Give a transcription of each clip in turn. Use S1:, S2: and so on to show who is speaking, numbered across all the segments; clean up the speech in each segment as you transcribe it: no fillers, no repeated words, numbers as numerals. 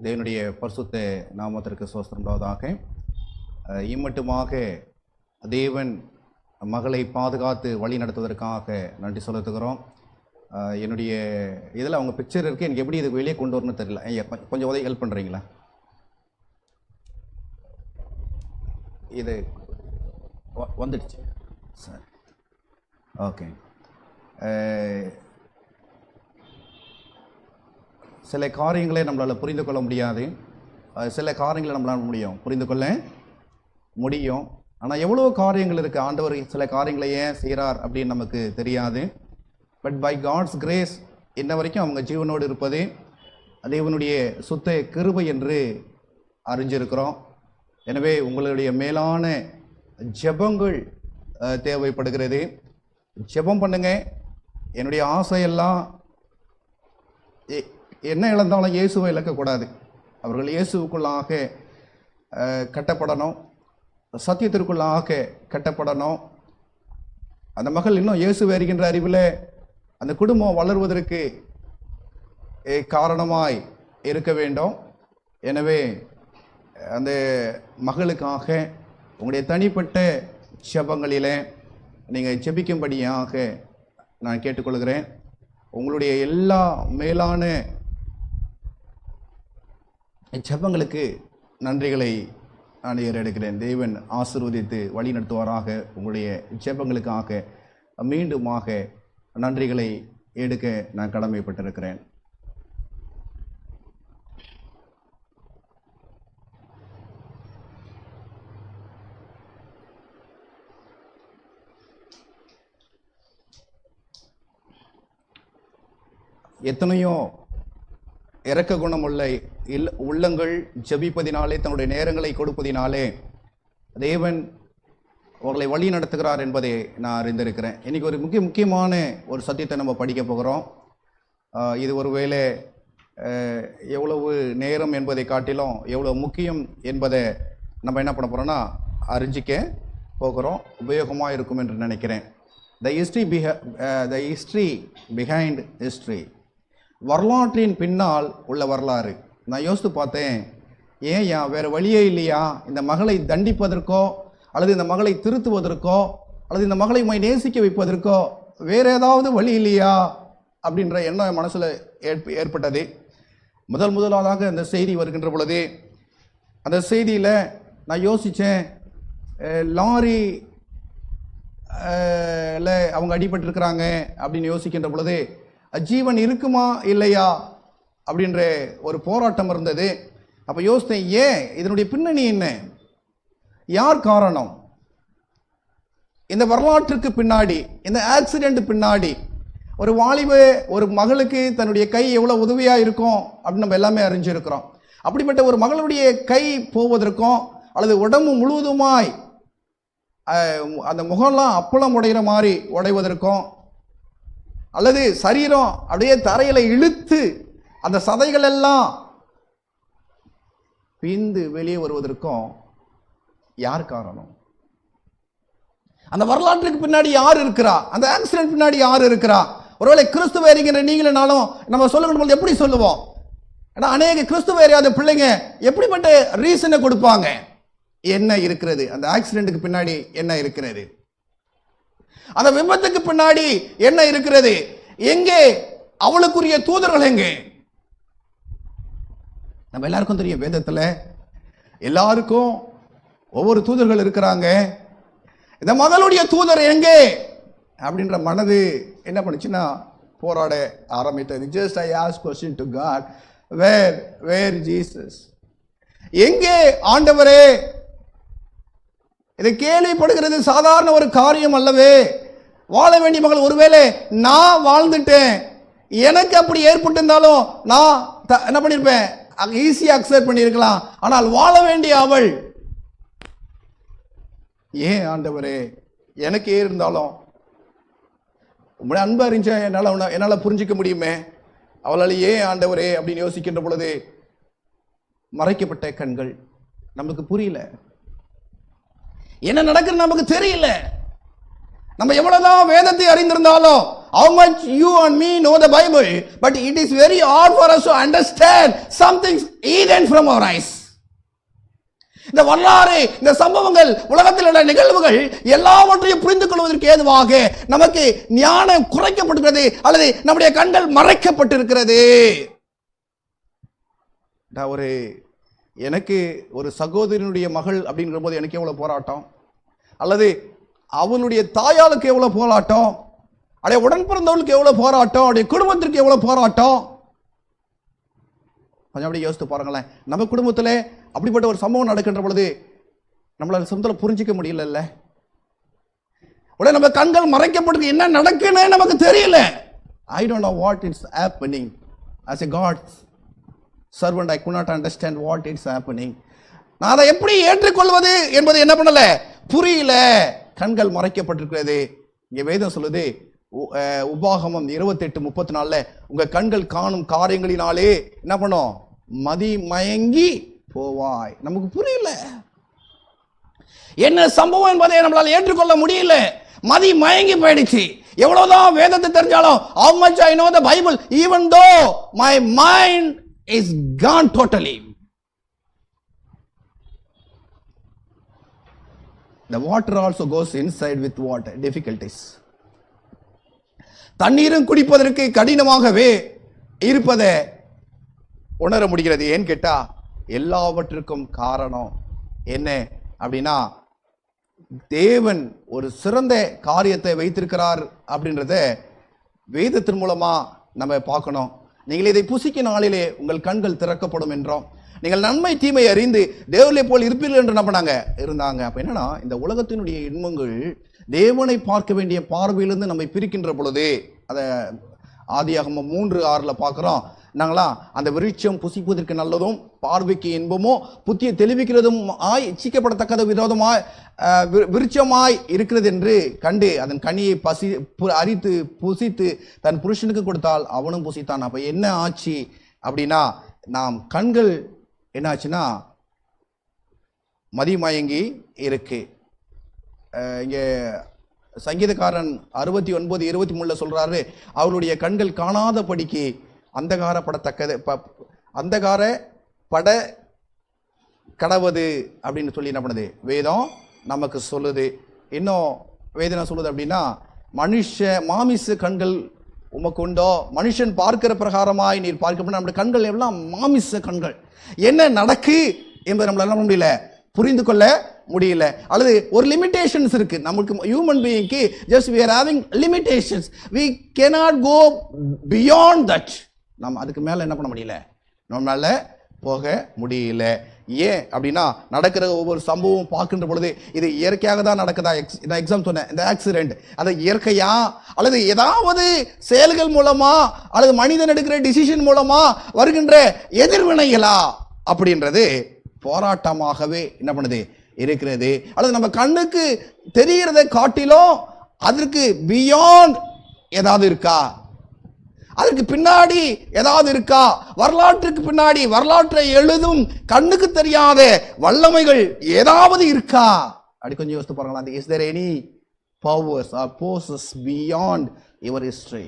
S1: தேவனுடைய பரிசுத்த நாமத்திற்கு ஸ்தோத்திரம் உண்டாவதாக. இம்மட்டுமாக தேவன் மகளை பாதுகாத்து வழி நடத்துவதற்காக நன்றி செலுத்துகிறோம். என்னுடைய இதில் அவங்க பிக்சர் இருக்குது, எனக்கு எப்படி இதுக்கு வெளியே கொண்டு வரணும்னு தெரியல. கொஞ்சம் உதவி ஹெல்ப் பண்ணுறீங்களா? இது வந்துடுச்சு சார். ஓகே. சில காரியங்களை நம்மளால் புரிந்து கொள்ள முடியாது, சில காரியங்களை நம்மளால் புரிந்து கொள்ள முடியும். ஆனால் எவ்வளோ காரியங்கள் இருக்குது, ஆண்டவர் சில காரியங்களை ஏன் செய்கிறார் அப்படின்னு நமக்கு தெரியாது. பட் பை காட்ஸ் கிரேஸ் இன்ன வரைக்கும் அவங்க ஜீவனோடு இருப்பது தேவனுடைய சுத்த கிருபை என்று அறிஞ்சிருக்கிறோம். எனவே உங்களுடைய மேலான ஜெபங்கள் தேவைப்படுகிறது. ஜெபம் பண்ணுங்க. என்னுடைய ஆசையெல்லாம் என்ன இழந்தாலும் இயேசுவை இழக்கக்கூடாது. அவர்கள் இயேசுக்குள்ளாக கட்டப்படணும், சத்தியத்திற்குள்ளாக கட்டப்படணும். அந்த மகள் இன்னும் இயேசு வருகின்ற அறிவில் அந்த குடும்பம் வளர்வதற்கு காரணமாய் இருக்க வேண்டும். எனவே அந்த மகளுக்காக உங்களுடைய தனிப்பட்ட ஜெபங்களில் நீங்கள் ஜெபிக்கும்படியாக நான் கேட்டுக்கொள்கிறேன். உங்களுடைய எல்லா மேலான ஜெபங்களுக்கு நன்றிகளை நான் ஏறெடுக்கிறேன். தேவன் ஆசீர்வதித்து வழி நடத்துவாராக. உங்களுடைய ஜெபங்களுக்காக மீண்டுமாக நன்றிகளை எடுக்க நான் கடமைப்பட்டிருக்கிறேன். எத்தனையோ இரக்க குணமுள்ள உள்ளங்கள் ஜெபிப்பதினாலே, தன்னுடைய நேரங்களை கொடுப்பதினாலே தேவன் அவர்களை வழி நடத்துகிறார் என்பதை நான் அறிந்திருக்கிறேன். இன்றைக்கி ஒரு முக்கியமான ஒரு சத்தியத்தை நம்ம படிக்க போகிறோம். இது ஒருவேளை எவ்வளவு நேரம் என்பதை காட்டிலும் எவ்வளோ முக்கியம் என்பதை நம்ம என்ன பண்ண போகிறோம்னா அறிஞ்சிக்க போகிறோம். உபயோகமாக இருக்கும் என்று நினைக்கிறேன். த ஹிஸ்ட்ரி பிஹைண்ட் ஹிஸ்ட்ரி, வரலாற்றின் பின்னால் உள்ள வரலாறு. நான் யோசித்து பார்த்தேன், ஏன் வேறு வழியே இல்லையா இந்த மகளை தண்டிப்பதற்கோ அல்லது இந்த மகளை திருத்துவதற்கோ அல்லது இந்த மகளை நேசிக்க வைப்பதற்கோ வேறு ஏதாவது வழி இல்லையா அப்படின்ற எண்ணம் என் மனசில் ஏற்பட்டது. முதலாவதாக அந்த செய்தி வருகின்ற பொழுது அந்த செய்தியில் நான் யோசித்தேன், லாரியில் அவங்க அடிபட்டிருக்கிறாங்க அப்படின்னு யோசிக்கின்ற பொழுது ஜீவன் இருக்குமா இல்லையா அப்படின்ற ஒரு போராட்டம் இருந்தது. அப்போ யோசித்தேன், ஏன் இதனுடைய பின்னணி என்ன, யார் காரணம்? இந்த வரலாற்றுக்கு பின்னாடி, இந்த ஆக்சிடென்ட் பின்னாடி ஒரு ஒரு மகளுக்கு தன்னுடைய கை எவ்வளோ உதவியாக இருக்கும் அப்படின்னு நம்ம எல்லாமே அறிஞ்சிருக்கிறோம். அப்படிப்பட்ட ஒரு மகளுடைய கை போவதற்கும் அல்லது உடம்பு முழுவதுமாய் அந்த முகம்லாம் அப்பளம் உடைகிற மாதிரி உடைவதற்கும் அல்லது சரீரம் அப்படியே தரையில் இழுத்து அந்த சதைகள் எல்லாம் பிந்து வெளியே வருவதற்கும் யார் காரணம்? அந்த வரலாற்றுக்கு பின்னாடி யார் இருக்கிறா? அந்த ஆக்சிடென்ட் பின்னாடி யார் இருக்கிறா? ஒருவேளை கிறிஸ்துவ அறிகிற நீங்களும் நம்ம சொல்லணும் எப்படி சொல்லுவோம்? ஏன்னா அநேக கிறிஸ்துவ அறியாத பிள்ளைங்க எப்படிப்பட்ட ரீசனை கொடுப்பாங்க? என்ன இருக்கிறது அந்த ஆக்சிடென்ட்டுக்கு பின்னாடி? என்ன இருக்கிறது அந்த விபத்துக்கு பின்னாடி? என்ன இருக்கிறது? எங்கே அவளுக்குரிய தூதர்கள்? எங்கே? நம்ம எல்லாருக்கும் தெரியும், வேதத்தில் எல்லாருக்கும் ஒவ்வொரு தூதர்கள் இருக்கிறாங்க. இந்த மகளுடைய தூதர் எங்கே அப்படின்ற மனது என்ன பண்ணுச்சுன்னா போராட ஆரம்பித்தது. Just I ask question to God, where Jesus? எங்கே ஆண்டவரே? இதை கேள்விப்படுகிறது சாதாரண ஒரு காரியம் அல்லவே. வாழ வேண்டிய மகள், ஒருவேளை நான் வாழ்ந்துட்டேன், எனக்கு அப்படி ஏற்பட்டிருந்தாலும் நான் என்ன பண்ணியிருப்பேன், ஈஸியாக அக்செப்ட் பண்ணியிருக்கலாம். ஆனால் வாழ வேண்டிய அவள், ஏன் ஆண்டவரே எனக்கு இருந்தாலும் உங்களுடைய அன்பு அறிஞ்ச என்னால் புரிஞ்சிக்க முடியுமே, அவளால் ஏன் ஆண்டவரே அப்படின்னு யோசிக்கின்ற பொழுது மறைக்கப்பட்ட கண்கள், நமக்கு புரியல, என்ன நடக்குது நமக்கு தெரியல. நம்ம எவ்வளவுதான் வேதத்தை அறிந்திருந்தாலும் how much you and me know the Bible, but it is very hard for us to understand something hidden from our eyes. இந்த வரலாறு, இந்த சம்பவங்கள், உலகத்தில் உள்ள நிகழ்வுகள் எல்லாவற்றையும் புரிந்து கொள்வதற்கு ஏதுவாக நமக்கு ஞானம் குறைக்கப்பட்டிருக்கிறது அல்லது நம்முடைய கண்கள் மறைக்கப்பட்டிருக்கிறது. எனக்கு ஒரு சகோதரனுடைய மகள் அப்படிங்கிற போது எனக்கு எவ்வளவு போராட்டம், அல்லது அவனுடைய தாயாளுக்கு எவ்வளவு போராட்டம், அடைய உடன் பிறந்தவளுக்கு எவ்வளவு போராட்டம், அடைய குடும்பத்திற்கு எவ்வளவு போராட்டம். கொஞ்சம் அப்படியே யோசித்து பாருங்களேன். நம்ம குடும்பத்தில் அப்படிப்பட்ட ஒரு சம்பவம் நடக்கின்ற பொழுது நம்மளால சொந்தத்தில் புரிஞ்சிக்க முடியல. உடனே நம்ம கண்கள் மறைக்கப்பட்டு என்ன நடக்குன்னு நமக்கு தெரியல. I don't know what is happening. As a God's servant, I could not understand what is happening. நான் அதை எப்படி ஏற்றுக்கொள்வது என்பது என்ன பண்ணல, புரியல. கண்கள் மறைக்கப்பட்டிருக்கிறது. இங்க வேதம் சொல்லுது, உபாகமம் 28:34, உங்க கண்கள் காணும் காரியங்களினாலே என்ன பண்ணும், மதி மயங்கி போவாய். நமக்கு புரியல என்ன சம்பவம் என்பதை நம்மளால ஏற்றுக்கொள்ள முடியல. மதி மயங்கி போயிடுச்சு. எவ்வளவுதான் வேதத்தை தெரிஞ்சாலும், how much I know the Bible, even though my mind is gone totally. The water also goes inside with what? Difficulties. தண்ணீரும் குடிப்பதற்கு கடினமாகவே இருப்பதை உணர முடிகிறது. ஏன் கேட்டா, எல்லாவற்றிற்கும் காரணம் என்ன அப்படின்னா, தேவன் ஒரு சிறந்த காரியத்தை வைத்திருக்கிறார் அப்படின்றத வேதத்தின் மூலமா நம்ம பார்க்கணும். நீங்கள் இதை புசிக்கும் நாளிலே உங்கள் கண்கள் திறக்கப்படும் என்றோம். நீங்கள் நன்மை தீமை அறிந்து தேவனை போல் இருப்பீர்கள் என்று நம்பினாங்க இருந்தாங்க. அப்ப என்னன்னா, இந்த உலகத்தினுடைய இன்பங்கள் தேவனை பார்க்க வேண்டிய பார்வையிலிருந்து நம்மை பிரிக்கின்ற பொழுது, அதை ஆதியாகமம் 3:6 பார்க்கிறோம். நாங்களா அந்த விருட்சம் புசிப்பதற்கு நல்லதும் பார்வைக்கு இன்பமோ புத்தியை தெளிவிக்கிறதும் இச்சிக்கப்படத்தக்கத விரோதமாய் விருட்சமாய் இருக்கிறது என்று கண்டு அதன் கனியை அரித்து புசித்து தன் புருஷனுக்கு கொடுத்தால் அவனும் புசித்தான். அப்ப என்ன ஆச்சு அப்படின்னா, நாம் கண்கள் என்ன ஆச்சுன்னா மதிமயங்கி இருக்கு. இங்க சங்கீதக்காரன் 69:23 சொல்றாரு, அவருடைய கண்கள் காணாதபடிக்கு அந்தகாரப்படத்தக்கது அந்தகாரப்பட கடவுது அப்படின்னு சொல்லி என்ன பண்ணுது வேதம் நமக்கு சொல்லுது. இன்னும் வேதனை சொல்லுது அப்படின்னா, மாமிச கண்கள் உமக்கு உண்டோ, மனுஷன் பார்க்கிற பிரகாரமாய் நீர் பார்க்க, நம்முடைய கண்கள் எல்லாம் மாமிச கண்கள். என்ன நடக்கு என்பதை நம்மளால முடியல, புரிந்து கொள்ள முடியல. அல்லது ஒரு லிமிடேஷன்ஸ் இருக்கு நமக்கு, ஹியூமன் பீயிங்க்கு just we are having limitations, we cannot go beyond that. நம்ம அதுக்கு மேல என்ன பண்ண முடியல, நம்மளால போக முடியல. ஏன் அப்படின்னா, நடக்கிற ஒவ்வொரு சம்பவம் பார்க்கின்ற பொழுது இது இயற்கையாக தான் நடக்குதா, நான் எக்ஸாம் சொன்னேன், இந்த ஆக்சிடென்ட் அது இயற்கையா அல்லது ஏதாவது செயல்கள் மூலமா அல்லது மனிதன் எடுக்கிற டிசிஷன் மூலமா வருகின்ற எதிர்வினைகளா அப்படின்றது போராட்டமாகவே என்ன பண்ணுது இருக்கிறது. அல்லது நம்ம கண்ணுக்கு தெரிகிறதை காட்டிலும் அதற்கு பியாண்ட் ஏதாவது இருக்கா, அதற்கு பின்னாடி ஏதாவது இருக்கா, வரலாற்றுக்கு பின்னாடி வரலாற்றை எழுதும் கண்ணுக்கு தெரியாத வல்லமைகள் ஏதாவது இருக்கா அப்படி கொஞ்சம் யோசித்து பாருங்களா. Is there any powers or forces beyond your history?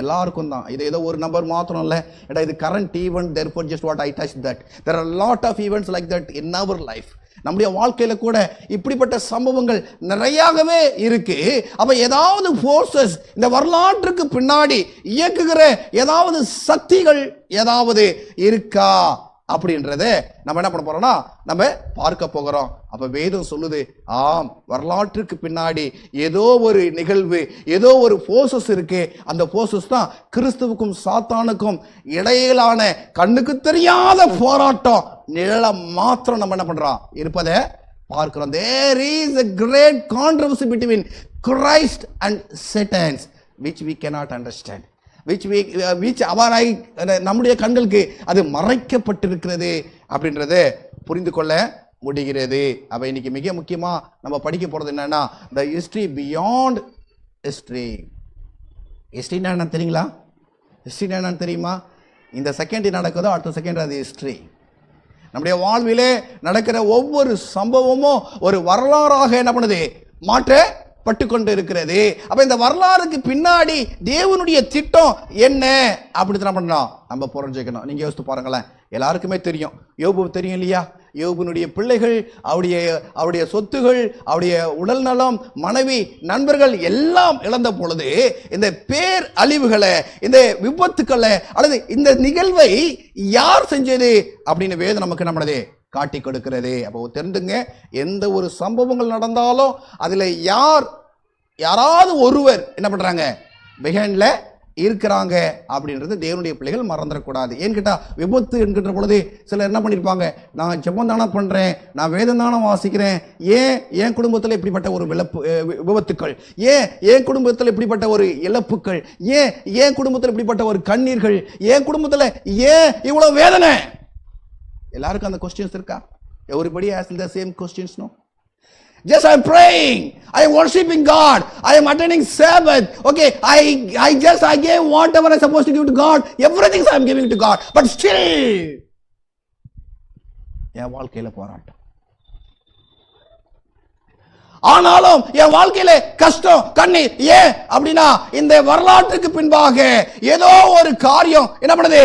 S1: எல்லாருக்கும் தான். இது ஏதோ ஒரு நம்பர் மாத்திரம் இல்லை, ஏடா இது current event, therefore just what I touched that. There are a lot of events like that in our life. நம்முடைய வாழ்க்கையில கூட இப்படிப்பட்ட சம்பவங்கள் நிறையாகவே இருக்கு. அப்ப ஏதாவது ஃபோர்சஸ், இந்த வரலாற்றுக்கு பின்னாடி இயக்குகிற ஏதாவது சக்திகள் ஏதாவது இருக்கா அப்படின்றத நம்ம என்ன பண்ண போறோம்னா நம்ம பார்க்க போகிறோம். அப்ப வேதம் சொல்லுது, ஆம், வரலாற்றுக்கு பின்னாடி ஏதோ ஒரு நிகழ்வு, ஏதோ ஒரு ஃபோர்சஸ் இருக்கு. அந்த ஃபோர்சஸ் தான் கிறிஸ்துவுக்கும் சாத்தானுக்கும் இடையிலான கண்ணுக்கு தெரியாத போராட்டம். நிழல மாத்திரம் நம்ம என்ன பண்றோம் இருப்பதை பார்க்கிறோம். There is a great controversy between Christ and Satan which we cannot understand, which அவராய் நம்முடைய கண்களுக்கு அது மறைக்கப்பட்டிருக்கிறது அப்படின்றத புரிந்து கொள்ள முடிகிறது. அப்ப இன்னைக்கு மிக முக்கியமா நம்ம படிக்க போறது என்னன்னா, the history beyond history. History என்னன்னு தெரியுங்களா? ஹிஸ்டரி என்னன்னு தெரியுமா? இந்த செகண்ட் நடக்குதோ அடுத்த செகண்ட் அது ஹிஸ்டரி. நம்முடைய வாழ்விலே நடக்கிற ஒவ்வொரு சம்பவமும் ஒரு வரலாறாக என்ன பண்ணுது, பட்டுக்கொண்டு இருக்கிறது. அப்ப இந்த வரலாறுக்கு பின்னாடி தேவனுடைய திட்டம் என்ன அப்படி பண்ணணும், நம்ம புரிஞ்சுக்கணும். நீங்க யோசித்து பாருங்களேன், எல்லாருக்குமே தெரியும், யோபு தெரியும் இல்லையா? யோபுனுடைய பிள்ளைகள், அவருடைய சொத்துகள், அவருடைய உடல் நலம், மனைவி, நண்பர்கள் எல்லாம் இழந்த பொழுது இந்த பேர் அழிவுகளை, இந்த விபத்துக்களை அல்லது இந்த நிகழ்வை யார் செஞ்சது அப்படின்னு வேதம் நமக்கு நம்மளதே காட்டி கொடுக்கிறது. அப்போ தெரிந்துங்க, எந்த ஒரு சம்பவங்கள் நடந்தாலும் அதுல யாராவது ஒருவர் என்ன பண்றாங்க, பிஹைண்ட்ல இருக்கிறாங்க அப்படின்றது தேவனுடைய பிள்ளைகள் மறந்துடக்கூடாது. ஏன்னு கேட்டா, விபத்து என்கின்ற பொழுது சிலர் என்ன பண்ணியிருப்பாங்க, நான் ஜெபம் தானே பண்றேன், நான் வேதம் தானே வாசிக்கிறேன், ஏன் என் குடும்பத்தில் இப்படிப்பட்ட ஒரு விபத்துக்கள், ஏன் என் குடும்பத்தில் இப்படிப்பட்ட ஒரு இழப்புகள், ஏன் என் குடும்பத்தில் இப்படிப்பட்ட ஒரு கண்ணீர்கள், என் குடும்பத்தில் ஏன் இவ்வளவு வேதனை? எல்லாருக்கும் அந்த கொஸ்டின்ஸ் இருக்கா? Everybody asks the same questions, no? Just I am praying, I am worshiping God, I am attending Sabbath, okay, I gave whatever I am supposed to give to God, everything I am giving to God, but still என் வாழ்க்கையில போராட்டம், ஆனாலும் என் வாழ்க்கையில கஷ்டம், கண்ணீர். ஏன் அப்படின்னா, இந்த வரலாற்றுக்கு பின்பாக ஏதோ ஒரு காரியம் என்ன பண்ணுது,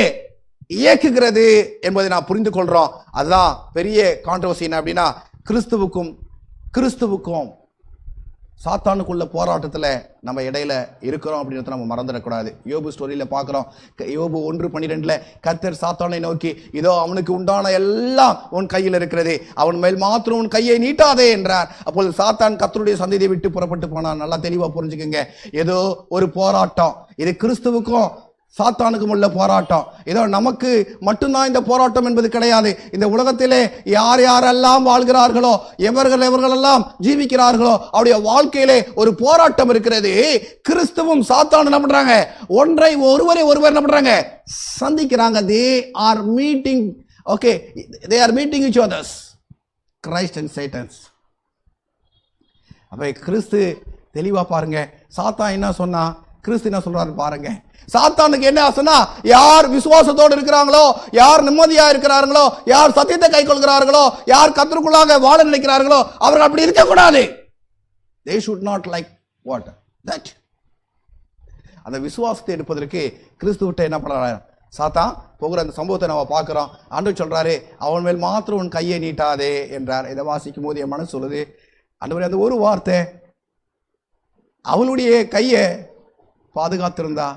S1: இயக்குகிறது என்பதை நான் புரிந்து கொள்றோம். அதுதான் பெரிய கான்ட்ரோவர்சி. என்ன அப்படின்னா, கிறிஸ்துவுக்கும் சாத்தானுக்குள்ள போராட்டத்தில் நம்ம இடையில இருக்கிறோம் அப்படின்றத நம்ம மறந்துடக்கூடாது. யோபு ஸ்டோரியில பார்க்கிறோம், யோபு 1:12 கர்த்தர் சாத்தானை நோக்கி, இதோ அவனுக்கு உண்டான எல்லாம் உன் கையில் இருக்கிறது, அவன் மேல் மாத்திரம் உன் கையை நீட்டாதே என்றார். அப்பொழுது சாத்தான் கர்த்தருடைய சந்ததியை விட்டு புறப்பட்டு போனான். நல்லா தெளிவா புரிஞ்சுக்கங்க, ஏதோ ஒரு போராட்டம், இது கிறிஸ்துவுக்கும் சாத்தானுக்கும் உள்ள போராட்டம். ஏதோ நமக்கு மட்டும்தான் இந்த போராட்டம் என்பது கிடையாது. இந்த உலகத்திலே யார் யாரெல்லாம் வாழ்கிறார்களோ, எவர்களெல்லாம் ஜீவிக்கிறார்களோ, அவருடைய வாழ்க்கையிலே ஒரு போராட்டம் இருக்கிறது. கிறிஸ்துவும் சாத்தானும் என்ன பண்றாங்க, ஒருவரை என்ன பண்றாங்க, சந்திக்கிறாங்க. they are meeting each others, Christ and Satan. அப்ப கிறிஸ்து தெளிவா பாருங்க, சாத்தான் என்ன சொன்னா, கிறிஸ்து என்ன சொல்றாரு பாருங்க. சாத்தானுக்கு என்ன ஆசைனா, யார் விசுவாசத்தோடு இருக்கிறாங்களோ, யார் நிம்மதியா இருக்கிறார்களோ, யார் சத்தியத்தை கை கொள்கிறார்களோ, யார் கர்த்தருக்குள்ளாக வாழ நினைக்கிறார்களோ, அவர்கள் அப்படி இருக்கக்கூடாது. they should not like what that. அந்த விசுவாசத்தை எடுப்பதற்கு கிறிஸ்துவிட்ட என்ன பண்றாரு சாத்தான் போகிற அந்த சம்பவத்தை நம்ம பார்க்கிறோம். ஆண்டவர் சொல்றாரு, அவன் மேல் மாத்திரம் உன் கையை நீட்டாதே என்றார். இதை வாசிக்கும் போது என் மனசு சொல்லுது, ஆண்டவரே, அந்த ஒரு வார்த்தை அவளுடைய கையை பாதுகாத்திருந்தா,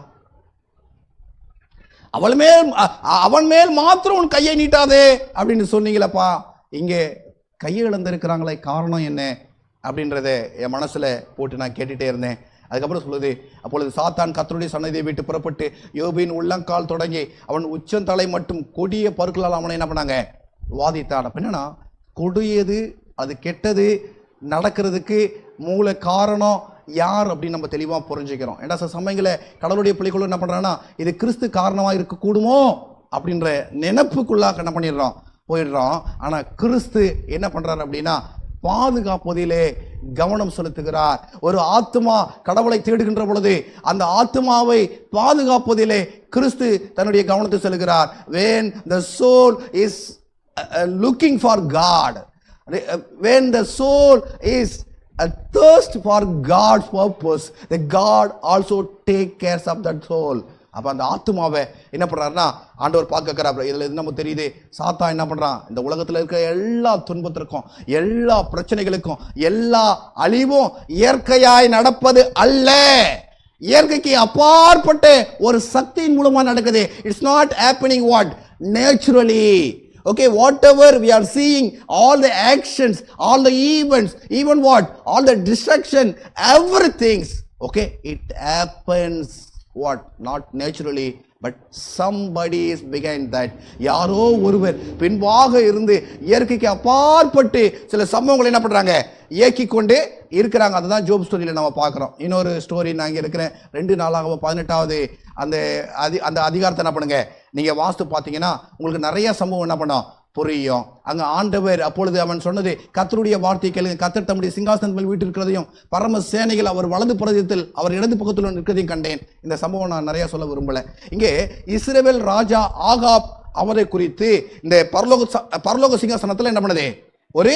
S1: அவன் மேல் மாத்திரம் உன் கையை நீட்டாதே அப்படின்னு சொன்னீங்களப்பா. இங்கே கையை இழந்திருக்கிறாங்களே, காரணம் என்ன அப்படின்றத என் மனசுல போட்டு நான் கேட்டுட்டே இருந்தேன். அதுக்கப்புறம் சொல்லுது, அப்பொழுது சாத்தான் கர்த்தருடைய சன்னதியை விட்டு புறப்பட்டு யோபின் உள்ளங்கால் தொடங்கி அவன் உச்சந்தலை மட்டும் கொடிய பருக்களால் அவனை என்ன பண்ணாங்க, வாதித்தான். அப்ப என்னன்னா, கொடியது, அது கெட்டது நடக்கிறதுக்கு மூல காரணம் யார் அப்படின்னு நம்ம தெளிவாக புரிஞ்சுக்கிறோம். ஏன்னா சில சமயங்களில் கடவுளுடைய பிள்ளைகளும் என்ன பண்ணுறாங்கன்னா, இது கிறிஸ்து காரணமாக இருக்கக்கூடுமோ அப்படின்ற நினைப்புக்குள்ளாக என்ன போயிடுறோம். ஆனால் கிறிஸ்து என்ன பண்ணுறாரு அப்படின்னா, பாதுகாப்பதிலே கவனம் செலுத்துகிறார். ஒரு ஆத்மா கடவுளை தேடுகின்ற பொழுது அந்த ஆத்மாவை பாதுகாப்பதிலே கிறிஸ்து தன்னுடைய கவனத்தை செலுத்துகிறார். when the soul is looking for God, when the soul is a thirst for God's purpose, the God also take care of that soul. அப்ப அந்த ஆத்மாவை என்ன பண்றாருன்னா ஆண்டவர் பார்க்கிறார். இதுல நமக்கு தெரியுது, சாத்தா என்ன பண்றான், இந்த உலகத்துல இருக்க எல்லா துன்பத்திற்கும், எல்லா பிரச்சனைகளுக்கும், எல்லா அழிவும் இயற்கையாய் நடப்பது அல்ல, இயற்கைக்கு அப்பாற்பட்ட ஒரு சக்தியின் மூலமா நடக்குது. It's not happening what naturally. Okay, whatever we are seeing, all the actions, all the events, even what, all the destruction, everything, okay, it happens what, not naturally, but somebody is behind that. யாரோ ஒருவர் பின்பாக இருந்து இயற்கைக்கு அப்பாற்பட்டு சில சம்பவங்களை என்ன பண்றாங்க, இயக்கி கொண்டு இருக்கிறாங்க. அதுதான் ஜோப் ஸ்டோரியில நம்ம பார்க்கிறோம். இன்னொரு ஸ்டோரி நான் இங்க இருக்கிறேன், 2 நாளாகவும் 18வது அந்த அதிகாரத்தை என்ன பண்ணுங்க, நீங்க வாஸ்து பார்த்தீங்கன்னா உங்களுக்கு நிறைய சம்பவம் என்ன பண்ணோம் புரியும். அங்க ஆண்டவர் அப்பொழுது அவன் சொன்னது, கர்த்தருடைய வார்த்தை கேளுங்க, கர்த்தர் தம்முடைய சிங்காசனத்தில் வீட்டு இருக்கிறதையும் பரம சேனைகள் அவர் வலது புறத்தில் அவர் இடது பக்கத்தில் இருக்கிறதையும் கண்டேன். இந்த சம்பவம் நான் நிறைய சொல்ல விரும்பல. இங்கே இஸ்ரவேல் ராஜா ஆகாப் அவரை குறித்து இந்த பரலோக சிங்காசனத்தில் என்ன பண்ணுது, ஒரு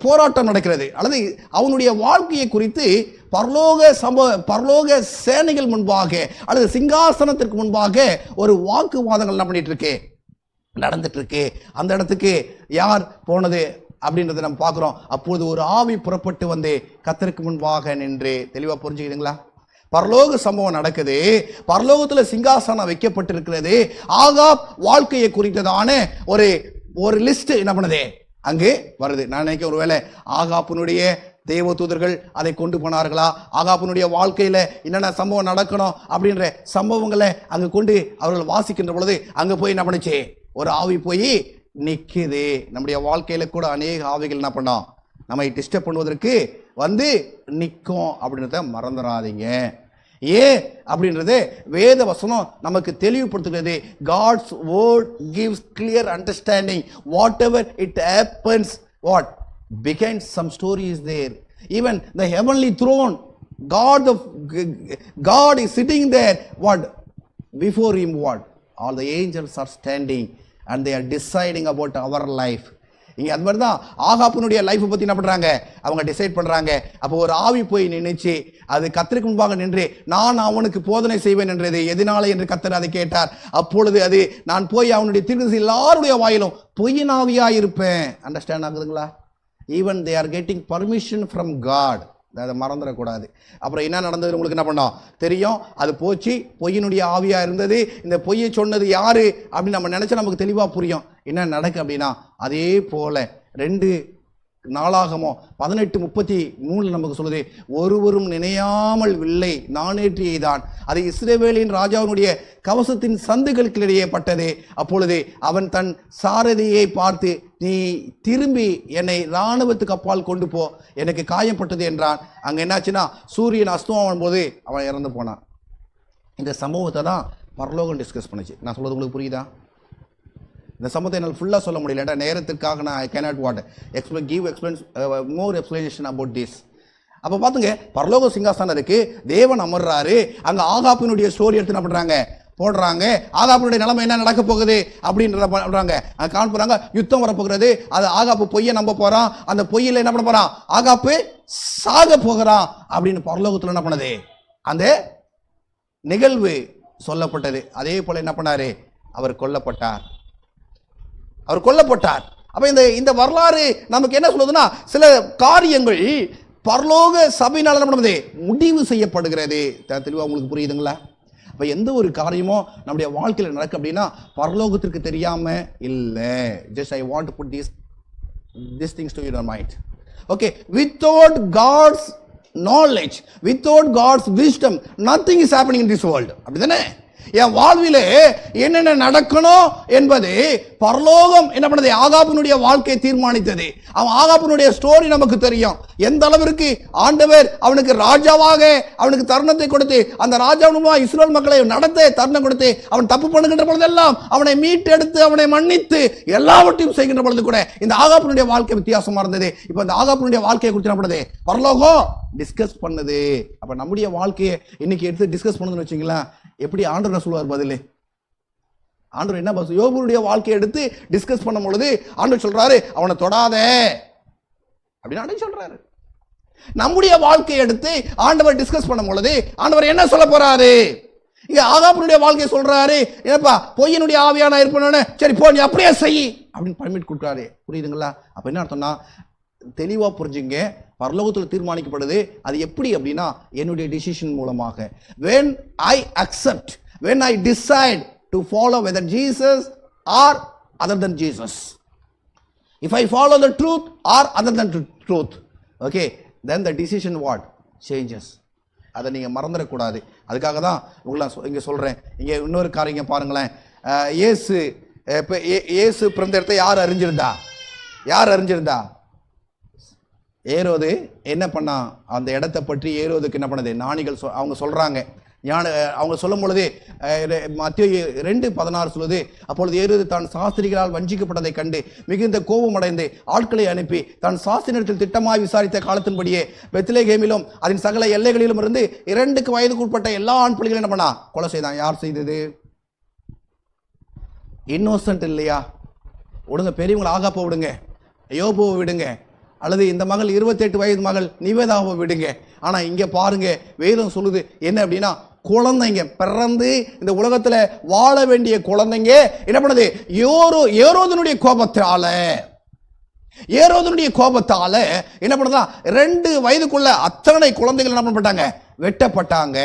S1: போராட்டம் நடக்கிறது, அல்லது அவனுடைய வாழ்க்கையை குறித்து பரலோக சேனைகள் முன்பாக அல்லது சிங்காசனத்திற்கு முன்பாக ஒரு வாக்குவாதங்கள் என்ன பண்ணிட்டு இருக்கு, நடந்துட்டு இருக்கு. அந்த இடத்துக்கு யார் போனது அப்படின்றத நம்ம பார்க்குறோம். அப்போது ஒரு ஆவி புறப்பட்டு வந்து கர்த்தருக்கு முன்பாக நின்று, தெளிவாக புரிஞ்சுக்கிறீங்களா? பரலோக சம்பவம் நடக்குது, பரலோகத்தில் சிங்காசனம் வைக்கப்பட்டிருக்கிறது. ஆகாப் வாழ்க்கையை குறித்ததான ஒரு லிஸ்ட் என்ன பண்ணுது அங்கு வருது. நான் நினைக்க ஒருவேளை ஆகாப்பினுடைய தேவ தூதர்கள் அதை கொண்டு போனார்களா, ஆகாப்பினுடைய வாழ்க்கையில என்னென்ன சம்பவம் நடக்கணும் அப்படின்ற சம்பவங்களை அங்கு கொண்டு அவர்கள் வாசிக்கின்ற பொழுது அங்க போய் என்ன பண்ணுச்சு, ஒரு ஆவி போய் நிக்குது. நம்முடைய வாழ்க்கையில கூட அநேக ஆவிகள் என்ன பண்ணோம், நம்மை டிஸ்டர்ப் பண்ணுவதற்கு வந்து நிற்கும் அப்படின்றத மறந்துடாதீங்க. ஏன் அப்படின்றது வேத வசனம் நமக்கு தெளிவுபடுத்துகிறது. God's word gives clear understanding. Whatever it happens, what behind some story is there. Even the heavenly throne, God is sitting there. What before him? What all the angels are standing and they are deciding about our life. இங்கே அது மாதிரி தான் ஆகாப்பினுடைய லைஃப்பை பற்றி என்ன பண்ணுறாங்க, அவங்க decide பண்ணுறாங்க. அப்போ ஒரு ஆவி போய் நின்றுச்சு, அது கர்த்தருக்கு முன்பாக நின்று நான் அவனுக்கு போதனை செய்வேன் என்றது எதனால என்று கர்த்தர் அதை கேட்டார். அப்பொழுது அது நான் போய் அவனுடைய தீர்க்கதரிசி எல்லாருடைய வாயிலும் பொய்யின் ஆவியாக இருப்பேன். அண்டர்ஸ்டாண்ட் ஆகுதுங்களா? Even they are getting permission from God. அதை மறந்துடக்கூடாது. அப்புறம் என்ன நடந்தது உங்களுக்கு என்ன பண்ணோம் தெரியும். அது போச்சு, பொய்யினுடைய ஆவியாக இருந்தது. இந்த பொய்யை சொன்னது யாரு அப்படின்னு நம்ம நினச்சா நமக்கு தெளிவாக புரியும் என்ன நடக்கு அப்படின்னா. அதே போல 2 நாளாகமோ 18:33 நமக்கு சொல்லுது, ஒருவரும் நினையாமல் வில்லை நானேற்றியை தான் அது இஸ்ரவேலின் ராஜாவினுடைய கவசத்தின் சந்துகளுக்கிடையே பட்டது. அப்பொழுது அவன் தன் சாரதியை பார்த்து, நீ திரும்பி என்னை இராணுவத்துக்கு அப்பால் கொண்டு போ, எனக்கு காயப்பட்டது என்றான். அங்கே என்னாச்சுன்னா சூரியன் அஸ்தமம் போது அவன் இறந்து போனான். இந்த சம்பவத்தை தான் பரலோகம் டிஸ்கஸ் பண்ணுச்சு. நான் சொல்றது உங்களுக்கு புரியுதா? இந்த சம்பவத்தை என்னால் ஃபுல்லாக சொல்ல முடியல, நேரத்திற்காக நான் I cannot more explanation about this. அப்போ பார்த்துங்க, பரலோக சிங்காசனம் இருக்கு, தேவன் அமர்றாரு. அங்கே ஆகாப்பினுடைய ஸ்டோரி எடுத்து என்ன பண்ணுறாங்க, போடுறாங்க. ஆகாப்பினுடைய நிலைமை என்ன நடக்க போகுது அப்படின்றத பண்ணுறாங்க, காண்புறாங்க. யுத்தம் வரப்போகிறது, அது ஆகாப்பு பொய்யை நம்ப போகிறான். அந்த பொய்யில் என்ன பண்ண போகிறான், ஆகாப்பு சாக போகிறான் அப்படின்னு பரலோகத்தில் என்ன பண்ணது, அந்த நிகழ்வு சொல்லப்பட்டது. அதே போல என்ன பண்ணாரு, அவர் கொல்லப்பட்டார். அப்ப இந்த வரலாறு நமக்கு என்ன சொல்லுதுன்னா, சில காரியங்கள் பரலோக சபையினால் என்ன பண்ணுது, முடிவு செய்யப்படுகிறது. தெளிவாக உங்களுக்கு புரியுதுங்களா? அப்ப எந்த ஒரு காரியமோ நம்முடைய வாழ்க்கையில் நடக்கு அப்படின்னா பரலோகத்திற்கு தெரியாம இல்லை. Just I want to put these things to your mind. Okay, without God's knowledge, without God's wisdom, nothing is happening in this world. அப்படிதானே? என் வாழ்விலே என்னென்ன நடக்கணும் என்பது பரலோகம் என்ன பண்ணது, ஆகாப்பினுடைய வாழ்க்கையை தீர்மானித்தது. அவன் ஆகாப்பினுடைய ஸ்டோரி நமக்கு தெரியும். எந்த அளவிற்கு ஆண்டவர் அவனுக்கு ராஜாவாக அவனுக்கு தருணத்தை கொடுத்து, அந்த ராஜாவுமா இஸ்ரவேல் மக்களை நடத்த தருணம் கொடுத்து, அவன் தப்பு பண்ணுகின்ற பொழுதெல்லாம் அவனை மீட்டெடுத்து அவனை மன்னித்து எல்லாவற்றையும் செய்கின்ற பொழுது கூட இந்த ஆகாப்பினுடைய வாழ்க்கை வித்தியாசமா இருந்தது. இப்போ இந்த ஆகாப்பினுடைய வாழ்க்கையை குறித்து என்ன பண்ணுது, பரலோகம் டிஸ்கஸ் பண்ணுது. அப்ப நம்முடைய வாழ்க்கையை இன்னைக்கு எடுத்து டிஸ்கஸ் பண்ணுதுன்னு வச்சுங்களேன், எப்படி ஆண்டவர் சொல்லுவார் பதில்? ஆண்டவர் என்ன பதில்? யோபுடைய வாழ்க்கையை எடுத்து டிஸ்கஸ் பண்ணும் பொழுது ஆண்டவர் சொல்றாரு, அவனை தொடாத அப்படின்னு சொல்றாரு. நம்முடைய வாழ்க்கையை எடுத்து ஆண்டவர் டிஸ்கஸ் பண்ணும் பொழுது ஆண்டவர் என்ன சொல்ல போறாரு? இங்க ஆகாப்பினுடைய வாழ்க்கையை சொல்றாரு, என்னப்பா பொய்யினுடைய ஆவியான இருப்பேன்னு, சரி போ நீ அப்படியே செய் அப்படின்னு பர்மிட் கொடுக்குறாரு. புரியுதுங்களா? அப்ப என்ன அர்த்தம்னா, தெளிவா புரிஞ்சுங்க. பரலோகத்தில் தீர்மானிக்கப்படுது. அது எப்படி அப்படின்னா என்னுடைய டிசிஷன் மூலமாக. when I accept, when I decide to follow whether Jesus or other than Jesus, if I follow the truth or other than truth, okay, then the decision what changes. அதை நீங்க மறந்துடக்கூடாது. அதுக்காக தான் உங்களை இங்க சொல்றேன். இங்க இன்னொரு காரியம் பாருங்களேன். இயேசு பிறந்த இடத்தை யார் அறிஞ்சிருந்தா? ஏரோது என்ன பண்ணா, அந்த இடத்தை பற்றி ஏரோதுக்கு என்ன பண்ணது, ஞானிகள் அவங்க சொல்றாங்க. அவங்க சொல்லும் பொழுது மத்தேயு 2:16 சொல்லுது, அப்பொழுது ஏரோது தான் சாஸ்திரிகளால் வஞ்சிக்கப்பட்டதை கண்டு மிகுந்த கோபம் அடைந்து ஆட்களை அனுப்பி தான் சாஸ்திரியிடத்தில் திட்டமாய் விசாரித்த காலத்தின்படியே பெத்லகேமிலும் அதன் சகல எல்லைகளிலும் இருந்து 2 வயதுக்கு உட்பட்ட எல்லா ஆண் பிள்ளைகளும் என்ன பண்ணா, கொலை செய்தான். யார் செய்தது? இன்னோசன்ட் இல்லையா? விடுங்க, பெரியவங்களை ஆகாப்ப விடுங்க, யோபுவை விடுங்க, அல்லது இந்த மகள் 28 வயது மகள் நிவேதாவை விடுங்க. ஆனா இங்க பாருங்க, வேதம் சொல்லுது என்ன அப்படின்னா, குழந்தைங்க பிறந்து இந்த உலகத்துல வாழ வேண்டிய குழந்தைங்க என்ன பண்ணுது, ஏரோதனுடைய கோபத்தால என்ன பண்ணுதா, 2 வயதுக்குள்ள அத்தனை குழந்தைகள் என்ன பண்ணப்பட்டாங்க, வெட்டப்பட்டாங்க.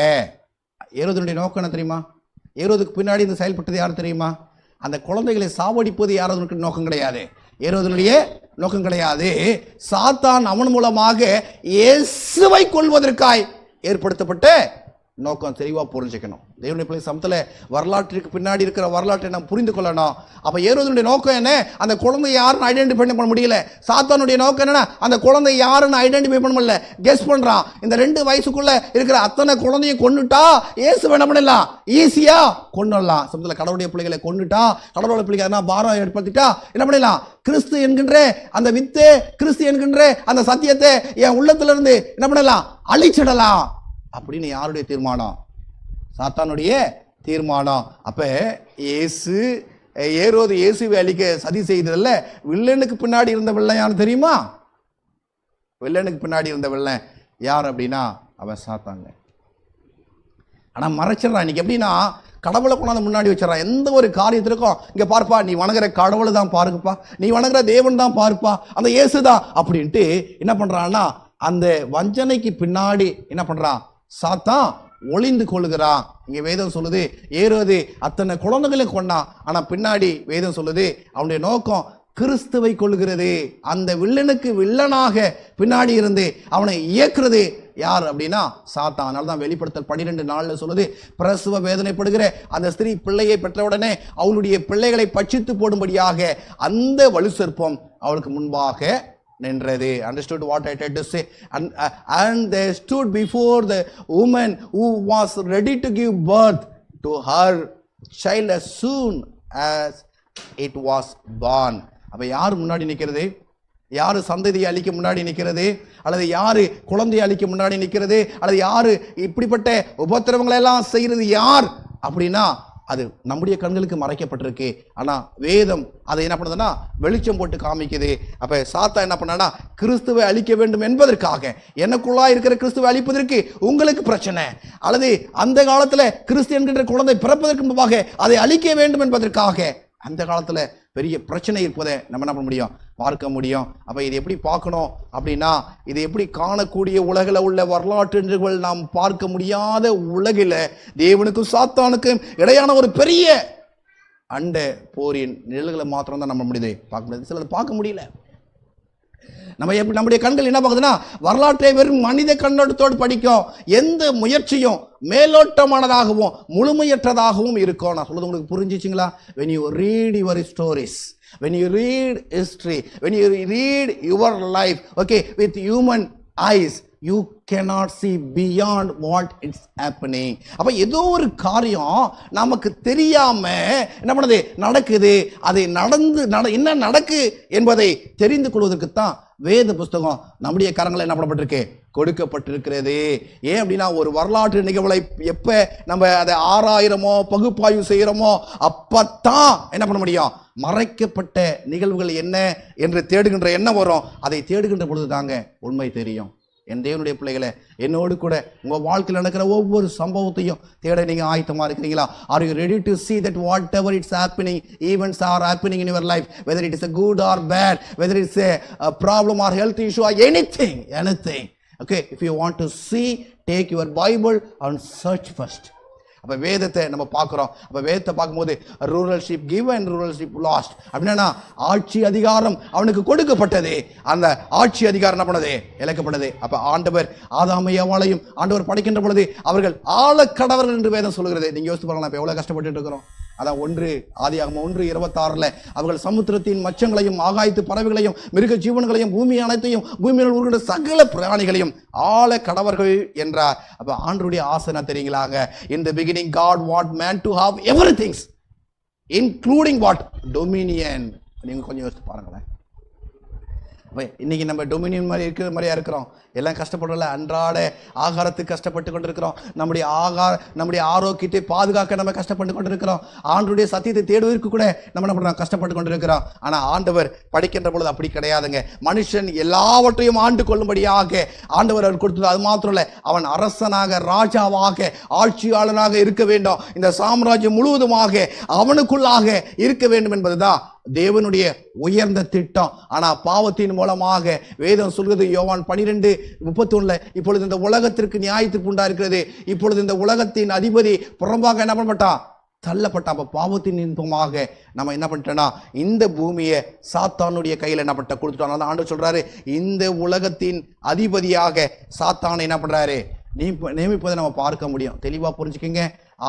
S1: ஏரோதனுடைய நோக்கம் என்ன தெரியுமா? ஏரோதுக்கு பின்னாடி இந்த செயல்பட்டது யார் தெரியுமா? அந்த குழந்தைகளை சாவடிப்பது யாரோதனுக்கு நோக்கம் கிடையாது, ஏரோதனுடைய நோக்கம் கிடையாது. சாத்தான் அவன் மூலமாக இயேசுவை கொல்வதற்காய் ஏற்படுத்தப்பட்ட நோக்கம் தெளிவாக புரிஞ்சுக்கணும். தேவனுடைய பிள்ளை சமத்துல வரலாற்றுக்கு பின்னாடி இருக்கிற வரலாற்றை நாம் புரிந்து கொள்ளணும். அப்போ ஏரோதனுடைய நோக்கம் என்ன? அந்த குழந்தை யாருன்னு ஐடென்டிஃபை பண்ண முடியல. சாத்தானுடைய நோக்கம் என்னன்னா, அந்த குழந்தை யாருன்னு ஐடென்டிஃபை பண்ண முடியல, கெஸ் பண்றான். இந்த 2 வயசுக்குள்ள இருக்கிற அத்தனை குழந்தையும் கொண்டுட்டா இயேசு என்ன பண்ணலாம், ஈஸியா கொண்டுடலாம். சமத்துல கடவுளுடைய பிள்ளைகளை கொண்டுட்டா, கடவுளுடைய பிள்ளைகளை பாரம் ஏற்படுத்திட்டா என்ன பண்ணலாம், கிறிஸ்து என்கின்ற அந்த வித்து, கிறிஸ்து என்கின்ற அந்த சத்தியத்தை என் உள்ளத்துல இருந்து என்ன பண்ணலாம், அழிச்சிடலாம் அப்படின்னு யாருடைய தீர்மானம்? சாத்தானுடைய தீர்மானம். அப்ப ஏரோது இயேசுவை அழிக்க சதி செய்ததில்ல. வில்லனுக்கு பின்னாடி இருந்த வில்லன் யாரு தெரியுமா? வில்லனுக்கு பின்னாடி இருந்த வில்லன் யார் அப்படின்னா அவன் சாத்தாங்க. ஆனா மறைச்சிடறான். இன்னைக்கு எப்படின்னா, கடவுளை கொண்டாந்து முன்னாடி வச்சிடறான். எந்த ஒரு காரியத்திற்கும் இங்க பார்ப்பா, நீ வணங்குற கடவுளை தான் பாருப்பா, நீ வணங்குற தேவன் தான் பாருப்பா, அந்த இயேசு தான் அப்படின்ட்டு என்ன பண்றான்னா, அந்த வஞ்சனைக்கு பின்னாடி என்ன பண்றான், சாத்தான் ஒளிந்து கொள்ளுகிறான். இங்க வேதம் சொல்லுது ஏரோது அத்தனை குழந்தைகளை கொண்டான். ஆனா பின்னாடி வேதம் சொல்லுது அவனுடைய நோக்கம் கிறிஸ்துவை கொள்ளுகிறது. அந்த வில்லனுக்கு வில்லனாக பின்னாடி இருந்து அவனை இயக்குறது யார் அப்படின்னா சாத்தான். அதனால தான் வெளிப்படுத்தல் 12:4 சொல்லுது, பிரசவ வேதனைப்படுகிற அந்த ஸ்திரீ பிள்ளையை பெற்றவுடனே அவளுடைய பிள்ளைகளை பட்சித்து போடும்படியாக அந்த வலு சர்ப்பம் அவளுக்கு முன்பாக நின்றது. Understood what I tried to say? And they stood before the woman who was ready to give birth to her child as soon as it was born. அப்ப யார் முன்னாடி நிற்கிறது? யாரு சந்ததியை அழிக்க முன்னாடி நிற்கிறது? அல்லது யாரு குழந்தையை அழிக்க முன்னாடி நிற்கிறது? அல்லது யாரு இப்படிப்பட்ட உபத்திரவங்களை எல்லாம் செய்யறது யார் அப்படின்னா அது நம்முடைய கண்களுக்கு மறைக்கப்பட்டிருக்கு. ஆனா வேதம் அதை என்ன பண்ணுதுன்னா வெளிச்சம் போட்டு காமிக்குது. அப்ப சாத்தா என்ன பண்ணா, கிறிஸ்துவை அழிக்க வேண்டும் என்பதற்காக, எனக்குள்ளா இருக்கிற கிறிஸ்துவை அழிப்பதற்கு உங்களுக்கு பிரச்சனை, அல்லது அந்த காலத்துல கிறிஸ்து என்கின்ற குழந்தை பிறப்பதற்கு முன்பாக அதை அழிக்க வேண்டும் என்பதற்காக அந்த காலத்துல பெரிய பிரச்சனை இருப்பதை நம்ம என்ன பண்ண முடியும், பார்க்க முடியும். அப்ப இது எப்படி பார்க்கணும் அப்படின்னா, இது எப்படி காணக்கூடிய உலகில் உள்ள வரலாற்று நிகழ்வுகள் நாம் பார்க்க முடியாத உலகில தேவனுக்கும் சாத்தானுக்கும் இடையான ஒரு பெரிய அண்ட போரின் நிழல்களை மாத்திரம் தான் நம்ம முடியுது பார்க்க முடியாது. சிலது பார்க்க முடியல. நம்ம எப்படி நம்முடைய கண்கள் என்ன பார்க்குதுன்னா, வரலாற்றை வெறும் மனித கண்ணோட்டத்தோடு படிக்கும். எந்த முயற்சியும் மேலோட்டமானதாகவும் முழுமையற்றதாகவும் இருக்கும். நான் சொல்றது உங்களுக்கு புரிஞ்சிச்சிங்களா? when you read your stories, when you read history, when you read your life, okay, with human eyes, you cannot see beyond what is happening. அப்ப ஏதோ ஒரு காரியம் நமக்கு தெரியாம என்ன பண்ணுது, நடக்குது. அதை என்ன நடக்கு என்பதை தெரிந்து கொள்வதற்கு தான் வேத புஸ்தகம் நம்முடைய கரங்களை என்ன பண்ணப்பட்டிருக்கு, கொடுக்கப்பட்டிருக்கிறது. ஏன் அப்படின்னா, ஒரு வரலாற்று நிகழ்வுகளை எப்ப நம்ம அதை ஆராயிரமோ பகுப்பாய்வு செய்யறோமோ அப்பத்தான் என்ன பண்ண முடியும், மறைக்கப்பட்ட நிகழ்வுகள் என்ன என்று தேடுகின்ற எண்ணம் வரும். அதை தேடுகின்ற பொழுது தாங்க உண்மை தெரியும். என் தேவனுடைய பிள்ளைகளை, என்னோடு கூட உங்கள் வாழ்க்கையில் நடக்கிற ஒவ்வொரு சம்பவத்தையும் தேட நீங்கள் ஆயத்தமாக இருக்கிறீங்களா? Are you ready to see that whatever it's happening, events are happening in your life, whether it is a good or bad, whether it's a problem or health issue or anything. Okay, if you want to see, take your Bible and search first. அப்ப வேதத்தை நம்ம பார்க்கிறோம். அப்ப வேதத்தை பார்க்கும்போது ரூரல்ஷிப் given, ரூரல்ஷிப் last அப்படின்னா ஆட்சி அதிகாரம் அவனுக்கு கொடுக்கப்பட்டது, அந்த ஆட்சி அதிகாரம் என்ன பண்ணது, இழக்கப்பட்டது. அப்ப ஆண்டவர் ஆதாமையும் ஏவாளையும் ஆண்டவர் படைக்கின்ற பொழுது அவர்கள் ஆழக்கடவர்கள் என்று வேதம் சொல்கிறது. நீங்க யோசிச்சு பாருங்களா, இப்ப எவ்வளவு கஷ்டப்பட்டு இருக்கிறோம். அதான் ஆதியாகமம் 1:26 அவர்கள் சமுத்திரத்தின் மச்சங்களையும் ஆகாயத்து பறவைகளையும் மிருக ஜீவன்களையும் பூமி அனைத்தையும் பூமியில் உருகிற சகல பிராணிகளையும் ஆழ கடவர்கள் என்றார். அப்ப ஆண்டவருடைய ஆசை தெரியுங்களாங்க, in the beginning God want man to have everything including what, dominion. நீங்க கொஞ்சம் யோசிச்சு பாருங்களேன். இன்னைக்கு நம்ம டொமினியன் மாதிரி இருக்கிற மாதிரியா இருக்கிறோம். எல்லாம் கஷ்டப்படுறோம்ல, அன்றாட ஆகாரத்துக்கு கஷ்டப்பட்டு கொண்டிருக்கிறோம், நம்முடைய ஆரோக்கியத்தை பாதுகாக்க நம்ம கஷ்டப்பட்டு கொண்டிருக்கிறோம், ஆண்டவருடைய சத்தியத்தை தேடுவதற்கு கூட நம்ம என்ன பண்றோம், கஷ்டப்பட்டு கொண்டிருக்கிறோம். ஆனால் ஆண்டவர் படிக்கின்ற பொழுது அப்படி கிடையாதுங்க. மனுஷன் எல்லாவற்றையும் ஆண்டு கொள்ளும்படியாக ஆண்டவர் அவர் கொடுத்தது. அது மாத்திரம் இல்லை, அவன் அரசனாக ராஜாவாக ஆட்சியாளனாக இருக்க வேண்டும், இந்த சாம்ராஜ்யம் முழுவதுமாக அவனுக்குள்ளாக இருக்க வேண்டும் என்பதுதான் தேவனுடைய உயர்ந்த திட்டம். ஆனா பாவத்தின் மூலமாக வேதம் சொல்கிறது, யோவான் 12:31, இப்பொழுது இந்த உலகத்திற்கு நியாயத்திற்கு உண்டா இருக்கிறது, இப்பொழுது இந்த உலகத்தின் அதிபதி புறம்பாக என்ன பண்ணப்பட்டான், தள்ளப்பட்டான். அப்ப பாவத்தின் இன்பமாக நம்ம என்ன பண்ணிட்டோம்னா இந்த பூமியை சாத்தானுடைய கையில் என்ன பண்ண கொடுத்துட்டோம். ஆண்டவர் சொல்றாரு, இந்த உலகத்தின் அதிபதியாக சாத்தானை என்ன பண்றாரு நியமிப்பதை நம்ம பார்க்க முடியும். தெளிவா புரிஞ்சுக்கங்க.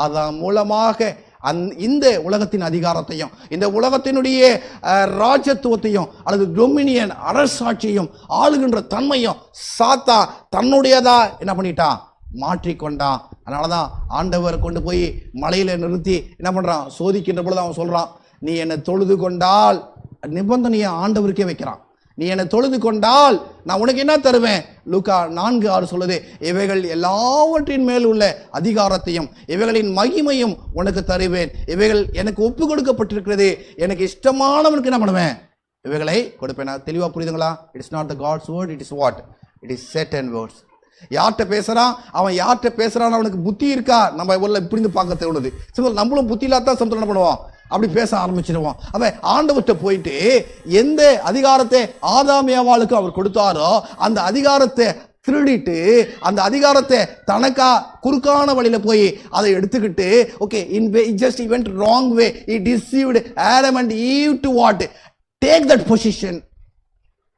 S1: அதன் மூலமாக இந்த உலகத்தின் அதிகாரத்தையும் இந்த உலகத்தினுடைய ராஜத்துவத்தையும் அல்லது டொமினியன் அரசாட்சியும் ஆளுகின்ற தன்மையும் சாத்தா தன்னுடையதா என்ன பண்ணிட்டான், மாற்றிக்கொண்டான். அதனாலதான் ஆண்டவர் கொண்டு போய் மலையில நிறுத்தி என்ன பண்றான், சோதிக்கின்ற பொழுது அவன் சொல்றான், நீ என்னை தொழுது கொண்டால், நிபந்தனையை ஆண்டவருக்கே வைக்கிறான், நீ என்னை தொழுது கொண்டால் நான் உனக்கு என்ன தருவேன். லூக்கா 4:6 சொல்லுது, இவைகள் எல்லாவற்றின் மேல் உள்ள அதிகாரத்தையும் இவைகளின் மகிமையும் உனக்கு தருவேன், இவைகள் எனக்கு ஒப்பு கொடுக்கப்பட்டிருக்கிறது, எனக்கு இஷ்டமானவனுக்கு என்ன பண்ணுவேன், இவைகளை கொடுப்பேன். தெளிவா புரியுதுங்களா? It's not the God's word, it is what, it is Satan words. யார்கிட்ட பேசுறான், அவன் யார்கிட்ட பேசுறான், அவனுக்கு புத்தி இருக்கா, நம்ம ஊர்ல இப்படி பார்க்க தேவையுள்ளது. சில நம்மளும் புத்தி இல்லாதான் சமத்துல என்ன பண்ணுவோம், அப்படி பேச ஆரம்பிச்சிருவோம். அவன் ஆண்டவர்கிட்ட போயிட்டு எந்த அதிகாரத்தை ஆதாமியாவாளுக்கு அவர் கொடுத்தாரோ அந்த அதிகாரத்தை திருடிட்டு, அந்த அதிகாரத்தை தனக்கா குறுக்கான வழியில போய் அதை எடுத்துக்கிட்டு, okay just event wrong way, he deceived Adam and Eve to what, take that position.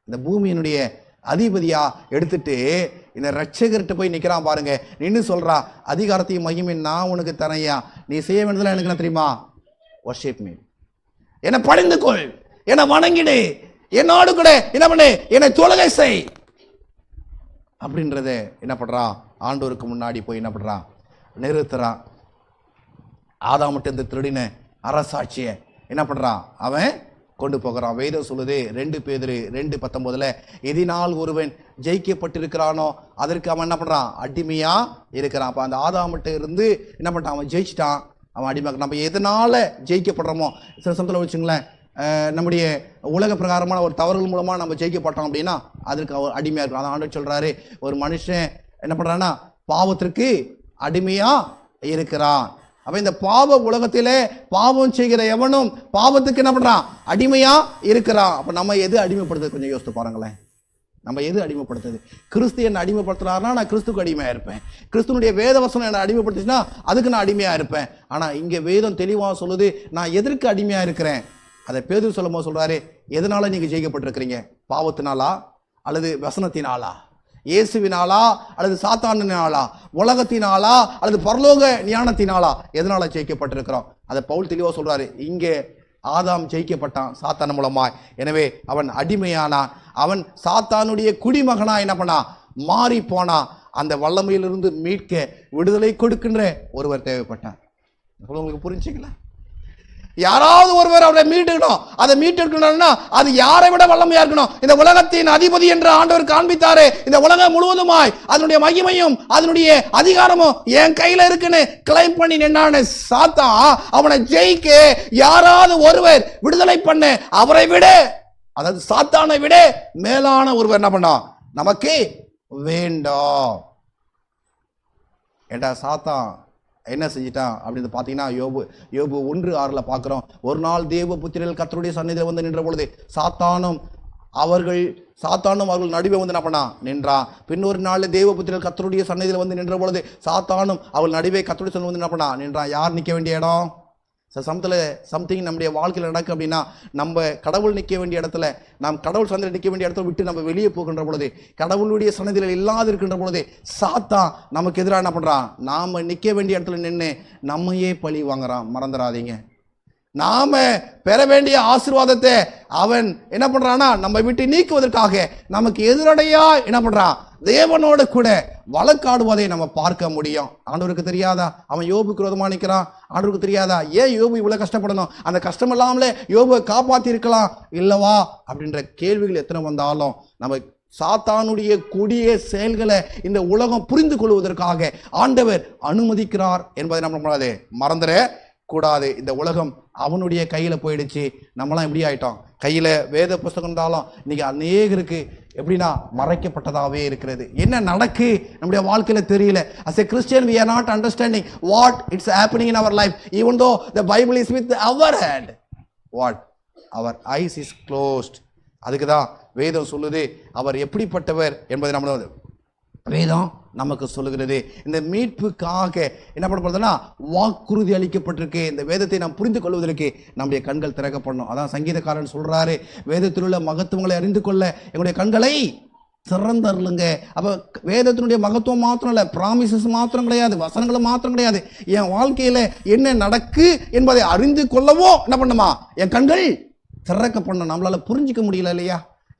S1: இந்த பூமியினுடைய அதிபதியா எடுத்துட்டு இந்த ரட்சகர்கிட்ட போய் நிக்கிறான் பாருங்க, நின்று சொல்றான், அதிகாரத்தையும் மகிமை நான் உனக்கு தரையா, நீ செய்ய வேண்டியதுல எனக்கு என்ன தெரியுமா, worship me, என்னை பணிந்து கொள், என்னை வணங்கிடு, என்னோடு கூட என்ன பண்ணு, என்னை தொழுகை செய் அப்படின்றத என்ன பண்றான், ஆண்டவருக்கு முன்னாடி போய் என்ன பண்றான், நிறுத்துறான். ஆதாம்கிட்ட இந்த திருடின அரசாட்சிய என்ன பண்றான், அவன் கொண்டு போகிறான். வேதம் சொல்லுது 2 பேதுரு 2:19, எதினால் ஒருவன் ஜெயிக்கப்பட்டிருக்கிறானோ அதற்கு அவன் என்ன பண்றான், அடிமையா இருக்கிறான். அப்ப அந்த ஆதாம்கிட்ட இருந்து என்ன பண்றான், அவன் ஜெயிச்சிட்டான், அவன் அடிமை. நம்ம எதனால ஜெயிக்கப்படுறோமோ, சில சமயத்தில் வச்சுங்களேன், நம்முடைய உலக பிரகாரமான ஒரு தவறுகள் மூலமா நம்ம ஜெயிக்கப்பட்டோம் அப்படின்னா அதற்கு அவர் அடிமையா இருக்கும். அதான் ஆண்டவர் சொல்றாரு, ஒரு மனுஷன் என்ன பண்றான்னா பாவத்திற்கு அடிமையா இருக்கிறான். அப்ப இந்த பாவ உலகத்திலே பாவம் செய்கிற எவனும் பாவத்துக்கு என்ன பண்றான், அடிமையா இருக்கிறான். அப்ப நம்ம எது அடிமைப்படுத்துது, கொஞ்சம் யோசித்து பாருங்களேன். நம்ம எது அடிமைப்படுத்துது? கிறிஸ்து என்னை அடிமைப்படுத்துறாருன்னா நான் கிறிஸ்துக்கு அடிமையா இருப்பேன், கிறிஸ்துனுடைய வேத வசனம் என்னை அடிமைப்படுத்துச்சுன்னா அதுக்கு நான் அடிமையா இருப்பேன். ஆனா இங்க வேதம் தெளிவாக சொல்லுது, நான் எதற்கு அடிமையா இருக்கிறேன். அதை பேதுரு சொல்லும் போது சொல்றாரு, எதனால நீங்க ஜெயிக்கப்பட்டிருக்கிறீங்க, பாவத்தினாலா அல்லது வசனத்தினாலா, இயேசுவினாலா அல்லது சாத்தானினாலா, உலகத்தினாலா அல்லது பரலோக ஞானத்தினாலா, எதனால ஜெயிக்கப்பட்டிருக்கிறோம். அதை பவுல் தெளிவா சொல்றாரு. இங்கே ஆதாம் ஜெயிக்கப்பட்டான் சாத்தான் மூலமாய், எனவே அவன் அடிமையானான், அவன் சாத்தானுடைய குடிமகனா என்ன பண்ணா, மாறி போனா. அந்த வல்லமையிலிருந்து மீட்க விடுதலை கொடுக்கின்ற ஒருவர் தேவைப்பட்டார். உங்களுக்கு புரிஞ்சுங்களா? யாராவது ஒருவர் அவரை மீட்டுக்கணும். அதை மீட்டெடுக்கணும்னா அது யாரை விட வல்லமையா இருக்கணும். இந்த உலகத்தின் அதிபதி என்று ஆண்டவர் காண்பித்தாரே, இந்த உலகம் முழுவதுமாய் அதனுடைய மகிமையும் அதனுடைய அதிகாரமும் என் கையில இருக்குன்னு கிளைம் பண்ணி நின்னான சாத்தா, அவனை ஜெயிக்க யாராவது ஒருவர் விடுதலை பண்ண அவரை விட, அதாவது சாத்தானை விட மேலான ஒருவர் என்ன பண்ணா நமக்கு வேண்டும். ஏண்டா சாத்தான் என்ன செஞ்சிட்டான் அப்படின்னு பார்த்தீங்கன்னா, யோபு 1:6 பார்க்குறோம். ஒரு நாள் தேவ புத்திரர்கள் கர்த்தருடைய சந்நிதியில் வந்து நின்ற பொழுது சாத்தானும் அவர்கள் நடுவே வந்து என்ன பண்ணா நின்றான். பின்னொரு நாள் தேவ புத்திரர்கள் கர்த்தருடைய சந்நிதியில் வந்து நின்ற பொழுது சாத்தானும் அவள் நடுவே கர்த்தருடைய சந்நிதியில் வந்து என்ன பண்ணா நின்றான். யார் நிற்க வேண்டிய இடம்? சம்திங் நம்முடைய வாழ்க்கையில் நடக்கு அப்படின்னா, நம்ம கடவுள் நிற்க வேண்டிய இடத்துல, நாம் கடவுள் சந்தையில் நிற்க வேண்டிய இடத்துல விட்டு நம்ம வெளியே போகின்ற பொழுது, கடவுளுடைய சன்னதியில் இல்லாது இருக்கின்ற பொழுது சாத்தான் நமக்கு எதிராக என்ன பண்றான், நாம நிற்க வேண்டிய இடத்துல நின்று நம்மையே பழி வாங்குறான். மறந்துடாதீங்க, நாம பெற வேண்டிய ஆசீர்வாதத்தை அவன் என்ன பண்றான்னா நம்ம விட்டு நீக்குவதற்காக நமக்கு எதிரடையா என்ன பண்றான், தேவனோடு கூட வழக்காடுவதை நம்ம பார்க்க முடியும். ஆண்டவருக்கு தெரியாதா அவன் யோபுக்கு விரோதமா நிற்கிறான்? ஆண்டவருக்கு தெரியாதா ஏன் யோபு இவ்வளவு கஷ்டப்படணும்? அந்த கஷ்டம் இல்லாமலே யோபுவை காப்பாத்தி இருக்கலாம் இல்லவா அப்படின்ற கேள்விகள் எத்தனை வந்தாலும் நம்ம சாத்தானுடைய கொடிய செயல்களை இந்த உலகம் புரிந்து கொள்வதற்காக ஆண்டவர் அனுமதிக்கிறார் என்பதை நம்ம மறந்துட கூடாது. இந்த உலகம் அவனுடைய கையில போயிடுச்சு. நம்மளாம் எப்படி ஆயிட்டோம்? கையில வேத புஸ்தகம் இருந்தாலும் இன்னைக்கு அநேகருக்கு எப்படின்னா மறைக்கப்பட்டதாகவே இருக்கிறது. என்ன நடக்கு நம்முடைய வாழ்க்கையில தெரியல. as a Christian we are not understanding what it's happening in our life, even though the Bible is with our hand. What? Our eyes is closed. அதுக்கு தான் வேதம் சொல்லுது அவர் எப்படிப்பட்டவர் என்பதை நம்ம வேதம் நமக்கு சொல்லுகிறது. இந்த மீட்புக்காக என்ன பண்ணப்படுதுன்னா வாக்குறுதி அளிக்கப்பட்டிருக்கு. இந்த வேதத்தை நாம் புரிந்து கொள்வதற்கு நம்முடைய கண்கள் திறக்கப்படணும். அதான் சங்கீதக்காரன் சொல்றாரு, வேதத்தில் உள்ள மகத்துவங்களை அறிந்து கொள்ள எங்களுடைய கண்களை திறந்தருளுங்க. அப்ப வேதத்தினுடைய மகத்துவம் மாத்திரம் இல்லை, ப்ராமிசஸ் மாத்திரம் கிடையாது, வசனங்களும் மாத்திரம் கிடையாது. என் வாழ்க்கையில என்ன நடக்கு என்பதை அறிந்து கொள்ளவோ என்ன பண்ணுமா, என் கண்கள் திறக்கப்படணும். நம்மளால புரிஞ்சிக்க முடியல இல்லையா?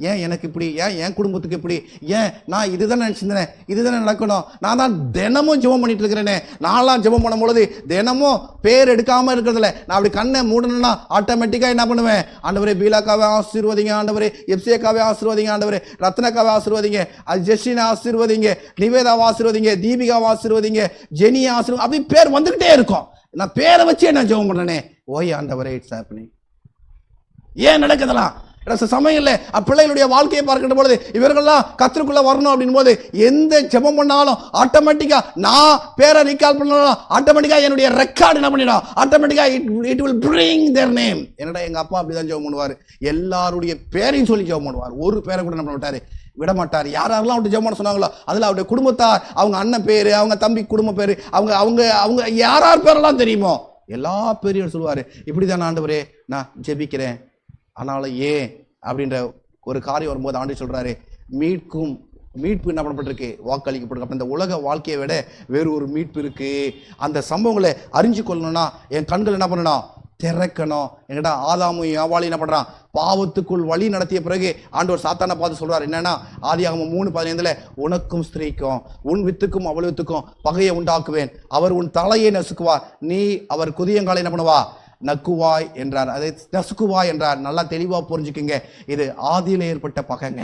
S1: ஏன் எனக்கு இப்படி, ஏன் என் குடும்பத்துக்கு இப்படி, ஏன் நான் இதுதானே நினச்சிருந்தேன், இதுதானே நடக்கணும், நான் தான் தினமும் ஜெபம் பண்ணிட்டு இருக்கிறேனே. நான்லாம் ஜெபம் பண்ணும் பொழுது தினமும் பேர் எடுக்காமல் இருக்கிறதில்ல. நான் அப்படி கண்ணை மூடணும்னா ஆட்டோமேட்டிக்காக என்ன பண்ணுவேன், ஆண்டவரே பீலாக்காவை ஆசீர்வதிங்க, ஆண்டவரே எப்சியக்காவை ஆசீர்வதிங்க, ஆண்டவரே ரத்னக்காவை ஆசீர்வதிங்க, ஜெஸ்டினை ஆசீர்வதிங்க, நிவேதாவை ஆசீர்வதிங்க, தீபிகாவை ஆசீர்வதிங்க, ஜெனியை ஆசீர்வதி, அப்படி பேர் வந்துகிட்டே இருக்கும். நான் பேரை வச்சு என்ன ஜெபம் பண்ணனே. ஓய் ஆண்டவரே இட்ஸ் ஹேப்பனிங். ஏன் நடக்குதெல்லாம் சமயம் இல்லை. பிள்ளைகளுடைய வாழ்க்கையை பார்க்கின்ற பொழுது இவர்கள்லாம் கத்திற்குள்ள வரணும் அப்படின் போது எந்த ஜெபம் பண்ணாலும் ஆட்டோமேட்டிக்கா நான் பேரை ரீகால் பண்ணணும், ஆட்டோமேட்டிக்கா என்னுடைய ரெக்கார்டு என்ன பண்ணிடும், ஆட்டோமேட்டிக்கா it will bring there name. என்னடா எங்க அப்பா அப்படிதான் ஜெபம் பண்ணுவார், எல்லாருடைய பேரையும் சொல்லி ஜெபம் பண்ணுவார், ஒரு பேரை கூட என்ன பண்ண விட்டாரு, விட மாட்டார். யாரெல்லாம் அவருடைய ஜெபம் பண்ண சொன்னாங்களோ அதில் அவருடைய குடும்பத்தார், அவங்க அண்ணன் பேரு, அவங்க தம்பி குடும்ப பேரு, அவங்க அவங்க அவங்க யாரார் பேரெல்லாம் தெரியுமோ எல்லா பேரையும் சொல்லுவாரு. இப்படிதான் ஆண்டவரே நான் ஜெபிக்கிறேன், ஆனாலும் ஏன் அப்படின்ற ஒரு காரியம் வரும்போது ஆண்டு சொல்றாரு, மீட்பு என்ன பண்ணப்பட்டிருக்கு, வாக்களிக்கப்பட்டிருக்கு. அப்போ இந்த உலக வாழ்க்கையை விட வேறு ஒரு மீட்பு இருக்கு. அந்த சம்பவங்களை அறிஞ்சு கொள்ளணும்னா என் கண்கள் என்ன பண்ணணும், திறக்கணும். என்கிட்ட ஆதாமும் யாவாளி என்ன பண்றான், பாவத்துக்குள் வழி நடத்திய பிறகு ஆண்டவர் சாத்தானை பார்த்து சொல்றாரு என்னன்னா, ஆதியாகமம் 3:15 உனக்கும் ஸ்திரீக்கும் உன் வித்துக்கும் அவள் வித்துக்கும் பகையை உண்டாக்குவேன், அவர் உன் தலையை நசுக்குவார், நீ அவர் குதியங்காலை என்ன பண்ணுவா நக்குவாய் என்றார். அதை நசுக்குவாய் என்றார். நல்லா தெளிவா புரிஞ்சுக்குங்க, இது ஆதியில ஏற்பட்ட பகைங்க.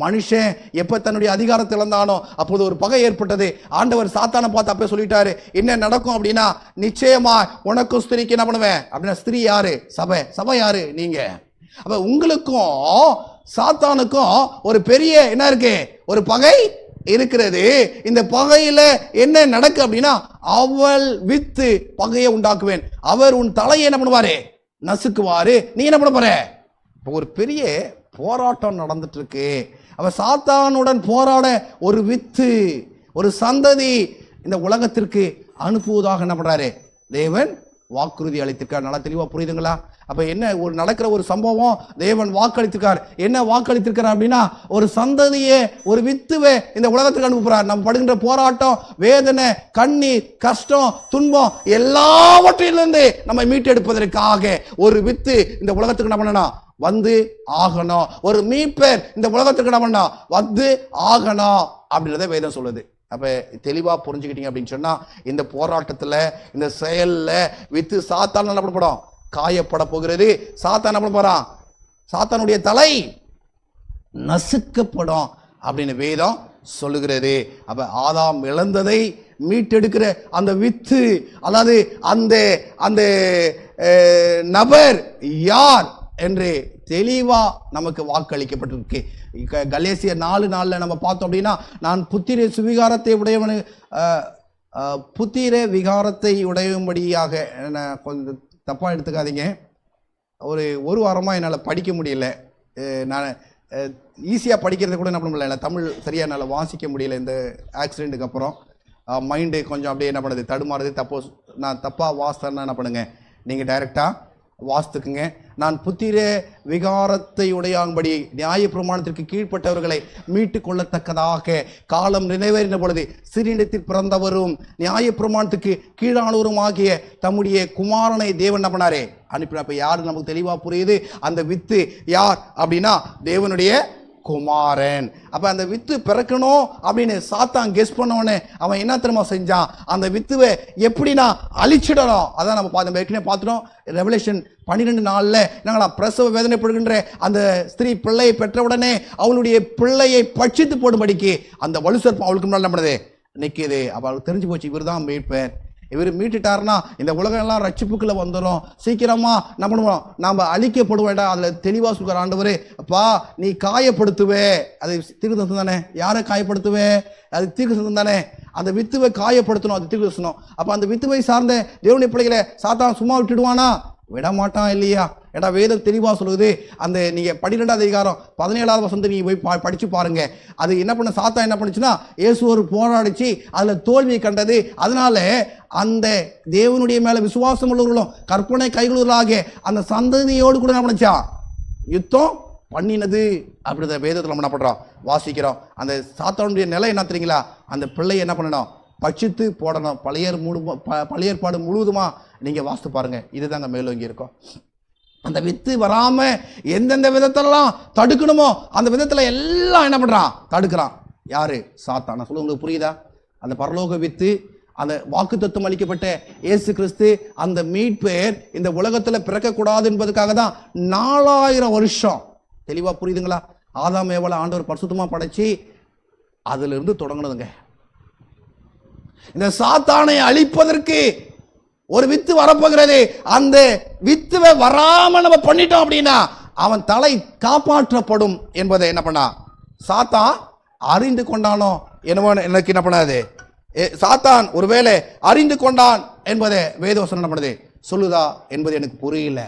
S1: மனுஷன் எப்ப தன்னுடைய அதிகாரத்தை இழந்தானோ அப்போது ஒரு பகை ஏற்பட்டது. ஆண்டவர் சாத்தானை பார்த்து அப்ப சொல்லிட்டாரு, என்ன நடக்கும் அப்படின்னா, நிச்சயமா உனக்கும் ஸ்திரீக்கு என்ன பண்ணுவேன் அப்படின்னா, ஸ்திரீ யாரு, சபை, சபை யாரு, நீங்க. அப்ப உங்களுக்கும் சாத்தானுக்கும் ஒரு பெரிய என்ன இருக்கு, ஒரு பகை இருக்கிறது. இந்த பகையில என்ன நடக்கு அப்படின்னா, அவள் வித்து பகையை உண்டாக்குவேன், அவர் உன் தலையை என்ன பண்ணுவாரு, நசுக்குவாரு, நீ என்ன பண்ண போற. ஒரு பெரிய போராட்டம் நடந்துட்டு இருக்கு. அவ சாத்தானுடன் போராட ஒரு வித்து, ஒரு சந்ததி இந்த உலகத்திற்கு அனுப்புவதாக என்ன பண்றாரு தேவன் வாக்குறுதி அளித்திருக்கார். நல்லா தெளிவா புரியுதுங்களா? அப்ப என்ன ஒரு நடக்கிற ஒரு சம்பவம், தேவன் வாக்களித்திருக்கார். என்ன வாக்களித்திருக்கிறார் அப்படின்னா, ஒரு சந்ததியே, ஒரு வித்துவே இந்த உலகத்துக்கு அனுப்புறார். நம்ம படுகின்ற போராட்டம், வேதனை, கண்ணீர், கஷ்டம், துன்பம் எல்லாவற்றிலிருந்து நம்ம மீட்டெடுப்பதற்காக ஒரு வித்து இந்த உலகத்துக்கு என்ன பண்ணணும், வந்து ஆகணும். ஒரு மீட்பர் இந்த உலகத்துக்கு என்ன பண்ணணும், வந்து ஆகணும் அப்படின்றத வேதம் சொல்லுது. அப்ப தெளிவா புரிஞ்சுக்கிட்டீங்க அப்படின்னு சொன்னா, இந்த போராட்டத்துல, இந்த செயல்ல வித்து சாத்தான் என்ன பண்ணப்படும், காயப்பட போகிறது. சாத்தான் என்ன பண்ண போறான், சாத்தானுடைய தலை நசுக்கப்படும் அப்படின்னு வேதம் சொல்லுகிறது. அப்ப ஆதாம் இழந்ததை மீட்டெடுக்கிற அந்த வித்து, அதாவது அந்த அந்த நபர் யார் என்று தெளிவா நமக்கு வாக்களிக்கப்பட்டிருக்கு. கலேசியர் 4:4 நம்ம பார்த்தோம் அப்படின்னா, நான் புத்திர சுவிகாரத்தை உடையவனு புத்திர விகாரத்தை உடையும்படியாக, கொஞ்சம் தப்பா எடுத்துக்காதீங்க, ஒரு வாரமா என்னால் படிக்க முடியல. நான் ஈஸியாக படிக்கிறது கூட என்ன பண்ண முடியல, தமிழ் சரியா என்னால் வாசிக்க முடியல. இந்த ஆக்சிடென்ட்டுக்கு அப்புறம் மைண்டு கொஞ்சம் அப்படியே என்ன பண்ணுது, தடுமாறுது. தப்போஸ் நான் தப்பாக வாசித்தேன்னா என்ன பண்ணுங்க, நீங்கள் டைரெக்டாக வாஸ்துக்குங்க. நான் புத்திர விகாரத்தை உடையான்படி நியாய பிரமாணத்திற்கு கீழ்ப்பட்டவர்களை மீட்டு கொள்ளத்தக்கதாக காலம் நிறைவேறின பொழுது சிறினிடத்தில் பிறந்தவரும் நியாய பிரமாணத்துக்கு கீழானவரும் ஆகிய தம்முடைய குமாரனை தேவன் என்ன பண்ணாரே அனுப்பினார். யாரு நமக்கு தெளிவா புரியுது, அந்த வித்து யார் அப்படின்னா தேவனுடைய குமாரன். அப்ப அந்த வித்து பிறக்கணும் அப்படின்னு சாத்தான் கெஸ் பண்ணவனே அவன் என்ன தெரியுமா செஞ்சான்? அந்த வித்துவை எப்படி நான் அழிச்சிடணும். அதான் நம்ம ஏற்கனவே பார்த்துட்டோம். ரெவலேஷன் 12:4 நாங்களா பிரசவ வேதனைப்படுகின்ற அந்த ஸ்திரீ பிள்ளையை பெற்ற உடனே அவளுடைய பிள்ளையை பட்சித்து போடும்படிக்கு அந்த வலுசற்பம் அவளுக்கு முன்னாடி நம்மளது நிற்கிது. அப்ப அவளுக்கு தெரிஞ்சு போச்சு, இவர் தான் மீட்பேன். இவர் மீட்டுட்டாருன்னா இந்த உலகம் எல்லாம் ரட்சிப்புக்குள்ள வந்துடும். சீக்கிரமா நம்ம பண்ணுவோம், நாம் அழிக்கப்படுவேடா. அதுல தெளிவா சொல்கிற ஆண்டவரே, அப்பா நீ காயப்படுத்துவே. அது தீர்க்கதரிசனம் தானே? யாரை காயப்படுத்துவே? அது தீர்க்கதரிசனம் தானே? அந்த வித்துவை காயப்படுத்தணும், அது தீர்க்கதரிசனம். அப்ப அந்த வித்துவை சார்ந்த தேவனுடைய பிள்ளைகளை சாத்தான் சும்மா விட்டுடுவானா? விடமாட்டான் இல்லையா? ஏடா வேதம் தெளிவா சொல்லுது. அந்த நீங்க 12ஆம் அதிகாரம் 17ஆவது வசனத்தை நீங்க போய் படிச்சு பாருங்க. அது என்ன பண்ண, சாத்தான் என்ன பண்ணுச்சுன்னா இயேசுவோடு போராடிச்சு, அதுல தோல்வியை கண்டது. அதனால அந்த தேவனுடைய மேல விசுவாசம் உள்ளவர்களும் கற்பனை கைகளுள்ளாக அந்த சந்ததியோடு கூட என்ன பண்ணுச்சா யுத்தம் பண்ணினது. அப்படிதான் வேதத்தில் நம்ம என்ன பண்றோம், வாசிக்கிறோம். அந்த சாத்தானுடைய நிலை என்ன தெரியுங்களா? அந்த பிள்ளை என்ன பண்ணணும், பட்சித்து போடணும். பழைய ஏற்பாடு முழுவதுமா நீங்க வாசித்து பாருங்க. இதுதாங்க மேலோங்கி இருக்கும். அந்த வித்து வராம எந்தெந்த விதத்திலலாம் தடுக்கணுமோ அந்த விதத்துல எல்லாம் என்ன பண்றான், தடுக்கிறான். யாரு? சாத்தான். நான் சொல்ல உங்களுக்கு புரியுதா? அந்த பரலோக வித்து, அந்த வாக்குத்தத்தம் அளிக்கப்பட்ட இயேசு கிறிஸ்து, அந்த மீட்பேர் இந்த உலகத்துல பிறக்கக்கூடாது என்பதுக்காக தான் 4000 வருஷம். தெளிவா புரியுதுங்களா? ஆதாம் ஏவாளை ஆண்டவர் பரிசுத்தமா படைச்சு அதுல இருந்து தொடங்கினதுங்க. இந்த சாத்தானை அழிப்பதற்கு ஒரு வித்து வரப்போகிறது. அந்த வித்துவை வராம நம்ம பண்ணிட்டோம் அப்படின்னா அவன் தலை காப்பாற்றப்படும் என்பதை என்ன பண்ணா சாத்தான் அறிந்து கொண்டானோ என்னவோ எனக்கு என்ன பண்ணாது. சாத்தான் ஒருவேளை அறிந்து கொண்டான் என்பதை வேதவசனம் என்ன பண்ணுது சொல்லுதா என்பது எனக்கு புரியல.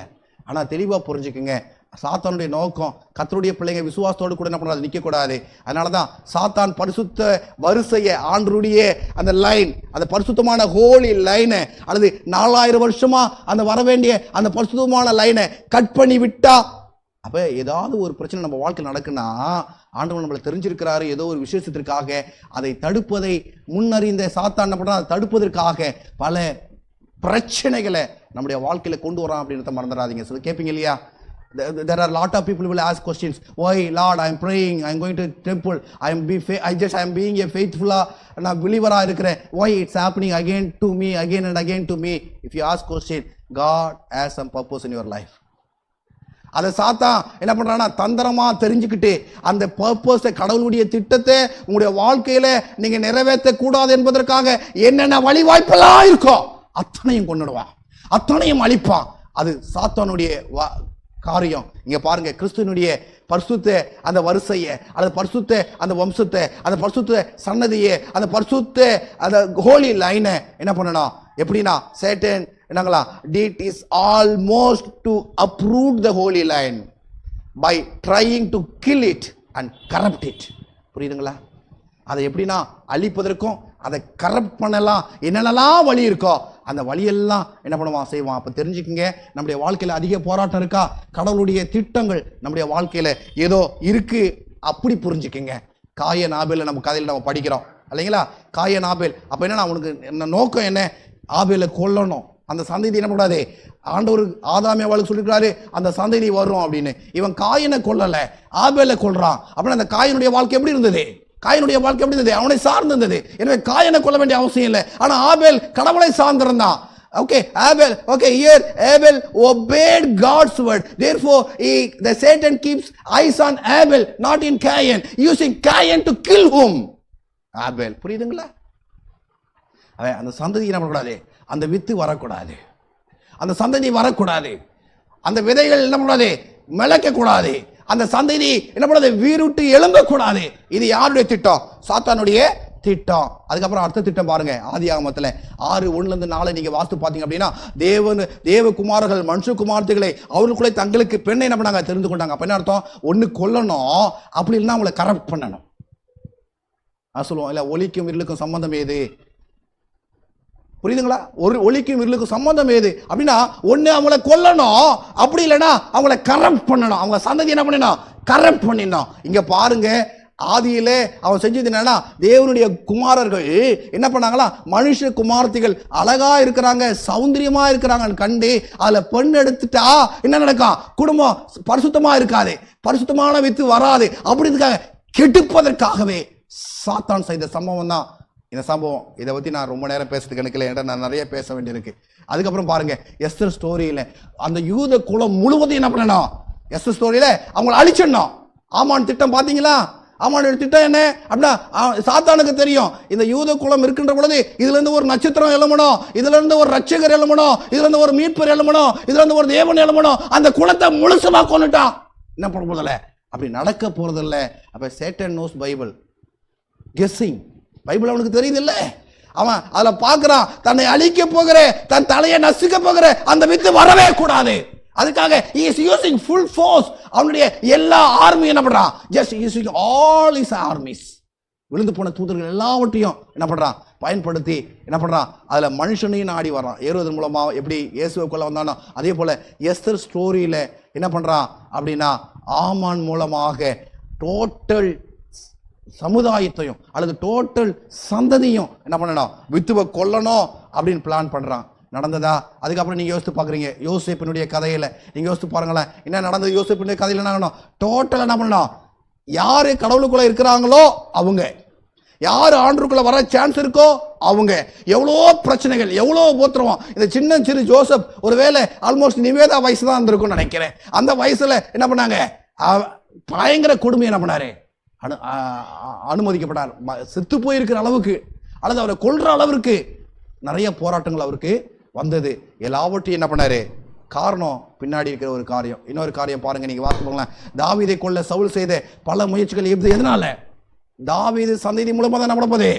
S1: ஆனா தெளிவா புரிஞ்சுக்குங்க, சாத்தானுடைய நோக்கம் கர்த்தருடைய பிள்ளைங்க விசுவாசத்தோடு கூட என்ன பண்ணாது, நிற்கக்கூடாது. அதனாலதான் சாத்தான் பரிசுத்த வரிசையை, ஆண்டருடைய அந்த லைன், அந்த பரிசுத்தமான ஹோலி லைனை, அல்லது 4000 வருஷமா அந்த வர வேண்டிய அந்த பரிசுத்தமான லைனை கட் பண்ணி விட்டா, அப்ப ஏதாவது ஒரு பிரச்சனை நம்ம வாழ்க்கையில் நடக்குன்னா ஆண்டவன் நம்மளை தெரிஞ்சிருக்கிறாரு ஏதோ ஒரு விசேஷத்திற்காக. அதை தடுப்பதை முன்னறிந்த சாத்தான் என்ன பண்றான், அதை தடுப்பதற்காக பல பிரச்சனைகளை நம்முடைய வாழ்க்கையில கொண்டு வரான் அப்படின்றத மறந்துடாதீங்க. சொல்லி கேட்பீங்க இல்லையா? There are a lot of people who will ask questions. Why Lord, I am praying, I am going to temple, I am being a faithful believer இருக்கிறேன். Why it's happening again to me, again and again to me? If you ask question, God has some purpose in your life. அதை சாத்தான் என்ன பண்றானா தந்திரமா தெரிஞ்சுக்கிட்டு அந்த பர்பஸை, கடவுளுடைய திட்டத்தை உங்களுடைய வாழ்க்கையில நீங்க நிறைவேற்ற கூடாது என்பதற்காக என்னென்ன வழி வாய்ப்பெல்லாம் இருக்கோ அத்தனையும் கொண்டுடுவான், அத்தனையும் அழிப்பான். அது சாத்தானுடைய காரியம். இங்க பாருங்க, கிறிஸ்துவனுடைய பரிசுத்த அந்த வரிசையை, அல்லது பரிசுத்த அந்த வம்சத்தை, அந்த பரிசுத்த சன்னதியை, அந்த பரிசுத்த அந்த ஹோலி லைனை என்ன பண்ணணும், எப்படின்னா Satan என்னங்களா did is almost to uproot the holy line by trying to kill it and corrupt it. புரியுதுங்களா? அதை எப்படின்னா அழிப்பதற்கும் அதை கரப்ட் பண்ணலாம் என்னென்னலாம் வழி இருக்கோ அந்த வழியெல்லாம் என்ன பண்ணுவான், செய்வான். அப்போ தெரிஞ்சுக்கிங்க, நம்முடைய வாழ்க்கையில் அதிக போராட்டம் இருக்கா, கடவுளுடைய திட்டங்கள் நம்முடைய வாழ்க்கையில் ஏதோ இருக்கு அப்படி புரிஞ்சுக்கிங்க. காயன் ஆபேல் நம்ம கதையில் நம்ம படிக்கிறோம் இல்லைங்களா? காயன் ஆபேல். அப்போ என்னன்னா அவனுக்கு என்ன நோக்கம், என்ன ஆபேலை கொல்லணும். அந்த சந்ததி என்ன பண்ணாதே, ஆண்டவர் ஆதாம் ஏவாளுக்கு சொல்லிருக்காரு அந்த சந்ததி வரும் அப்படின்னு. இவன் காயனை கொல்லல, ஆபேலை கொல்றான். அப்படின்னா அந்த காயனுடைய வாழ்க்கை எப்படி இருந்தது, காயனுடைய வாழ்க்கை எப்படி இருந்தது, அவனை சார்ந்து இருந்தது. எனவே காயனை கொல்ல வேண்டிய அவசியம் இல்லை. ஆனா ஆபேல் கடவுளை சார்ந்திருந்தான். Okay, Abel. Okay, here Abel obeyed God's word. Therefore, the Satan keeps eyes on Abel, not in Cain, using Cain to kill whom? Abel. புரியுதுங்களா? அந்த சந்ததி என்ன பண்ணக்கூடாது, அந்த வித்து வரக்கூடாது, அந்த சந்ததி வரக்கூடாது, அந்த விதைகள் என்ன பண்ணக்கூடாது, மிளக்கக்கூடாது, அந்த சந்ததி என்ன பண்ணாது, வீருட்டு எழும்பக்கூடாது. இது யாருடைய திட்டம்? சாத்தானுடைய திட்டம். அதுக்கப்புறம் அடுத்த திட்டம் பாருங்க, ஆதியாகமத்தில் 6:1-4 நீங்க வாஸ்து பார்த்தீங்க அப்படின்னா, தேவகுமாரர்கள் மனுஷகுமார்த்திகளை அவர்களுக்குள்ளே தங்களுக்கு பெண்ணை என்ன பண்ணாங்க, தெரிந்து கொண்டாங்க. அப்ப என்ன அர்த்தம், ஒண்ணு கொல்லணும், அப்படி இல்லைன்னா அவங்களை கரப்ட் பண்ணணும். சொல்லுவோம் இல்ல, ஒலிக்கும் இருளுக்கும் சம்பந்தம் ஏது? புரியுதுங்களா? ஒரு ஒலிக்கும் இருளுக்கும் சம்பந்தம் ஏது அப்படின்னா, ஒண்ணு அவங்கள கொல்லணும், அப்படி இல்லைன்னா அவங்கள கரப்ட் பண்ணணும், அவங்க சந்ததி என்ன பண்ணணும், கரப்ட் பண்ணிடணும். இங்க பாருங்க, ஆதியிலே அவன் செஞ்சது என்னன்னா, தேவனுடைய குமாரர்கள் என்ன பண்ணாங்களா, மனுஷ குமாரத்திகள் அழகா இருக்கிறாங்க, சௌந்தரியமா இருக்கிறாங்கன்னு கண்டு அதுல பெண் எடுத்துட்டா என்ன நடக்கும், குடும்பம் பரிசுத்தமா இருக்காது, பரிசுத்தமான வித்து வராது, அப்படின்றதுக்காக கெடுப்பதற்காகவே சாத்தான் செய்த சம்பவம் தான் இந்த சம்பவம். இதை பற்றி நான் ரொம்ப நேரம் பேசுறதுக்கு எனக்கு இல்லை, நான் நிறைய பேச வேண்டியிருக்கு. அதுக்கப்புறம் பாருங்க, எஸ்தர் ஸ்டோரியில் அந்த யூத குலம் முழுவதும் என்ன பண்ணணும், எஸ்தர் ஸ்டோரியில் அவங்களை அழிச்சிடணும். ஆமான் திட்டம் பார்த்தீங்களா? ஆமான் திட்டம் என்ன அப்படின்னா, சாத்தானுக்கு தெரியும் இந்த யூத குலம் இருக்கின்ற பொழுது இதுல இருந்து ஒரு நட்சத்திரம் எழுமணும், இதுல இருந்து ஒரு ரட்சகர் எழுமணும், இதுல இருந்து ஒரு மீட்பர் எழுமணும், இதுல இருந்து ஒரு தேவன் எழுமணும், அந்த குலத்தை முழுசுமா கொண்டுட்டான். என்ன பண்ண போதில்ல, அப்படி நடக்க போறதில்ல. அப்ப Satan knows Bible, guessing. Bible அவனுக்கு தெரியுது இல்ல, அவன் அதுல பார்க்கிறான், தன்னை அழிக்க போகிற, தன் தலையை நசுக்க போகிற அந்த வித்து வரவே கூடாது. அதுக்காக he is using full force. அவனுடைய எல்லா ஆர்மி என்ன பண்றான், just using all his armies. விழுந்து போன தூதர்கள் எல்லாவற்றையும் என்ன பண்றான், பயன்படுத்தி என்ன பண்றான், அதுல மனுஷனையும் நாடி வர்றான். ஏறுவதன் மூலமா எப்படி இயேசுக்குள்ள வந்தானோ அதே போல எஸ்தர் ஸ்டோரியில என்ன பண்றான் அப்படின்னா, ஆமான் மூலமாக டோட்டல் சமுதாயத்தையும் அல்லது டோட்டல் சந்ததியும் என்ன பண்ணணும், வித்துவ கொல்லணும் அப்படின்னு பிளான் பண்றான். நடந்ததா? அதுக்கப்புறம் நீங்க யோசித்து பாக்குறீங்க, யோசேப்பினுடைய கதையில நீங்க யோசித்து பாருங்களேன், என்ன நடந்தது. யோசேப்பினுடைய கதையில என்ன ஆகணும், டோட்டல் என்ன பண்ணணும், யாரு கடவுளுக்குள்ள இருக்கிறாங்களோ அவங்க, யாரு ஆண்டுக்குள்ள வர சான்ஸ் இருக்கோ அவங்க, எவ்வளோ பிரச்சனைகள், எவ்வளோ உபத்திரவம். இந்த சின்ன சிறு ஜோசப் ஒருவேளை ஆல்மோஸ்ட் நிவேதா வயசு தான் இருந்திருக்கும்னு நினைக்கிறேன். அந்த வயசுல என்ன பண்ணாங்க, பயங்கர கொடுமை என்ன பண்ணாரு, அனுமதிக்கப்பட்டார். செத்து போயிருக்கிற அளவுக்கு அல்லது அவரை கொல்ற அளவிற்கு நிறைய போராட்டங்கள் அவருக்கு வந்தது. எல்லாவற்றையும் என்ன பண்ணாரு, காரணம் பின்னாடி இருக்கிற ஒரு காரியம். இன்னொரு காரியம் பாருங்க, நீங்க வாசிப்போங்களேன். தாவீதை கொல்ல சவுல் செய்த பல முயற்சிகள் எதனால, தாவீது சந்ததி மூலமா தான் நடப்பது.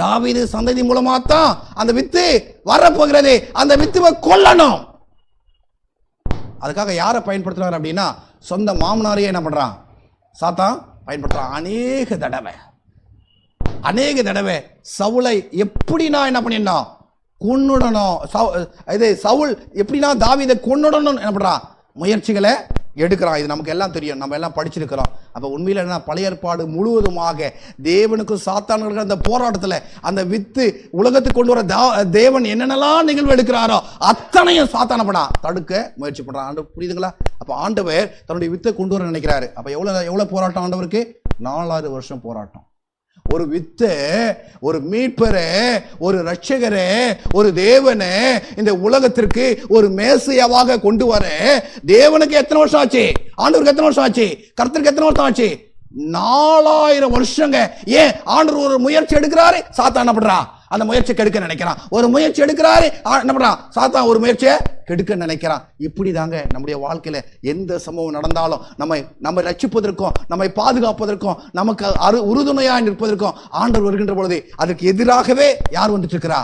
S1: தாவீது சந்ததி மூலமா தான் அந்த வித்து வரப்போகிறது. அந்த வித்துவை கொல்லணும். அதுக்காக யாரை பயன்படுத்துறாரு அப்படின்னா, சொந்த மாமனாரையே என்ன பண்றான், சாத்தான் பயன்படுத்துறான். அநேக தடவை சவுலை எப்படி நான் என்ன பண்ணிடணும், கொன்னுடணும், சவுல் எப்படின்னா தாவீதை கொன்னுடணும் என்ன பண்றான், முயற்சிகளை எடுக்கிறான். இது நமக்கு எல்லாம் தெரியும், நம்ம எல்லாம் படிச்சிருக்கிறோம். அப்ப உண்மையில என்ன, பழைய ஏற்பாடு முழுவதுமாக தேவனுக்கும் சாத்தானுக்கு அந்த போராட்டத்துல அந்த வித்து உலகத்துக்கு கொண்டு வர தேவன் என்னென்னலாம் நிகழ்வு எடுக்கிறாரோ அத்தனையும் சாத்தான பண்ணா தடுக்க முயற்சி பண்றான். ஆண்டவர் புரியுதுங்களா? அப்ப ஆண்டவர் தன்னுடைய வித்தை கொண்டு வர நினைக்கிறாரு. அப்ப எவ்வளவு போராட்டம் ஆண்டவருக்கு, 4 வருஷம் போராட்டம். ஒரு வித்தை, ஒரு மீட்பரே, ஒரு ரட்சகரே, ஒரு தேவனே இந்த உலகத்திற்கு ஒரு மேசியாவாக கொண்டு வர தேவனுக்கு எத்தனை வருஷம் ஆச்சு, ஆண்டவருக்கு எத்தனை வருஷம் ஆச்சு, கர்த்தருக்கு எத்தனை வருஷம் ஆச்சு, 4000 வருஷங்க. ஏன் ஆண்டவர் ஒரு முயற்சி எடுக்கிறாரு, சாத்தான் என்ன பண்றான், அந்த முயற்சியை கெடுக்க நினைக்கிறான். ஒரு முயற்சி எடுக்கிறாரு, என்ன பண்றான், சாத்தான் ஒரு முயற்சியை கெடுக்க நினைக்கிறான். இப்படி தாங்க நம்முடைய வாழ்க்கையில எந்த சம்பவம் நடந்தாலும் நம்மை ரட்சிப்பதற்கும் நம்மை பாதுகாப்பதற்கும் நமக்கு உறுதுணையா நிற்பதற்கும் ஆண்டவர் வருகின்ற பொழுது அதற்கு எதிராகவே யார் வந்துட்டு இருக்கிறா,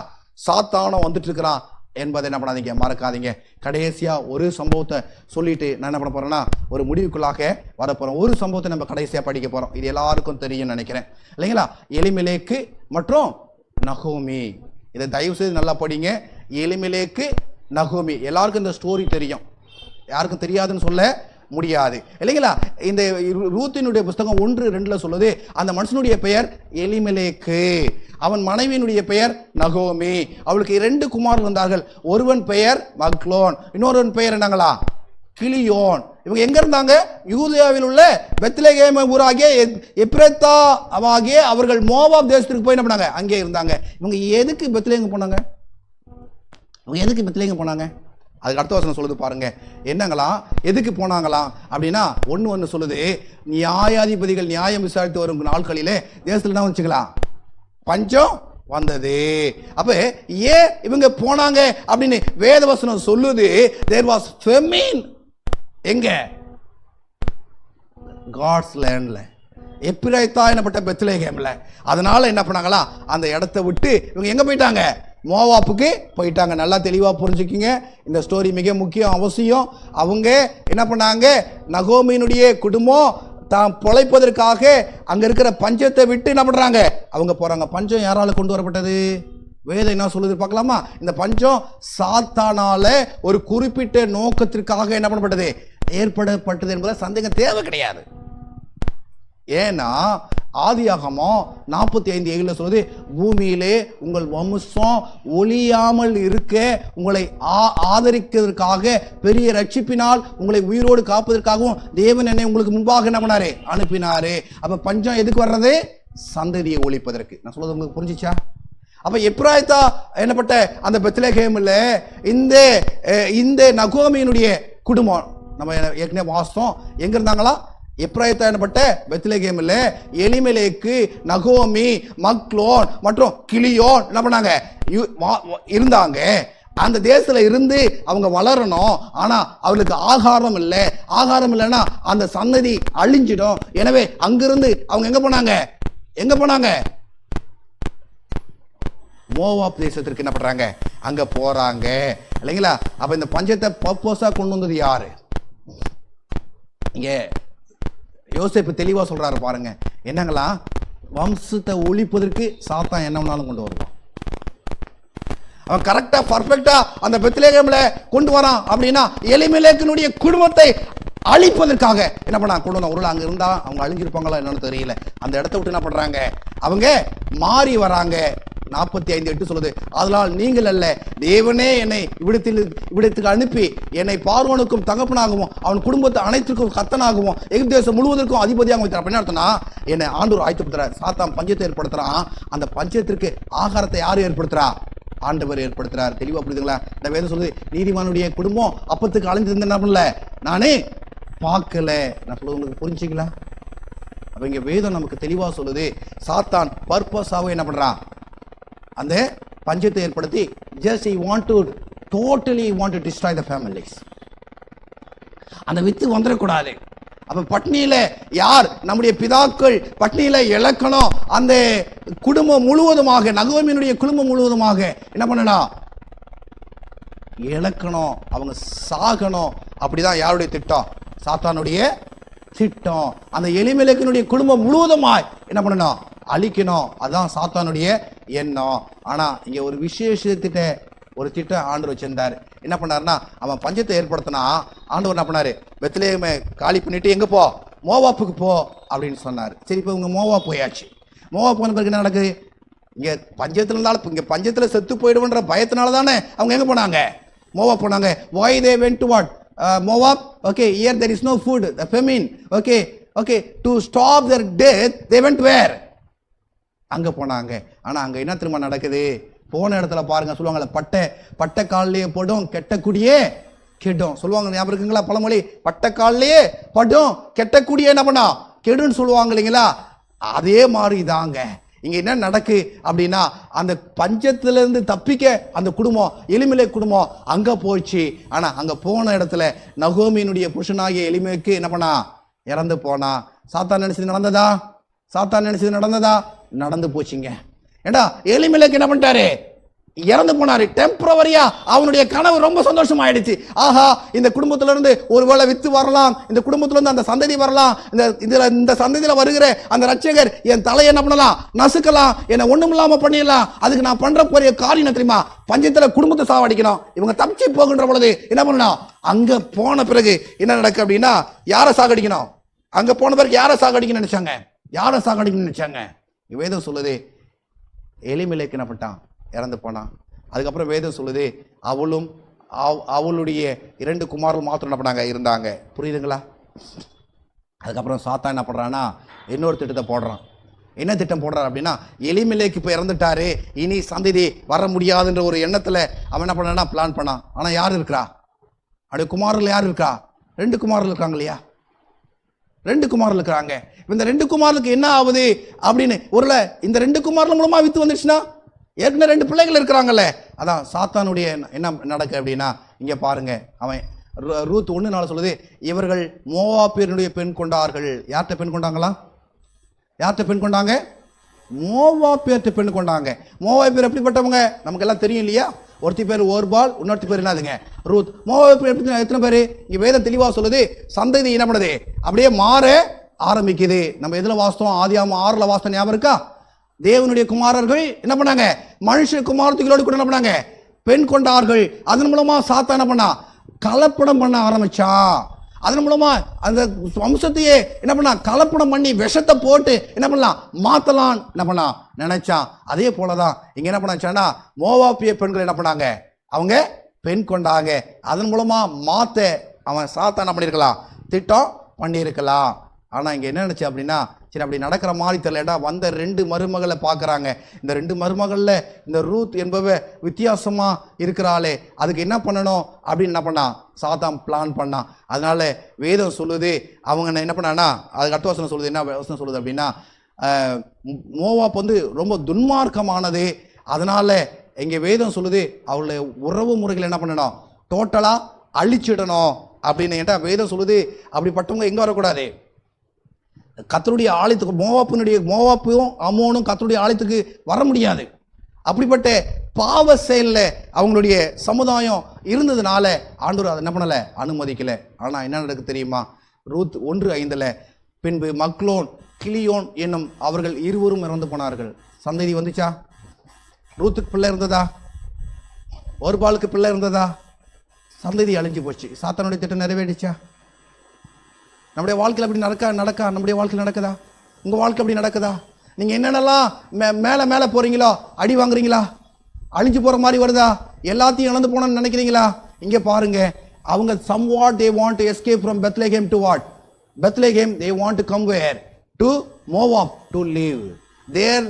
S1: சாத்தானும் வந்துட்டு இருக்கிறான் என்பதை என்ன பண்ணாதீங்க, மறக்காதீங்க. கடைசியா ஒரு சம்பவத்தை சொல்லிட்டு நான் என்ன பண்ண போறேன்னா, ஒரு முடிவுக்குள்ளாக வரப்போறோம். ஒரு சம்பவத்தை நம்ம கடைசியா படிக்க போறோம். இது எல்லாருக்கும் தெரியும் நினைக்கிறேன் இல்லைங்களா? எலிமெலேக்கு மற்றும் நகோமி. இதை தயவு செய்து நல்லா படிங்க. எலிமெலேக்கு, நகோமி. எல்லாருக்கும் இந்த ஸ்டோரி தெரியும், யாருக்கும் தெரியாதுன்னு சொல்ல முடியாது இல்லைங்களா? இந்த ரூத்தினுடைய புஸ்தகம் 1:2 சொல்லுது, அந்த மனுஷனுடைய பெயர் எலிமெலேக்கு, அவன் மனைவியினுடைய பெயர் நகோமி. அவளுக்கு 2 குமாரர்கள் வந்தார்கள். ஒருவன் பெயர் மக்லோன், இன்னொருவன் பெயர் என்னங்களா, கிளியோன். இவங்க எங்க இருந்தாங்க, யூதேயாவில் உள்ள பெத்லகேம் ஊராகிய எப்ரத்தாவாகிய அவர்கள் மோவாப் தேசத்துக்கு போய் என்ன பண்ணாங்க, அங்கே இருந்தாங்க. இவங்க எதுக்கு பெத்லகேம் போனாங்க, இவங்க எதுக்கு பெத்லகேம் போனாங்க? அதுக்கு அடுத்த வசனம் சொல்லுது பாருங்க, என்னங்களாம் எதுக்கு போனாங்களாம் அப்படின்னா, ஒன்று சொல்லுது, நியாயாதிபதிகள் நியாயம் விசாரித்து வரும் நாட்களிலே தேசத்துல என்ன வந்துச்சுங்களா, பஞ்சம் வந்தது. அப்ப ஏன் இவங்க போனாங்க அப்படின்னு வேதவசனம் சொல்லுது. There was famine. எங்க, காட்ஸ் லேண்ட்ல, எப்பிரைத்தா என்னப்பட்ட பெத்லகேம்ல. அதனால என்ன பண்ணாங்களா, அந்த இடத்தை விட்டு இவங்க எங்க போயிட்டாங்க, மோவாப்புக்கு போயிட்டாங்க. நல்லா தெளிவா புரிஞ்சுக்கிங்க, இந்த ஸ்டோரி மிக முக்கியம், அவசியம். அவங்க என்ன பண்ணாங்க, நகோமியினுடைய குடும்பம் தான் பொழைப்பதற்காக அங்க இருக்கிற பஞ்சத்தை விட்டு என்ன பண்றாங்க, அவங்க போறாங்க. பஞ்சம் யாரால கொண்டு வரப்பட்டது, வேதம் என்ன சொல்லுது பார்க்கலாமா? இந்த பஞ்சம் சாத்தானால ஒரு குறிப்பிட்ட நோக்கத்திற்காக என்ன பண்ணப்பட்டது, ஏற்படப்பட்டது என்பதை சந்தேகம் தேவை கிடையாது. ஏன்னா ஆதியாகமம் 45:7 சொல்லுது, பூமியிலே உங்கள் வம்சம் ஒளியாமல் இருக்க உங்களை ஆதரிக்கிறதுக்காக பெரிய ரட்சிப்பினால் உங்களை உயிரோடு காப்பதற்காகவும் தேவன் என்னை உங்களுக்கு முன்பாக என்ன பண்ணாரு, அனுப்பினாரு. அப்ப பஞ்சம் எதுக்கு வர்றது? சந்ததியை ஒழிப்பதற்கு. நான் சொல்றது உங்களுக்கு புரிஞ்சிச்சா? அப்ப எப்ராயித்தா என்னப்பட்ட அந்த பெத்லகேம்ல இந்த நகோமியினுடைய குடும்பம் நம்ம ஏற்கனவே வாசம் எங்க இருந்தாங்களா? எப்ராயித்தா என்னப்பட்ட பெத்லகேம்ல எலிமெலேக்கு, நகோமி, மக்லோன் மற்றும் கிளியோன் என்ன பண்ணாங்க இருந்தாங்க. அந்த தேசத்துல இருந்து அவங்க வளரணும். ஆனா அவங்களுக்கு ஆகாரம் இல்லை. ஆகாரம் இல்லைன்னா அந்த சன்னதி அழிஞ்சிடும். எனவே அங்கிருந்து அவங்க எங்க போனாங்க? மோவாப் தேசத்திற்கு என்ன பண்றாங்க? அங்க போறாங்க இல்லைங்களா? அப்ப இந்த பஞ்சத்தை பர்பஸா கொண்டு வந்தது யாரு? இங்க யோசேப்பு தெளிவா சொல்றாரு பாருங்க. என்னங்களா, வம்சத்தை ஒழிப்பதற்கு சாத்தான் என்ன வேணாலும் கொண்டு வருவான். அவன் கரெக்டா பர்ஃபெக்டா அந்த பெத்லகேம்ல கொண்டு வரான். அப்படின்னா எலிமெலேக்கினுடைய குடும்பத்தை அழிப்பதற்காக என்ன பண்ணா கொண்டு வந்தான். ஒருவேளை அங்க இருந்தா அவங்க அழிஞ்சிருப்பாங்களா என்னன்னு தெரியல. அந்த இடத்த விட்டு என்ன பண்றாங்க? அவங்க மாறி வராங்க. 45:8 சொல்லுது, அதனால் நீங்கள் அல்ல, தேவனே என்னை இவ்விடத்துக்கு அனுப்பி என்னை பார்வோனுக்கும் தகப்பனாகவும் அவன் குடும்பத்தை அனைத்திற்கும் கர்த்தனாகவும் எகிப்து தேசம் முழுவதற்கும் அதிபதியாக வைத்தார். என்ன அர்த்தம்னா, என்னை ஆண்டவர் ஆயத்தப்படுத்துறார். சாத்தான் பஞ்சத்தை ஏற்படுத்துறான். அந்த பஞ்சத்திற்கு ஆகாரத்தை யாரு ஏற்படுத்துறா? ஆண்டவர் ஏற்படுத்துறார். தெளிவா புரியுதுங்களா? இந்த வேதம் சொல்லுது, நீதிமானுடைய குடும்பம் அப்பத்துக்கு அழிஞ்சிருந்த என்ன பண்ணல, நானே பார்க்கல. நான் சொல்றது உங்களுக்கு புரிஞ்சுங்களா? அப்ப இங்க வேதம் நமக்கு தெளிவா சொல்லுது, சாத்தான் பர்பஸாவே என்ன பண்றான்? அந்த பஞ்சத்தை ஏற்படுத்தி just he want to destroy the families. அந்த வித்து வந்துடக்கூடாது. அப்ப பட்னியில யார் நம்முடைய பிதாக்கள் பட்னியில இழக்கணும். அந்த குடும்பம் முழுவதுமாக, நகோமியினுடைய குடும்பம் முழுவதுமாக என்ன பண்ணலாம்? இழக்கணும், அவங்க சாகணும். அப்படிதான் யாருடைய திட்டம்? சாத்தானுடைய திட்டம். அந்த எலிமெலேக்கினுடைய குடும்பம் முழுவதுமாய் என்ன பண்ணணும்? அழிக்கணும். அதான் சாத்தானுடைய எண்ணம். ஆனா இங்க ஒரு ஒரு திட்டம் ஆண்டவர் வச்சிருந்தார். என்ன பண்ணாருன்னா, அவன் பஞ்சத்தை ஏற்படுத்தினா ஆண்டவர் என்ன பண்ணாரு? பெத்லகேமை காலி பண்ணிட்டு எங்க போ? மோவாப்புக்கு போ அப்படின்னு சொன்னார். சரி, இப்போ இவங்க மோவா போயாச்சு. மோவா போன பிறகு என்ன நடக்குது? இங்க பஞ்சத்துல இருந்தாலும் இங்க பஞ்சத்துல செத்து போயிடுவோன்ற பயத்தினால தானே அவங்க எங்க போனாங்க? மோவா போனாங்க. why they went to what? Moab. Okay, here there is no food, the famine. Okay, to stop their death they went where? அங்க போனாங்க. ஆனா அங்க என்ன திரும்ப நடக்குது? போன இடத்துல பாருங்க, சொல்லுவாங்கல்ல, பட்ட காலிலேயே படும் கெட்டக்கூடியே கெடும் சொல்லுவாங்க. ஞாபகம் இருக்குங்களா பழமொழி? பட்ட காலிலேயே படும் கெட்டக்கூடிய என்ன பண்ணா கெடுன்னு சொல்லுவாங்க இல்லைங்களா? அதே மாதிரி தாங்க இங்க என்ன நடக்கு அப்படின்னா, அந்த பஞ்சத்துல இருந்து தப்பிக்க அந்த குடும்பம், எலிமெலேக் குடும்பம் அங்க போச்சு. ஆனா அங்க போன இடத்துல நகோமியினுடைய புருஷனாகிய எலிமெலேக்கு என்ன பண்ணா? இறந்து போனா. சாத்தான் நினைச்சது நடந்ததா? நடந்து போச்சுங்க. ஏண்டா எலிமெலேக்கு என்ன பண்ணிட்டாரு? இறந்து போனாரு. டெம்பரவரியா அவனுடைய கனவு ரொம்ப சந்தோஷம் ஆயிடுச்சு. ஆஹா, இந்த குடும்பத்துல இருந்து ஒருவேளை வித்து வரலாம், இந்த குடும்பத்துல இருந்து அந்த சந்ததி வரலாம், இந்த சந்ததியில வருகிற அந்த ரட்சகர் என் தலையை என்ன பண்ணலாம்? நசுக்கலாம், என்னை ஒண்ணும் இல்லாம பண்ணிடலாம். அதுக்கு நான் பண்ற பெரிய காரியம் தெரியுமா? பஞ்சத்துல குடும்பத்தை சாவடிக்கணும். இவங்க தப்பிச்சு போகின்ற பொழுது என்ன பண்ணணும்? அங்க போன பிறகு என்ன நடக்கு அப்படின்னா, யாரை சாகடிக்கணும்? அங்க போன பிறகு யாரை சாகடிக்கணும்னு நினைச்சாங்க? வேதம் சொல்லுது, எலிமெலேக்கு என்ன பண்ணிட்டான்? இறந்து போனான். அதுக்கப்புறம் வேதம் சொல்லுது, அவளுடைய 2 குமாரர்கள் மாத்திரம் என்ன பண்ணாங்க? இருந்தாங்க. புரியுதுங்களா? அதுக்கப்புறம் சாத்தான் என்ன பண்றான்னா, இன்னொரு திட்டத்தை போடுறான். என்ன திட்டம் போடுறான் அப்படின்னா, எலிமெலேக்கு இப்போ இறந்துட்டாரு, இனி சந்ததி வர முடியாதுன்ற ஒரு எண்ணத்துல அவன் என்ன பண்ணான்னா பிளான் பண்ணான். ஆனா யார் இருக்கிறா? அப்படியே குமாரர்கள் யார் இருக்கா? 2 குமாரர்கள் இருக்காங்க இல்லையா? 2 குமாரர்கள் இருக்கிறாங்க. இந்த 2 குமாரர்களுக்கு என்ன ஆகுது அப்படின்னு ஒருவேளை இந்த 2 குமாரர்கள் மூலமா வித்து வந்துச்சுன்னா, ஏற்கனவே 2 பிள்ளைகள் இருக்கிறாங்கல்ல, அதான் சாத்தானுடைய என்ன நடக்கு அப்படின்னா, இங்க பாருங்க, அவன் ரூத் 1:4 சொல்லுது, இவர்கள் மோவாபியருடைய பெண் கொண்டார்கள். யார்கிட்ட பெண் கொண்டாங்களா? மோவாபியர்கிட்ட பெண் கொண்டாங்க. மோவாபியர் எப்படிப்பட்டவங்க நமக்கு எல்லாம் தெரியும் இல்லையா? ஒருத்தி பேர் ஓர்பால், இன்னொருத்தி பேர் என்னதுங்க? ரூத். மோவாபியர் எத்தனை பேரு? இங்க வேதம் தெளிவா சொல்லுது, சந்ததி என்ன பண்ணுது? அப்படியே மாற ஆரம்பிக்குது. நம்ம எதுல வாசித்தோம்? ஆதியாகமம் 6 வாசித்தோம், ஞாபகம் இருக்கா? தேவனுடைய குமாரர்கள் என்ன பண்ணாங்க? மனுஷ குமாரத்திகளோடு கூட என்ன பண்ணாங்க? பெண் கொண்டார்கள். அதன் மூலமா சாத்தான் என்ன பண்ணா? கலப்படம் பண்ண ஆரம்பிச்சா. அதன் மூலமா அந்த வம்சத்தையே என்ன பண்ணா கலப்படம் பண்ணி விஷத்தை போட்டு என்ன பண்ணலாம் மாத்தலாம் என்ன பண்ணா நினைச்சான். அதே போலதான் இங்க என்ன பண்ணாச்சானா மோவாபிய பெண்கள் என்ன பண்ணாங்க, அவங்க பெண் கொண்டாங்க. அதன் மூலமா மாத்த அவன் சாத்தான் என்ன பண்ணியிருக்கலாம், திட்டம் பண்ணியிருக்கலாம். ஆனா இங்க என்ன நினைச்சு அப்படின்னா, சரி அப்படி நடக்கிற மாதிரி தெரியலடா. வந்த 2 மருமகளை பார்க்குறாங்க. இந்த 2 மருமகளில் இந்த ரூத் என்பவ வித்தியாசமா இருக்கிறாளே, அதுக்கு என்ன பண்ணணும் அப்படின்னு என்ன பண்ணா சாத்தான் பிளான் பண்ணான். அதனால வேதம் சொல்லுது, அவங்க என்ன பண்ணானா, அதுக்கு அடுத்த வசனம் சொல்லுது, என்ன வசனம் சொல்லுது அப்படின்னா, மோவாப் வந்து ரொம்ப துன்மார்க்கமானது. அதனால இங்கே வேதம் சொல்லுது அவளுடைய உறவு முறைகள் என்ன பண்ணணும், டோட்டலாக அழிச்சிடணும் அப்படின்னு. ஏன்டா வேதம் சொல்லுது அப்படிப்பட்டவங்க எங்கே வரக்கூடாது, கர்த்தருடைய ஆலயத்துக்கு மோவாப்பும் அம்மோனும் கர்த்தருடைய ஆலயத்துக்கு வர முடியாது. அப்படிப்பட்ட பாவ செயலில் அவங்களுடைய சமுதாயம் இருந்ததுனால ஆண்டவர் அதை என்ன பண்ணலை, அனுமதிக்கலை. ஆனால் என்ன நடக்கு தெரியுமா, ரூத் 1:5 பின்பு மக்லோன் கிளியோன் என்னும் அவர்கள் இருவரும் இறந்து போனார்கள். சந்ததி வந்துச்சா? ரூத்துக்கு பிள்ளை இருந்ததா? ஒரு பாலுக்கு பிள்ளை இருந்ததா? சந்ததி அழிஞ்சு போச்சு. சாத்தானுடைய திட்டம் நிறைவேறிச்சா? நம்முடைய வாழ்க்கையில் அப்படி நடக்கா நம்முடைய வாழ்க்கையில் நடக்குதா? உங்கள் வாழ்க்கை அப்படி நடக்குதா? நீங்கள் என்னென்னலாம் மேலே போகிறீங்களோ அடி வாங்குறீங்களா? அழிஞ்சு போகிற மாதிரி வருதா? எல்லாத்தையும் இழந்து போனோன்னு நினைக்கிறீங்களா? இங்கே பாருங்க, அவங்க somewhat they want to escape from Bethlehem to what? Bethlehem they want to come where? To Moab to live. There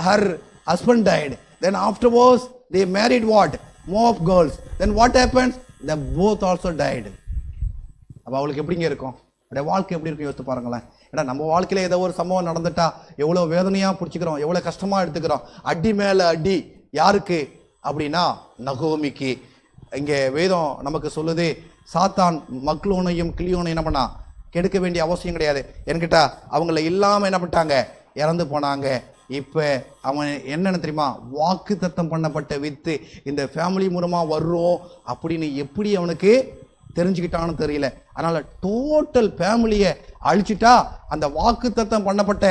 S1: her husband died. Then afterwards they married what? Moab girls. Then what happens? They both also died. அப்போ அவளுக்கு எப்படிங்க இருக்கும், அப்படியே வாழ்க்கை எப்படி இருக்கும் யோசித்து பாருங்களேன். ஏன்னா நம்ம வாழ்க்கையில் ஏதோ ஒரு சம்பவம் நடந்துட்டா எவ்வளோ வேதனையாக பிடிச்சிக்கிறோம், எவ்வளோ கஷ்டமாக எடுத்துக்கிறோம். அடி மேலே அடி. யாருக்கு அப்படின்னா நகோமிக்கு. இங்கே வேதம் நமக்கு சொல்லுது, சாத்தான் மக்லோனையும் கிளியோனையும் என்ன பண்ணா கெடுக்க வேண்டிய அவசியம் கிடையாது. என்கிட்ட அவங்கள இல்லாமல் என்ன பண்ணிட்டாங்க, இறந்து போனாங்க. இப்போ அவன் என்னன்னு தெரியுமா, வாக்கு தத்தம் பண்ணப்பட்ட வித்து இந்த ஃபேமிலி மூலமாக வர்றோம் அப்படின்னு எப்படி அவனுக்கு தெரிஞ்சுக்கிட்டான்னு தெரியல. அதனால டோட்டல் ஃபேமிலியை அழிச்சிட்டா அந்த வாக்கு தத்தம் பண்ணப்பட்ட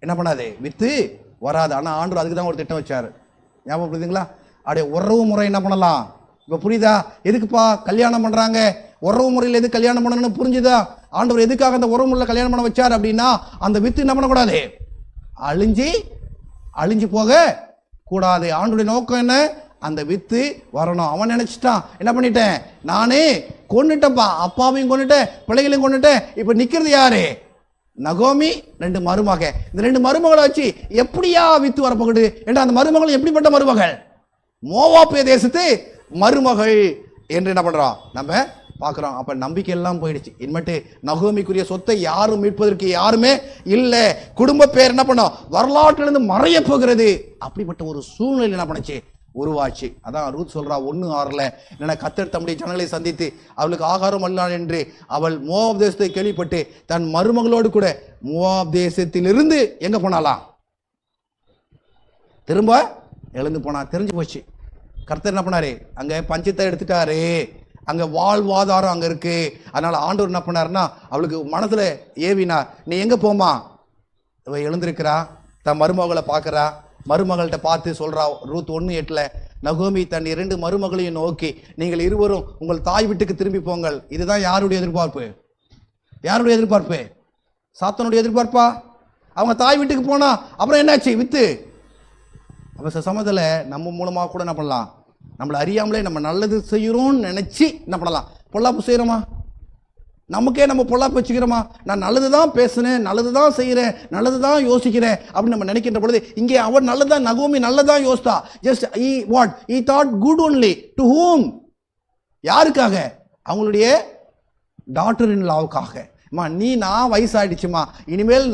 S1: என்ன பண்ணாது, வித்து வராது. ஆனால் ஆண்டவர் அதுக்கு தான் ஒரு திட்டம் வச்சார். ஞாபகம் புரியுதுங்களா? அப்படியே உறவு முறை என்ன பண்ணலாம், இப்போ புரியுதா? எதுக்குப்பா கல்யாணம் பண்ணுறாங்க, உறவு முறையில் எது கல்யாணம் பண்ணணும்னு புரிஞ்சுதா? ஆண்டவர் எதுக்காக அந்த உறவு முறையில் கல்யாணம் பண்ண வச்சார் அப்படின்னா, அந்த வித்து என்ன பண்ணக்கூடாது, அழிஞ்சு போக கூடாது. ஆண்டோடைய நோக்கம் என்ன, அந்த வித்து வரணும். அவன் நினைச்சிட்டான், என்ன பண்ணிட்டேன் நானே கொண்டுட்டப்பா, அப்பாவையும் கொண்டுட்டேன், பிள்ளைகளையும் கொண்டுட்டேன். இப்போ நிற்கிறது யாரு, நகோமி 2 மருமக. இந்த 2 மருமகளை வச்சு எப்படியா வித்து வரப்போகுது என்ற அந்த மருமகள் எப்படிப்பட்ட மருமகள், மோவாபிய தேசத்து மருமகள் என்று என்ன பண்றோம் நம்ம பார்க்குறோம். அப்போ நம்பிக்கை எல்லாம் போயிடுச்சு. இனிமேட்டு நகோமிக்குரிய சொத்தை யாரும் மீட்பதற்கு யாருமே இல்லை. குடும்ப பேர் என்ன பண்ணோம், வரலாற்றிலிருந்து மறைய போகிறது. அப்படிப்பட்ட ஒரு சூழ்நிலை என்ன பண்ணுச்சு, உருவாச்சு. அதான் ரூத் சொல்றா 1:6 என்ன, கர்த்தர் தம்முடைய ஜனங்களை சந்தித்து அவளுக்கு ஆகாரம் அல்லான் என்று அவள் மோவாப் தேசத்தை கேள்விப்பட்டு தன் மருமகளோடு கூட மோவாப் தேசத்திலிருந்து எங்க போனாலாம், திரும்ப எழுந்து போனா. தெரிஞ்சு போச்சு. கர்த்தர் என்ன பண்ணாரு, அங்க பஞ்சத்தை எடுத்துட்டாரு, அங்க வாழ்வாதாரம் அங்க இருக்கு. அதனால ஆண்டவர் என்ன பண்ணாருன்னா அவளுக்கு மனசுல ஏவினார், நீ எங்க போமா. இவ எழுந்திருக்கிறா, தன் மருமகளை பார்க்கறா, மருமகள்கிட்ட பார்த்து சொல்றா ரூத் 1:8 நகோமி தன் 2 மருமகளையும் நோக்கி, நீங்கள் இருவரும் உங்கள் தாய் வீட்டுக்கு திரும்பி போங்கள். இதுதான் யாருடைய எதிர்பார்ப்பு, யாருடைய எதிர்பார்ப்பு, சாத்தானுடைய எதிர்பார்ப்பா. அவங்க தாய் வீட்டுக்கு போனா அப்புறம் என்னாச்சு, வித்து. அப்ப சமயத்தில் நம்ம மூலமா கூட என்ன பண்ணலாம், நம்மளை அறியாமலே நம்ம நல்லது செய்யறோம்னு நினைச்சு என்ன பண்ணலாம், பொல்லாப்பு செய்யறோமா, நமக்கே நம்ம பொல்லாப்பு வச்சுக்கிறோமா. நான் நல்லது தான் பேசுனேன், நல்லது தான் செய்கிறேன், நல்லது தான் யோசிக்கிறேன் அப்படின்னு நம்ம நினைக்கின்ற பொழுது, இங்கே அவர் நல்லதான், நகோமி நல்லதான் யோசித்தா. Just he thought good only. to whom? யாருக்காக, அவங்களுடைய டாட்டர் இன் லாவுக்காக. அம்மா நான் வயசாயிடுச்சுமா, இனிமேல்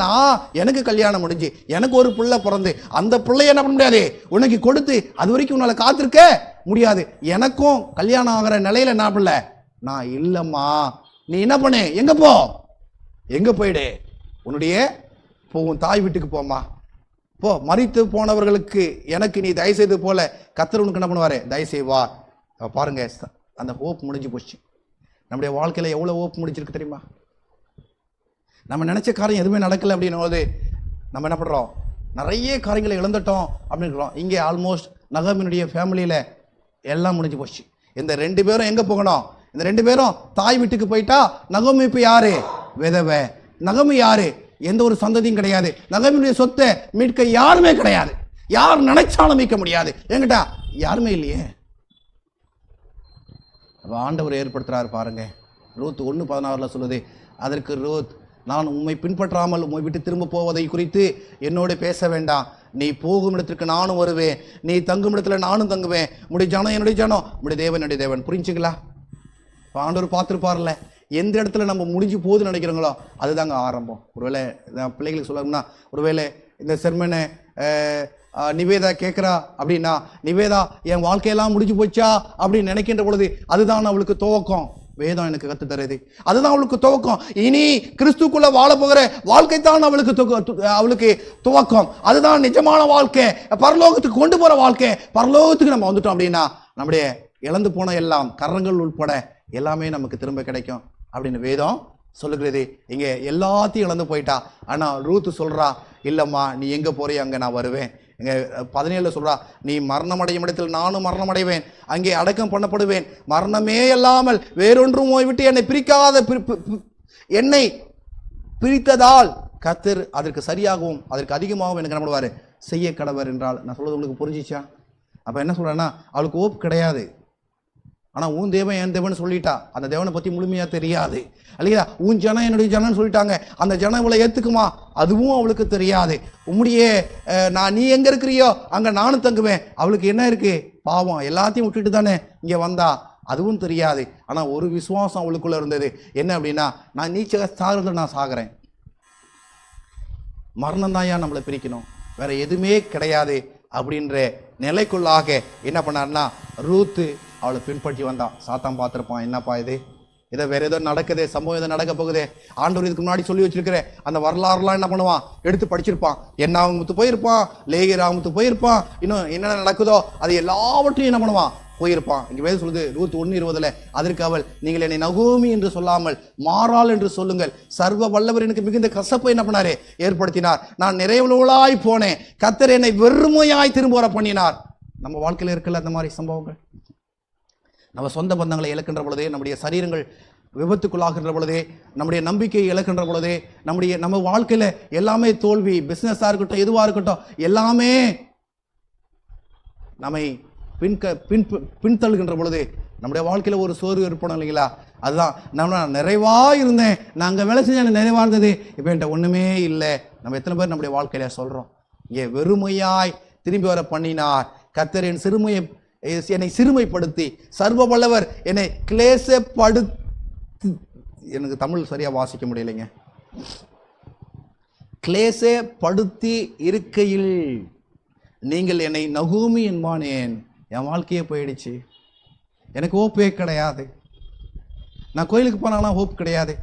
S1: எனக்கு கல்யாணம் முடிஞ்சு எனக்கு ஒரு பிள்ளை பிறந்து அந்த பிள்ளைய என்ன பண்ண முடியாது உனக்கு கொடுத்து அது வரைக்கும் உன்னால காத்திருக்க முடியாது. எனக்கும் கல்யாணம் ஆகிற நிலையில என்ன பிள்ளை நான் இல்லம்மா. நீ என்ன பண்ணு, எங்க போயிடு, உன்னுடைய உன் தாய் வீட்டுக்கு போமா, போ. மரித்து போனவர்களுக்கு எனக்கு நீ தயவு செய்து போல கர்த்தர் உனக்கு என்ன பண்ணுவாரு, தயவு செய்வா. பாருங்க, அந்த ஹோப் முடிஞ்சு போச்சு. நம்முடைய வாழ்க்கையில எவ்வளவு ஹோப் முடிஞ்சிருக்கு தெரியுமா? நம்ம நினைச்ச காரியம் எதுவுமே நடக்கலை அப்படின்னும் போது நம்ம என்ன பண்ணுறோம், நிறைய காரியங்களை இழந்துட்டோம் அப்படின்னு. இங்கே ஆல்மோஸ்ட் நகோமியினுடைய ஃபேமிலியில் எல்லாம் முடிஞ்சு போச்சு. இந்த 2 பேரும் எங்கே போகணும், இந்த 2 பேரும் தாய் வீட்டுக்கு போயிட்டா நகோமி இப்ப யாரு? விதவை. நகோமி யாரு? எந்த ஒரு சந்ததியும் கிடையாது. நகோமியுடைய சொத்தை மீட்க யாருமே கிடையாது. யார் நினைச்சாலும் மீட்க முடியாது. என்கிட்ட யாருமே இல்லையே. ஆண்டவர் ஏற்படுத்துறாரு பாருங்க. ரூத் 1:16 சொல்லுது, அதற்கு ரூத், நான் உம்மை பின்பற்றாமல் உம்மை விட்டு திரும்ப போவதை குறித்து என்னோட பேச வேண்டாம். நீ போகும் இடத்திற்கு நானும் வருவேன், நீ தங்கும் இடத்துல நானும் தங்குவேன். உடைய ஜனம் என்னுடைய ஜனம், உடைய தேவன் என்னுடைய தேவன். புரிஞ்சுங்களா? ஆண்டவர் பார்த்துருப்பார்ல, எந்த இடத்துல நம்ம முடிஞ்சு போகுதுன்னு நினைக்கிறோங்களோ அதுதாங்க ஆரம்பம். ஒருவேளை பிள்ளைகளுக்கு சொல்லணும்னா, ஒருவேளை இந்த செர்மனை நிவேதா கேட்குறா அப்படின்னா, நிவேதா என் வாழ்க்கையெல்லாம் முடிஞ்சு போச்சா அப்படின்னு நினைக்கின்ற பொழுது அதுதான் அவளுக்கு துவக்கம். வேதம் எனக்கு கத்து தருது, அதுதான் அவளுக்கு துவக்கம். இனி கிறிஸ்துக்குள்ள வாழ போகிற வாழ்க்கை தான் அவளுக்கு துவக்கம். அதுதான் நிஜமான வாழ்க்கை, பரலோகத்துக்கு கொண்டு போற வாழ்க்கை. பரலோகத்துக்கு நம்ம வந்துட்டோம் அப்படின்னா நம்முடைய இழந்து போன எல்லாம், கரங்கள் உட்பட எல்லாமே நமக்கு திரும்ப கிடைக்கும் அப்படின்னு வேதம் சொல்லுகிறது. இங்க எல்லாத்தையும் இழந்து போயிட்டா. ஆனா ரூத் சொல்றா, இல்லம்மா நீ எங்க போறியோ அங்க நான் வருவேன். இங்க 17 சொல்றா, நீ மரணம் அடையும் இடத்தில் நானும் மரணம் அடைவேன், அங்கே அடக்கம் பண்ணப்படுவேன். மரணமே இல்லாமல் வேறொன்றும் விட்டு என்னை பிரிக்காத என்னை பிரித்ததால் கர்த்தர் அதற்கு சரியாகவும் அதற்கு அதிகமாகவும் எனக்கு என்ன பண்ணுவாரு? செய்ய கடவர் என்றால். நான் சொல்றது உங்களுக்கு புரிஞ்சிச்சா? அப்ப என்ன சொல்றேன்னா, அவளுக்கு ஓப் கிடையாது. ஆனா உன் தேவன் என் தேவன் சொல்லிட்டா, அந்த தேவனை பத்தி முழுமையா தெரியாது இல்லையா? உன் ஜனம் என்னுடைய ஜனம்னு சொல்லிட்டாங்க, அந்த ஜனம் இவளை ஏத்துக்குமா அதுவும் அவளுக்கு தெரியாது. உம்முடைய நீ எங்க இருக்கிறியோ அங்க நானும் தங்குவேன். அவளுக்கு என்ன இருக்கு? பாவம், எல்லாத்தையும் விட்டுட்டு தானே இங்க வந்தா, அதுவும் தெரியாது. ஆனா ஒரு விசுவாசம் அவளுக்குள்ள இருந்தது. என்ன அப்படின்னா, நான் நீச்ச சாகிறதுல நான் சாகிறேன், மரணம் தான் நம்மளை பிரிக்கணும், வேற எதுவுமே கிடையாது அப்படின்ற நிலைக்குள்ளாக என்ன பண்ணார்னா, ரூத்து அவளை பின்பற்றி வந்தான். சாத்தான் பார்த்துருப்பான், என்னப்பா இது, இதை வேற ஏதோ நடக்குது, சம்பவம் ஏதோ நடக்க போகுது, ஆண்டவர் இதுக்கு முன்னாடி சொல்லி வச்சிருக்கிற அந்த வரலாறுலாம் என்ன பண்ணுவான்? எடுத்து படிச்சிருப்பான். என்னாமுத்து போயிருப்பான், லேகிராமுத்து போயிருப்பான், இன்னும் என்னென்ன நடக்குதோ அது எல்லாவற்றையும் என்ன பண்ணுவான்? போயிருப்பான். இங்க வேதம் சொல்லுது ரூத் 1:20, அதற்கு அவள், நீங்கள் என்னை நகோமி என்று சொல்லாமல் மாறாள் என்று சொல்லுங்கள், சர்வ வல்லவர் எனக்கு மிகுந்த கசப்பை என்ன பண்ணாரு? ஏற்படுத்தினார். நான் நிறைவுளாய் போனேன், கர்த்தர் என்னை வெறுமையாய் திரும்ப வர பண்ணினார். நம்ம வாழ்க்கையில இருக்குல்ல அந்த மாதிரி சம்பவங்கள். நம்ம சொந்த பந்தங்களை இழக்கின்ற பொழுதே, நம்முடைய சரீரங்கள் விபத்துக்குள்ளாகின்ற பொழுதே, நம்முடைய நம்பிக்கையை இழக்கின்ற பொழுதே, நம்ம வாழ்க்கையில எல்லாமே தோல்வி, பிசினஸா இருக்கட்டும் எதுவா இருக்கட்டும் எல்லாமே நம்மை பின்தள்ளுகின்ற பொழுது நம்முடைய வாழ்க்கையில ஒரு சோர்வு ஏற்படும் இல்லைங்களா? அதுதான் நான் நிறைவா இருந்தேன், நான் அங்கே வேலை செஞ்ச நிறைவா இருந்தது, இப்போ என்கிட்ட ஒண்ணுமே இல்லை. நம்ம எத்தனை பேர் நம்முடைய வாழ்க்கையில சொல்றோம்? இங்கே வெறுமையாய் திரும்பி வர பண்ணினார் கர்த்தர், என்னை சிறுமைப்படுத்தி, சர்வ வல்லவர் என்னை கிளேசப்படுத்தி, எனக்கு தமிழ் சரியா வாசிக்க முடியலைங்க, கிளேசப்படுத்தி இருக்கையில் நீங்கள் என்னை நகோமி என்பானேன். என் வாழ்க்கையே போயிடுச்சு, எனக்கு ஹோப்பே கிடையாது. நான் கோயிலுக்கு போனாலும் ஹோப் கிடையாது,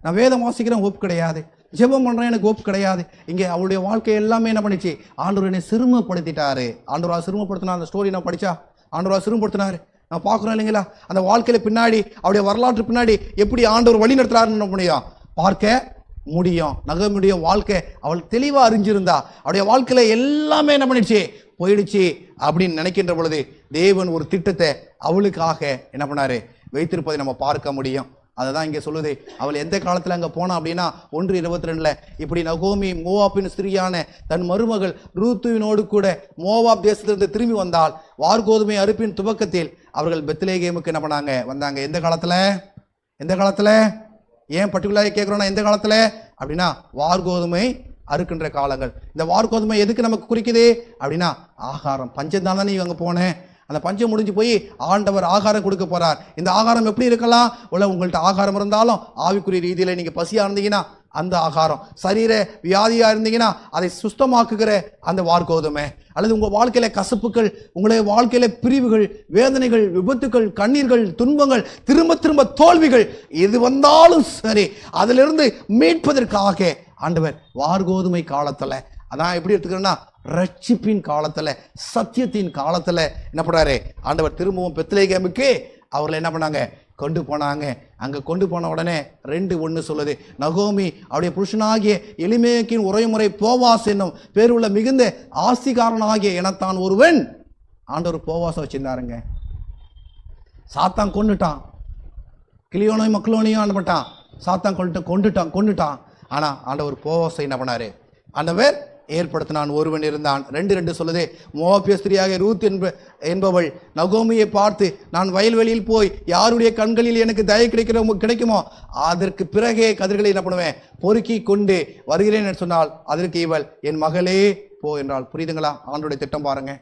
S1: நான் வேதம் வாசிக்கிறேன் ஹோப் கிடையாது, ஜெபம் பண்றேன் எனக்கு ஹோப் கிடையாது. இங்கே அவளுடைய வாழ்க்கை எல்லாமே என்ன பண்ணிச்சு? ஆண்டவர் என்னை சிறுமப்படுத்திட்டாரு. ஆண்டவரா சிறுமப்படுத்தினா அந்த ஸ்டோரி நான் படிச்சா, ஆண்டவரா சிறுமப்படுத்தினாரு. நான் பார்க்குறோம் இல்லைங்களா? அந்த வாழ்க்கையில பின்னாடி, அவருடைய வரலாற்று பின்னாடி எப்படி ஆண்டவர் வழி நடத்துறாருன்னு முடியும், பார்க்க முடியும். நகோமியுடைய வாழ்க்கை அவள் தெளிவா அறிஞ்சிருந்தா, அவருடைய வாழ்க்கையில எல்லாமே என்ன பண்ணிடுச்சு? போயிடுச்சு அப்படின்னு நினைக்கின்ற பொழுது தேவன் ஒரு திட்டத்தை அவளுக்காக என்ன பண்ணாரு? வைத்திருப்பதை நம்ம பார்க்க முடியும். அதை தான் இங்கே சொல்லுது. அவள் எந்த காலத்தில் அங்கே போனா அப்படின்னா 1:22 இப்படி நகோமி மோவாப்பின் ஸ்திரியான தன் மருமகள் ரூத்துவினோடு கூட மோவாப் தேசத்திலிருந்து திரும்பி வந்தால், வார்கோதுமை அறுப்பின் துவக்கத்தில் அவர்கள் பெத்லேகேமுக்கு என்ன பண்ணாங்க? வந்தாங்க. எந்த காலத்தில் ஏன் பர்டிகுலராக கேட்குறோன்னா எந்த காலத்தில் அப்படின்னா, வார்கோதுமை அறுக்கின்ற காலங்கள். இந்த வார்கோதுமை எதுக்கு நமக்கு குறிக்குது அப்படின்னா, ஆகாரம். பஞ்சம் தான் நீ அங்கே போனேன், அந்த பஞ்சம் முடிஞ்சு போய் ஆண்டவர் ஆகாரம் கொடுக்க போறார். இந்த ஆகாரம் எப்படி இருக்கலாம்? உங்கள்கிட்ட ஆகாரம் இருந்தாலும் ஆவிக்குரிய ரீதியில நீங்க பசியா இருந்தீங்கன்னா அந்த ஆகாரம், சரீர வியாதியா இருந்தீங்கன்னா அதை சுத்தமாக்குகிற அந்த வார்கோதுமை, அல்லது உங்க வாழ்க்கையில கசப்புகள், உங்களுடைய வாழ்க்கையில பிரிவுகள், வேதனைகள், விபத்துக்கள், கண்ணீர்கள், துன்பங்கள், திரும்ப திரும்ப தோல்விகள் எது வந்தாலும் சரி, அதிலிருந்து மீட்பதற்காக ஆண்டவர் வார்கோதுமை காலத்துல, அதான் எப்படி எடுத்துக்கிறேன்னா ரட்சிப்பின் காலத்துல, சத்தியத்தின் காலத்துல என்ன பண்றாரு? ஆண்டவர் திரும்பவும் பெத்லேகேமுக்கு அவர்களை என்ன பண்ணாங்க? கொண்டு போனாங்க. அங்க கொண்டு போன உடனே 2:1 சொல்லுது, நகோமி அவருடைய புருஷனாகிய எலிமெலேக்கின் உறவுமுறை போவாஸ் என்னும் பேருள்ள மிகுந்த ஆஸ்திகாரனாகிய எனத்தான் ஒருவன். ஆண்டவர் போவாச வச்சிருந்தாருங்க. சாத்தான் கொண்டுட்டான். கிளியோனையும் மக்களோனையும் ஆண்டப்பட்டான் சாத்தான் கொண்டுட்டான். ஆனால் ஆண்டவர் போவாசை என்ன பண்ணாரு? ஆண்டவர் ஏற்படுத்தினான். ஒருவன் இருந்தான். 2:2 சொல்லுதே, மோவாபிய ஸ்திரியாக ரூத் என்பவள் நகோமியை பார்த்து, நான் வயல்வெளியில் போய் யாருடைய கண்களில் எனக்கு தயை கிடைக்குமோ அதற்கு பிறகே கதிர்களை என்ன பண்ணுவேன், பொறுக்கி கொண்டு வருகிறேன் என்று சொன்னால், அதற்கு இவள், என் மகளே போ என்றாள். புரியுதுங்களா? ஆண்டோடைய திட்டம் பாருங்க.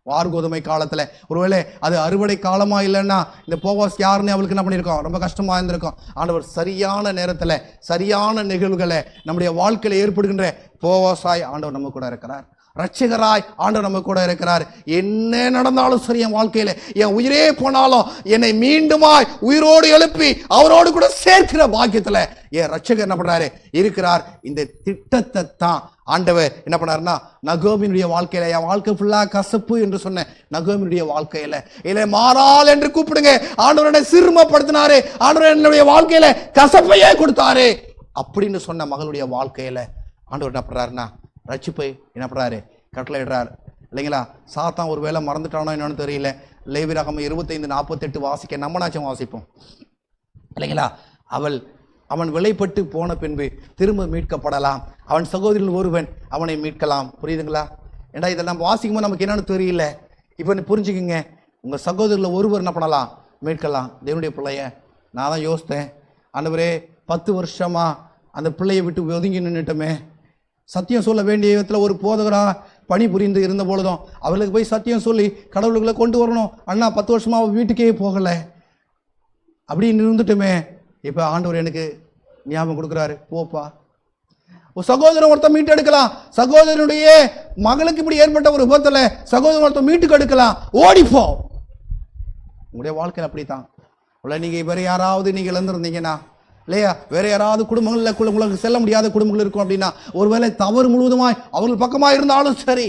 S1: வார்கோதுமை காலத்துல ஒருவேளை அது அறுவடை காலமா இல்லைன்னா இந்த போவாஸ் யாருன்னு அவளுக்கு என்ன பண்ணியிருக்கோம், ரொம்ப கஷ்டமா இருந்திருக்கும். ஆண்டவர் சரியான நேரத்துல சரியான நிகழ்வுகளை நம்முடைய வாழ்க்கையில ஏற்படுகின்ற போவாசாய் ஆண்டவர் நம்ம கூட இருக்கிறார். ரட்சகராய் ஆண்டவர் நம்ம கூட இருக்கிறார். என்ன நடந்தாலும் சரி, என் வாழ்க்கையில என் உயிரே போனாலும் என்னை மீண்டுமாய் உயிரோடு எழுப்பி அவரோடு கூட சேர்க்கிற பாக்கியத்துல என் ரட்சகர் என்ன பண்றாரு, இருக்கிறார். இந்த திட்டத்தை தான் ஆண்டவர் என்ன பண்ணாருன்னா, நகோமியினுடைய வாழ்க்கையில, என் வாழ்க்கை ஃபுல்லா கசப்பு என்று சொன்ன நகோமியினுடைய வாழ்க்கையில இல்லை மாறால் என்று கூப்பிடுங்க, ஆண்டவரை சிறுமப்படுத்தினாரு, ஆண்டவர் என்னுடைய வாழ்க்கையில கசப்பையே கொடுத்தாரு அப்படின்னு சொன்ன மகளுடைய வாழ்க்கையில ஆண்டவர் என்ன பண்றாருன்னா, ரட்சிப்பை என்ன பண்றாரு, கட்டளை இடுறாரு இல்லைங்களா? சாத்தான் ஒரு வேளை மறந்துட்டானோ என்னன்னு தெரியல. லேவியராகமம் 25:48 வாசிக்க நம்மனாச்சும் வாசிப்போம் இல்லைங்களா? அவன் விலைப்பட்டு போன பின்பு திரும்ப மீட்கப்படலாம், அவன் சகோதரில் ஒருவன் அவனை மீட்கலாம். புரியுதுங்களா? ஏண்டா இதெல்லாம் வாசிக்கும் போது நமக்கு என்னன்னு தெரியல. இப்போ புரிஞ்சுக்குங்க, உங்க சகோதரில் ஒருவர் என்ன பண்ணலாம், மீட்கலாம். தேவனுடைய பிள்ளைய நான் தான் யோசித்தேன், ஆண்டவரே 10 வருஷமா அந்த பிள்ளையை விட்டு ஒதுங்கி நின்றுட்டோமே, சத்தியம் சொல்ல வேண்டிய விதத்தில் ஒரு போதகரா பணி புரிந்து இருந்த பொழுதும் அவர்களுக்கு போய் சத்தியம் சொல்லி கடவுளுக்குள்ள கொண்டு வரணும். அண்ணா 10 வருஷமா வீட்டுக்கே போகலை அப்படின்னு இருந்துட்டுமே. இப்போ ஆண்டவர் எனக்கு ஞாபகம் கொடுக்குறாரு, போப்பா, ஒரு சகோதரன் ஒருத்தர் மீட்டு எடுக்கலாம். சகோதரனுடைய மகளுக்கு இப்படி ஏற்பட்ட ஒரு விபத்துல சகோதரன் ஒருத்தர் மீட்டுக்கு எடுக்கலாம், ஓடிப்போ. உங்களுடைய வாழ்க்கையில் அப்படித்தான். நீங்க வேற யாராவது நீங்க இழந்திருந்தீங்கன்னா இல்லையா, வேற யாராவது குடும்பங்களில் உங்களுக்கு செல்ல முடியாத குடும்பங்கள் இருக்கும் அப்படின்னா, ஒருவேளை தவறு முழுவதுமாய் அவர்கள் பக்கமாக இருந்தாலும் சரி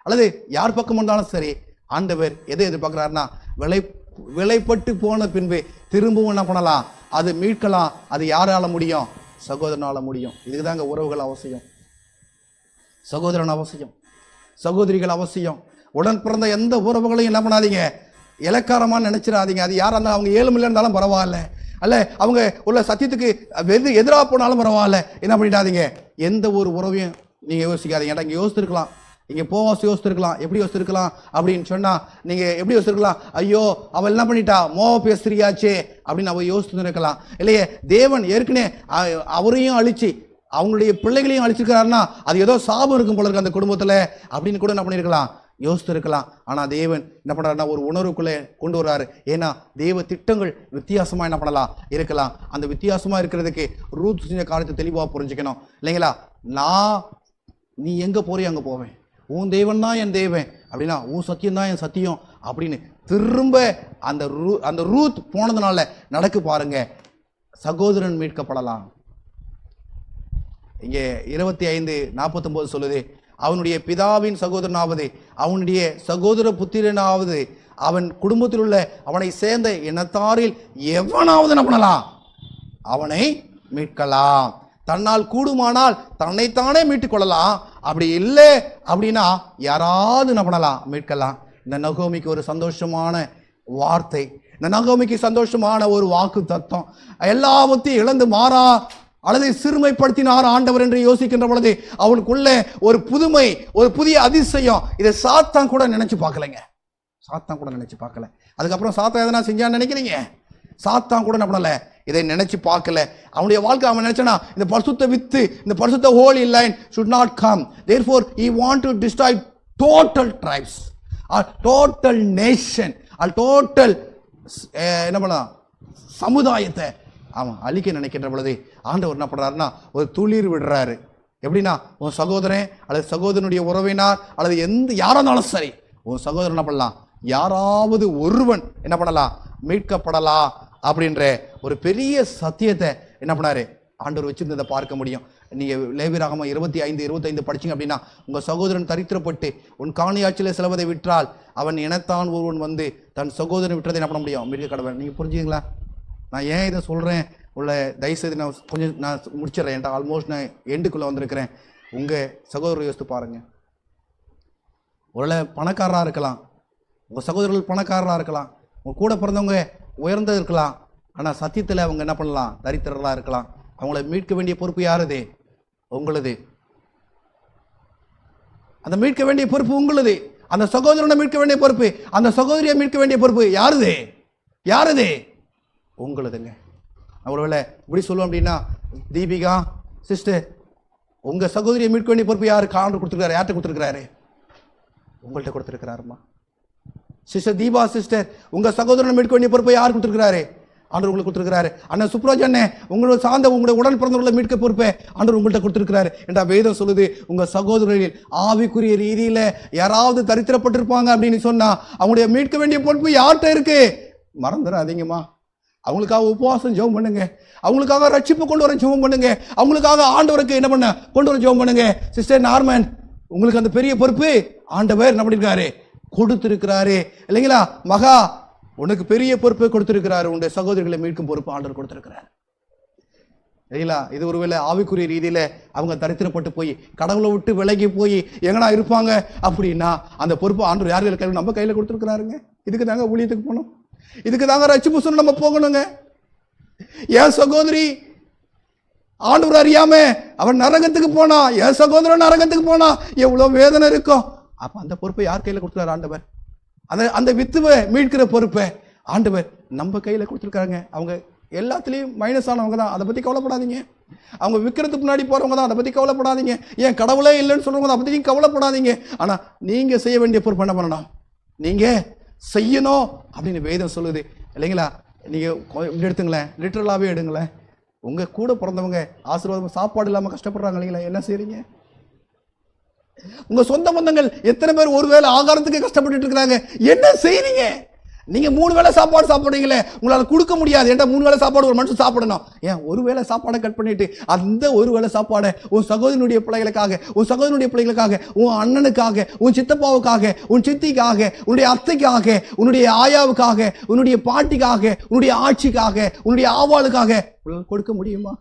S1: அல்லது யார் பக்கம் இருந்தாலும் சரி, ஆண்டவர் எதை எதிர்பார்க்கிறாருன்னா, விலைப்பட்டு போன பின்பு திரும்பவும் என்ன பண்ணலாம், அது மீட்கலாம். அது யாரால முடியும், சகோதரனால முடியும். இதுக்கு தாங்க உறவுகள் அவசியம், சகோதரன் அவசியம், சகோதரிகள் அவசியம். உடன் பிறந்த எந்த உறவுகளையும் என்ன பண்ணாதீங்க, இலக்காரமாக நினைச்சிடாதீங்க. அது யாராக இருந்தாலும், அவங்க 7 மில்லியன் இருந்தாலும் பரவாயில்ல, அல்ல அவங்க உள்ள சத்தியத்துக்கு எதிராக போனாலும் பரவாயில்ல, என்ன பண்ணிடாதீங்க. எந்த ஒரு உறவையும் நீங்க யோசிக்காதீங்க. ஏன்னா இங்க யோசிச்சிருக்கலாம், இங்க போவாஸ் யோசிச்சிருக்கலாம். எப்படி யோசிச்சிருக்கலாம் அப்படின்னு சொன்னா, நீங்க எப்படி யோசிச்சிருக்கலாம், ஐயோ அவள் என்ன பண்ணிட்டா, மோவாபிய ஸ்திரியாச்சே அப்படின்னு அவ யோசித்து இருக்கலாம். இல்லையே, தேவன் ஏற்கனவே அவரையும் அழிச்சு அவங்களுடைய பிள்ளைகளையும் அழிச்சிருக்கிறாருன்னா அது ஏதோ சாபம் இருக்கும் போல இருக்கு அந்த குடும்பத்துல அப்படின்னு கூட என்ன பண்ணிருக்கலாம், யோசித்து இருக்கலாம். ஆனா தேவன் என்ன பண்றாருன்னா, ஒரு உணர்வுக்குள்ளே கொண்டு வர்றாரு. ஏன்னா தேவ திட்டங்கள் வித்தியாசமா என்ன பண்ணலாம், இருக்கலாம். அந்த வித்தியாசமா இருக்கிறதுக்கு ரூத் செஞ்ச காரியத்தை தெளிவா புரிஞ்சுக்கணும் இல்லைங்களா? நீ எங்க போறியோ அங்க போவேன், உன் தேவன் தான் என் தேவன் அப்படின்னா உன் சத்தியம் தான் என் சத்தியம் அப்படின்னு திரும்ப அந்த ரூத் போனதுனால நடக்கு பாருங்க, சகோதரன் மீட்கப்படலாம். இங்கே 25:49 சொல்லுது, அவனுடைய பிதாவின் சகோதரனாவது அவனுடைய சகோதர புத்திரனாவது அவன் குடும்பத்தில் உள்ள அவனை சேர்ந்த இனத்தாரில் எவனாவது என்ன பண்ணலாம், அவனை மீட்கலாம். தன்னால் கூடுமானால் தன்னைத்தானே மீட்டுக் கொள்ளலாம். அப்படி இல்லை அப்படின்னா யாராவது என்ன பண்ணலாம், மீட்கலாம். இந்த நகோமிக்கு ஒரு சந்தோஷமான வார்த்தை, இந்த நகோமிக்கு சந்தோஷமான ஒரு வாக்கு தத்துவம். எல்லாவற்றையும் இழந்து மாறா அல்லது சிறுமைப்படுத்தினார் ஆண்டவர் என்று யோசிக்கின்ற பொழுது அவனுக்குள்ள ஒரு புதுமை, ஒரு புதிய அதிசயம். இதை சாத்தான் கூட நினைச்சு பார்க்கலைங்க, சாத்தான் கூட நினைச்சு பார்க்கல. அதுக்கப்புறம் சாத்தான் எதனா செஞ்சான்னு நினைக்கிறீங்க? சாத்தான் கூட என்ன பண்ணல, இதை நினைச்சு பார்க்கல. அவனுடைய வாழ்க்கை அவன் நினைச்சானா, இந்த பரிசுத்த வித்து, இந்த பரிசுத்த holy line should not come, therefore he want to destroy total tribes or total nation or total என்ன பண்ணலாம், சமுதாயத்தை அவன் அழிக்க நினைக்கின்ற பொழுது ஆண்டவர் என்ன பண்றாருன்னா, ஒரு துளிர் விடுறாரு. எப்படின்னா, உன் சகோதரன் அல்லது சகோதரனுடைய உறவினார் அல்லது யாரா இருந்தாலும் சரி, உன் சகோதரன் என்ன பண்ணலாம், யாராவது ஒருவன் என்ன பண்ணலாம், மீட்கப்படலாம் அப்படின்ற ஒரு பெரிய சத்தியத்தை என்ன பண்ணாரு, ஆண்டவர் வச்சிருந்ததை பார்க்க முடியும். நீங்க லேவியராகமம் 25:25 படிச்சீங்க அப்படின்னா, உங்க சகோதரன் தரித்திரப்பட்டு உன் காணியாட்சியில செலவதை விற்றால் அவன் இனத்தான் ஒருவன் வந்து தன் சகோதரன் விட்டுறதை என்ன பண்ண முடியும், மீட்க கடவுள். நீங்க புரிஞ்சுங்களா? நான் ஏன் இதை சொல்கிறேன் உள்ள தயவுசெய்து நான் கொஞ்சம் முடிச்சிடறேன். என்கிட்ட ஆல்மோஸ்ட் நான் எண்டுக்குள்ளே வந்திருக்கிறேன். உங்கள் சகோதரர் யோசித்து பாருங்கள். ஒரு பணக்காரராக இருக்கலாம், உங்கள் சகோதரர்கள் பணக்காரராக இருக்கலாம், உங்கள் கூட பிறந்தவங்க உயர்ந்து இருக்கலாம். ஆனா சத்தியத்துல அவங்க என்ன பண்ணலாம்? தரித்திரர்களா இருக்கலாம். அவங்கள மீட்க வேண்டிய பொறுப்பு யாருது? உங்களுது. அந்த மீட்க வேண்டிய பொறுப்பு உங்களுது. அந்த சகோதரனை மீட்க வேண்டிய பொறுப்பு, அந்த சகோதரியை மீட்க வேண்டிய பொறுப்பு யாருது? யாருது? உங்களுதுங்க. ஒருவேளை இப்படி சொல்லுவோம் அப்படின்னா, தீபிகா சிஸ்டர், உங்க சகோதரியை மீட்க வேண்டிய பொறுப்பு யாருக்கு ஆண்டவர் கொடுத்துருக்காரு? யார்கிட்ட கொடுத்துருக்கிறாரு? உங்கள்கிட்ட கொடுத்துருக்கிறாருமா. சிஸ்டர் தீபா சிஸ்டர், உங்க சகோதரனை மீட்க வேண்டிய பொறுப்பை யார் கொடுத்துருக்கிறாரு? ஆண்டவர் உங்களுக்கு கொடுத்துருக்கிறாரு. அண்ணன் சுப்ராஜ் அண்ணன், உங்களோட சார்ந்த உங்களுடைய உடன் பிறந்தவர்களை மீட்க பொறுப்பை ஆண்டவர் உங்கள்கிட்ட கொடுத்துருக்கிறாரு என்ற வேதம் சொல்லுது. உங்க சகோதரர்களில் ஆவிக்குரிய ரீதியில யாராவது தரித்திரப்பட்டிருப்பாங்க அப்படின்னு சொன்னா அவங்களுடைய மீட்க வேண்டிய பொறுப்பு யார்கிட்ட இருக்கு? மறந்துடாதீங்கம்மா. அவங்களுக்காக உபவாசம் ஜெபம் பண்ணுங்க, அவங்களுக்காக ரட்சிப்பு கொண்டு வர ஜெபம் பண்ணுங்க, அவங்களுக்காக ஆண்டவருக்கு என்ன பண்ண கொண்டு வர ஜெபம் பண்ணுங்க. சிஸ்டர் நார்மன், உங்களுக்கு அந்த பெரிய பொறுப்பு ஆண்டவர் என்ன பண்ணிருக்காரு? கொடுத்திருக்கிறாரு இல்லைங்களா? மகா, உனக்கு பெரிய பொறுப்பை கொடுத்திருக்கிறாரு. உன்னுடைய சகோதரிகளை மீட்கும் பொறுப்பு ஆண்டவர் கொடுத்திருக்கிறார் இல்லைங்களா? இது ஒருவேளை ஆவிக்குரிய ரீதியில அவங்க தரித்திரப்பட்டு போய் கடவுளை விட்டு விலகி போய் எங்கனா இருப்பாங்க அப்படின்னா அந்த பொறுப்பு ஆண்டவர் யார் கையில்? நம்ம கையில கொடுத்திருக்கிறாருங்க. இதுக்கு தாங்க ஊழியத்துக்கு போகணும், இதுக்கு தாங்க ரட்சிப்பு சொன்ன நம்ம போகணுங்க. என் சகோதரி ஆண்டவர் அறியாம அவன் நரகத்துக்கு போனா, என் சகோதரன் நரகத்துக்கு போனா எவ்வளவு வேதனை இருக்கும். அப்ப அந்த பொறுப்பை யார் கையில கொடுத்தாரு? ஆண்டவர். அந்த வித்துவை மீட்கிற பொறுப்பை ஆண்டவர் நம்ம கையில கொடுத்துருக்காங்க. அவங்க எல்லாத்துலயும் மைனஸ் ஆனவங்க தான், அதை பத்தி கவலைப்படாதீங்க. அவங்க விற்கிறதுக்கு முன்னாடி போறவங்க தான், அதை பத்தி கவலைப்படாதீங்க. ஏன் கடவுளே இல்லைன்னு சொல்றவங்க அதை பத்தி கவலைப்படாதீங்க. ஆனா நீங்க செய்ய வேண்டிய பொறுப்பு என்ன பண்ணணும்? நீங்க செய்யணும் அப்படின்னு வேதம் சொல்லுது இல்லைங்களா? நீங்க எடுத்துங்களேன், லிட்டரலாவே எடுங்களேன். உங்க கூட பிறந்தவங்க ஆசீர்வாதம் சாப்பாடு இல்லாம கஷ்டப்படுறாங்க இல்லைங்களா? என்ன செய்றீங்க? உங்க சொந்த பந்தங்கள் எத்தனை பேர் ஒருவேளை ஆகாரத்துக்கு கஷ்டப்பட்டு இருக்கிறாங்க, என்ன செய்றீங்க? நீங்க 3 வேளை சாப்பாடு சாப்பிடுறீங்களே, உங்களால கொடுக்க முடியாது. ஏன்டா 3 வேளை சாப்பாடு ஒரு மனுஷன் சாப்பிடணும்? ஏன் ஒரு வேளை சாப்பாடை கட் பண்ணிட்டு அந்த ஒரு வேளை சாப்பாடை உன் சகோதரனுடைய பிள்ளைகளுக்காக, உன் சகோதரனுடைய பிள்ளைகளுக்காக, உன் அண்ணனுக்காக, உன் சித்தப்பாவுக்காக, உன் சித்திக்காக, உன்னுடைய அத்தைக்காக, உன்னுடைய ஆயாவுக்காக, உன்னுடைய பாட்டிக்காக, உன்னுடைய ஆட்சிக்காக, உன்னுடைய ஆவாளுக்காக கொடுக்க முடியுமா?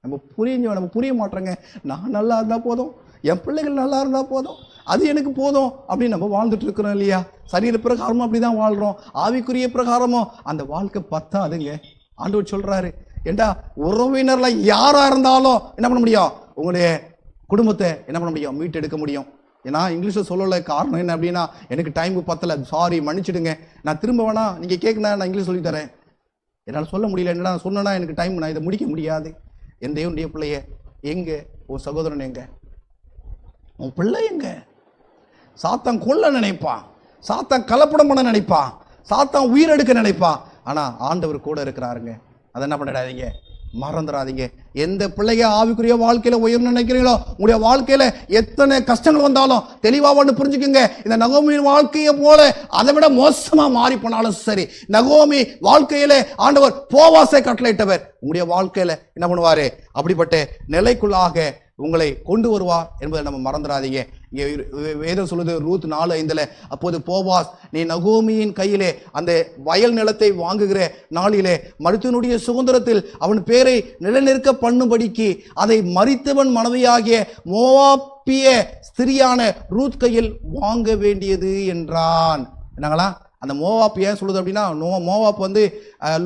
S1: நம்ம புரிய மாட்டோங்க. நான் நல்லா இருந்தா போதும், என் பிள்ளைகள் நல்லா இருந்தா போதும், அது எனக்கு போதும் அப்படின்னு நம்ம வாழ்ந்துட்டு இருக்கிறோம் இல்லையா? சரீர பிரகாரமும் அப்படிதான் வாழ்றோம், ஆவிக்குரிய பிரகாரமும் அந்த வாழ்க்கை பத்தாதுங்க. ஆண்டவர் சொல்றாரு, ஏண்டா உறவினர்ல யாரா இருந்தாலும் என்ன பண்ண முடியும்? உங்களுடைய குடும்பத்தை என்ன பண்ண முடியும்? மீட்டெடுக்க முடியும். ஏன்னா இங்கிலீஷ்ல சொல்லல. காரணம் என்ன அப்படின்னா, எனக்கு டைம் பத்தல, சாரி மன்னிச்சிடுங்க, நான் திரும்ப வேணா நீங்க கேட்கணும், நான் இங்கிலீஷ் சொல்லி தரேன். என்னால் சொல்ல முடியல, என்னடா சொன்னா எனக்கு டைம், நான் இதை முடிக்க முடியாது. என் தேவனுடைய பிள்ளைய எங்க? உன் சகோதரன் எங்க? உன் பிள்ளை எங்க? சாத்தான் கொல்ல நினைப்பான், சாத்தான் கலப்படம் பண்ண நினைப்பான், சாத்தான் உயிரெடுக்க நினைப்பான். ஆனா ஆண்டவர் கூட இருக்கிறாருங்க. அதை என்ன பண்ணிடாதீங்க, மறந்துடாதீங்க. எந்த பிள்ளைய ஆவிக்குரிய வாழ்க்கையில உயர் நினைக்கிறீங்களோ, உங்களுடைய வாழ்க்கையில எத்தனை கஷ்டங்கள் வந்தாலும் தெளிவா ஒன்று புரிஞ்சுக்குங்க. இந்த நகோமியின் வாழ்க்கையை போல அதை விட மோசமா மாறி போனாலும் சரி, நகோமி வாழ்க்கையில ஆண்டவர் போவாசை கட்டளையிட்டவர். உங்களுடைய வாழ்க்கையில என்ன பண்ணுவாரு? அப்படிப்பட்ட நிலைக்குள்ளாக உங்களை கொண்டு வருவார் என்பதை நம்ம மறந்துடாதீங்க. இங்கே வேதம் சொல்லுது ரூத் 4:5, அப்போது போவாஸ் நீ நகோமியின் கையிலே அந்த வயல் நிலத்தை வாங்குகிற நாளிலே மருத்துவனுடைய சுதந்திரத்தில் அவன் பேரை நிலைநிற்க பண்ணும்படிக்கு அதை மரித்தவன் மனைவியாகிய மோவாப்பிய ஸ்திரியான ரூத் கையில் வாங்க வேண்டியது என்றான். என்னங்களா? அந்த மோவாப் ஏன் சொல்லுது அப்படின்னா, மோவாப்